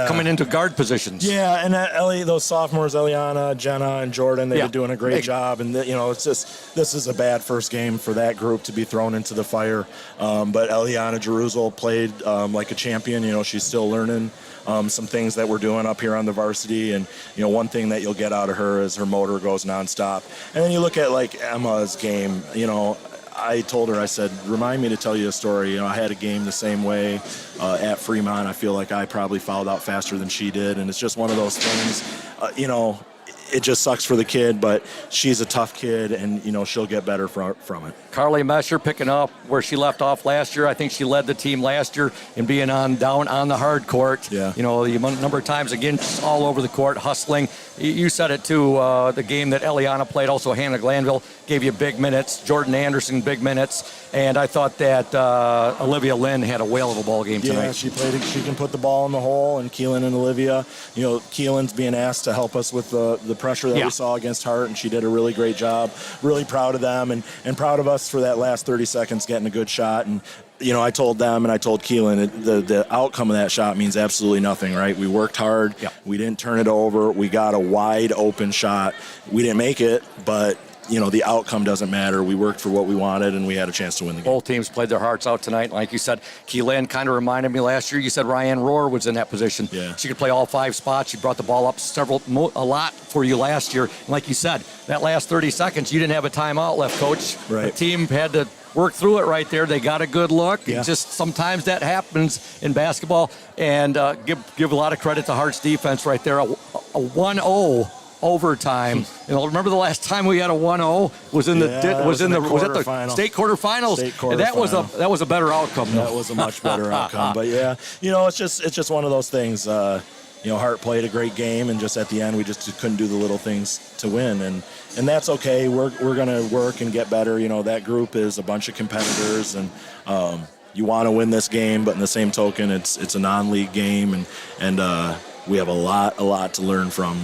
coming into guard positions. Yeah, and those sophomores, Eliana, Jenna, and Jordan, they've been doing a great job. And, it's just, this is a bad first game for that group to be thrown into the fire. But Eliana Jeruzel played like a champion. She's still learning some things that we're doing up here on the varsity. And, one thing that you'll get out of her is her motor goes nonstop. And then you look at, like, Emma's game, I told her, I said, remind me to tell you a story. I had a game the same way at Fremont. I feel like I probably fouled out faster than she did. And it's just one of those things, it just sucks for the kid, but she's a tough kid, and, she'll get better from it. Carly Mesher picking up where she left off last year. I think she led the team last year in being down on the hard court. Yeah. The number of times, again, just all over the court, hustling. You said it, too, the game that Eliana played, also Hannah Glanville, gave you big minutes. Jordan Anderson, big minutes. And I thought that Olivia Lynn had a whale of a ball game tonight. Yeah, she can put the ball in the hole, and Keelan and Olivia, Keelan's being asked to help us with the pressure that we saw against Hart, and she did a really great job. Really proud of them, and proud of us for that last 30 seconds getting a good shot. And I told them and I told Keelan the outcome of that shot means absolutely nothing, right? We worked hard. We didn't turn it over. We got a wide open shot. We didn't make it, but the outcome doesn't matter. We worked for what we wanted, and we had a chance to win the game. Both teams played their hearts out tonight. Like you said, Keelan kind of reminded me last year. You said Ryan Rohr was in that position. Yeah. She could play all 5 spots. She brought the ball up a lot for you last year. And like you said, that last 30 seconds, you didn't have a timeout left, Coach. Right. The team had to work through it right there. They got a good look. Yeah. Just sometimes that happens in basketball. And give a lot of credit to Hart's defense right there. A 1-0 overtime. Remember the last time we had a 1-0 was in the state quarterfinals. And that was a better outcome. That was a much better outcome. But yeah, it's just one of those things. Hart played a great game, and just at the end we just couldn't do the little things to win, and that's okay. We're going to work and get better. That group is a bunch of competitors, and you want to win this game, but in the same token, it's a non-league game, and we have a lot to learn from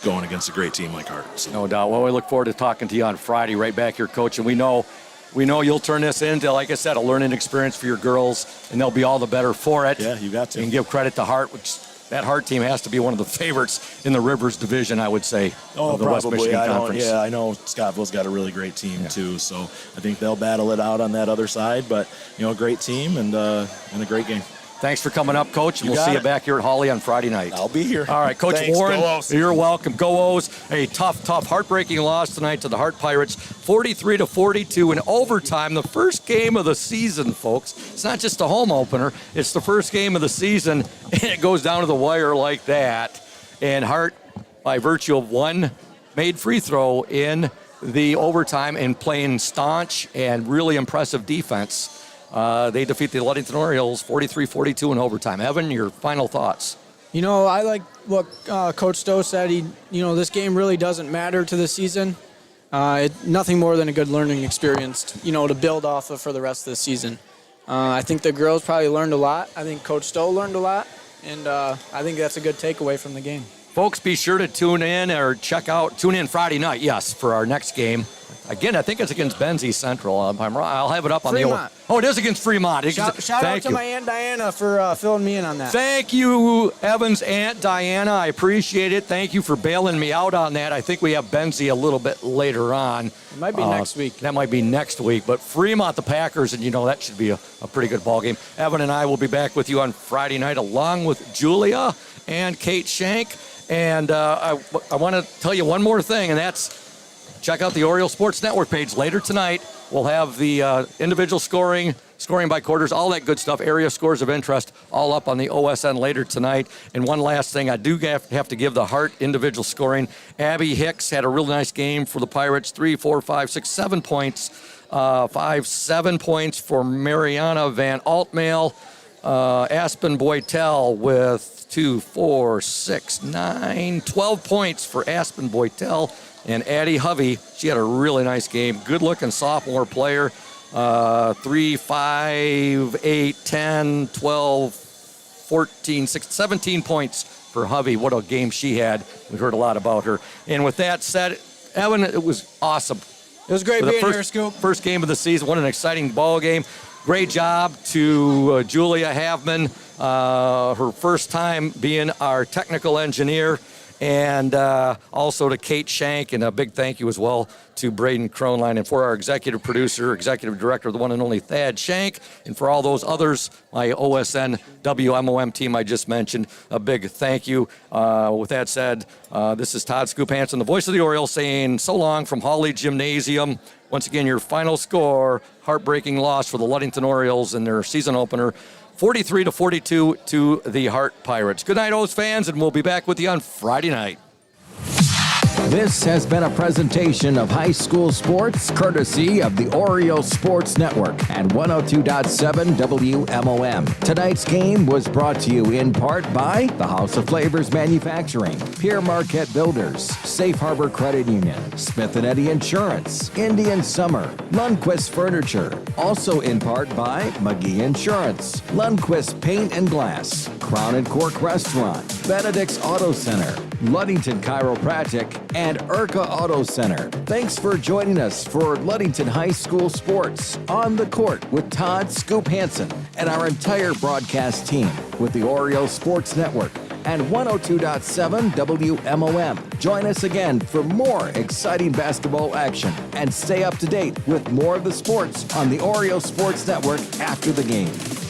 going against a great team like Hart. So. No doubt. Well, we look forward to talking to you on Friday right back here, Coach. And we know you'll turn this into, like I said, a learning experience for your girls, and they'll be all the better for it. Yeah, you got to. And give credit to Hart, which that Hart team has to be one of the favorites in the Rivers division, I would say, of the West Michigan Conference. Yeah, I know Scottville's got a really great team, too. So I think they'll battle it out on that other side. But, a great team and a great game. Thanks for coming up, Coach, and we'll see you back here at Holly on Friday night. I'll be here. All right, Coach Thanks. Warren, Go O's. You're welcome. Go O's. A tough, heartbreaking loss tonight to the Hart Pirates, 43-42 in overtime. The first game of the season, folks. It's not just a home opener. It's the first game of the season, and it goes down to the wire like that. And Hart, by virtue of one made free throw in the overtime and playing staunch and really impressive defense, they defeat the Ludington Orioles 43-42 in overtime. Evan, your final thoughts? I like what Coach Stowe said. This game really doesn't matter to the season. Nothing more than a good learning experience, to build off of for the rest of the season. I think the girls probably learned a lot. I think Coach Stowe learned a lot, and I think that's a good takeaway from the game. Folks, be sure to tune in Friday night, yes, for our next game. Again, I think it's against Benzie Central. If I'm wrong, I'll have it up on Fremont. it is against Fremont. Shout out to my Aunt Diana for filling me in on that. Thank you, Evan's Aunt Diana. I appreciate it. Thank you for bailing me out on that. I think we have Benzie a little bit later on. It might be next week. That might be next week. But Fremont, the Packers, and that should be a pretty good ball game. Evan and I will be back with you on Friday night along with Julia and Kate Shank. And I want to tell you one more thing, and that's check out the Oriole Sports Network page later tonight. We'll have the individual scoring by quarters, all that good stuff, area scores of interest, all up on the OSN later tonight. And one last thing, I do have to give the Hart individual scoring. Abby Hicks had a really nice game for the Pirates, 3, 4, 5, 6, 7 points. 7 points for Mariana Van Altmail. Aspen Boytel with 2, 4, 6, 9, 12 points for Aspen Boytel. And Addie Hovey, she had a really nice game. Good-looking sophomore player. 3, 5, 8, 10, 12, 14, 16, 17 points for Hovey. What a game she had. We've heard a lot about her. And with that said, Evan, it was awesome. It was great being here, Scoop. First game of the season. What an exciting ball game. Great job to Julia Havman, her first time being our technical engineer. And also to Kate Shank, and a big thank you as well to Braden Cronline, and for our executive producer, executive director, the one and only Thad Shank, and for all those others, my OSN WMOM team I just mentioned, a big thank you. With that said, this is Todd Scoop Hansen, the voice of the Orioles, saying so long from Hawley Gymnasium. Once again, your final score, heartbreaking loss for the Ludington Orioles in their season opener, 43-42 to the Hart Pirates. Good night, O's fans, and we'll be back with you on Friday night. This has been a presentation of high school sports, courtesy of the Oriole Sports Network and 102.7 WMOM. Tonight's game was brought to you in part by the House of Flavors Manufacturing, Pierre Marquette Builders, Safe Harbor Credit Union, Smith & Eddy Insurance, Indian Summer, Lundquist Furniture. Also in part by McGee Insurance, Lundquist Paint and Glass, Crown & Cork Restaurant, Benedict's Auto Center, Ludington Chiropractic, and Urca Auto Center. Thanks for joining us for Ludington High School Sports on the Court with Todd Scoop Hansen and our entire broadcast team with the Oriole Sports Network and 102.7 WMOM. Join us again for more exciting basketball action and stay up to date with more of the sports on the Oreo Sports Network after the game.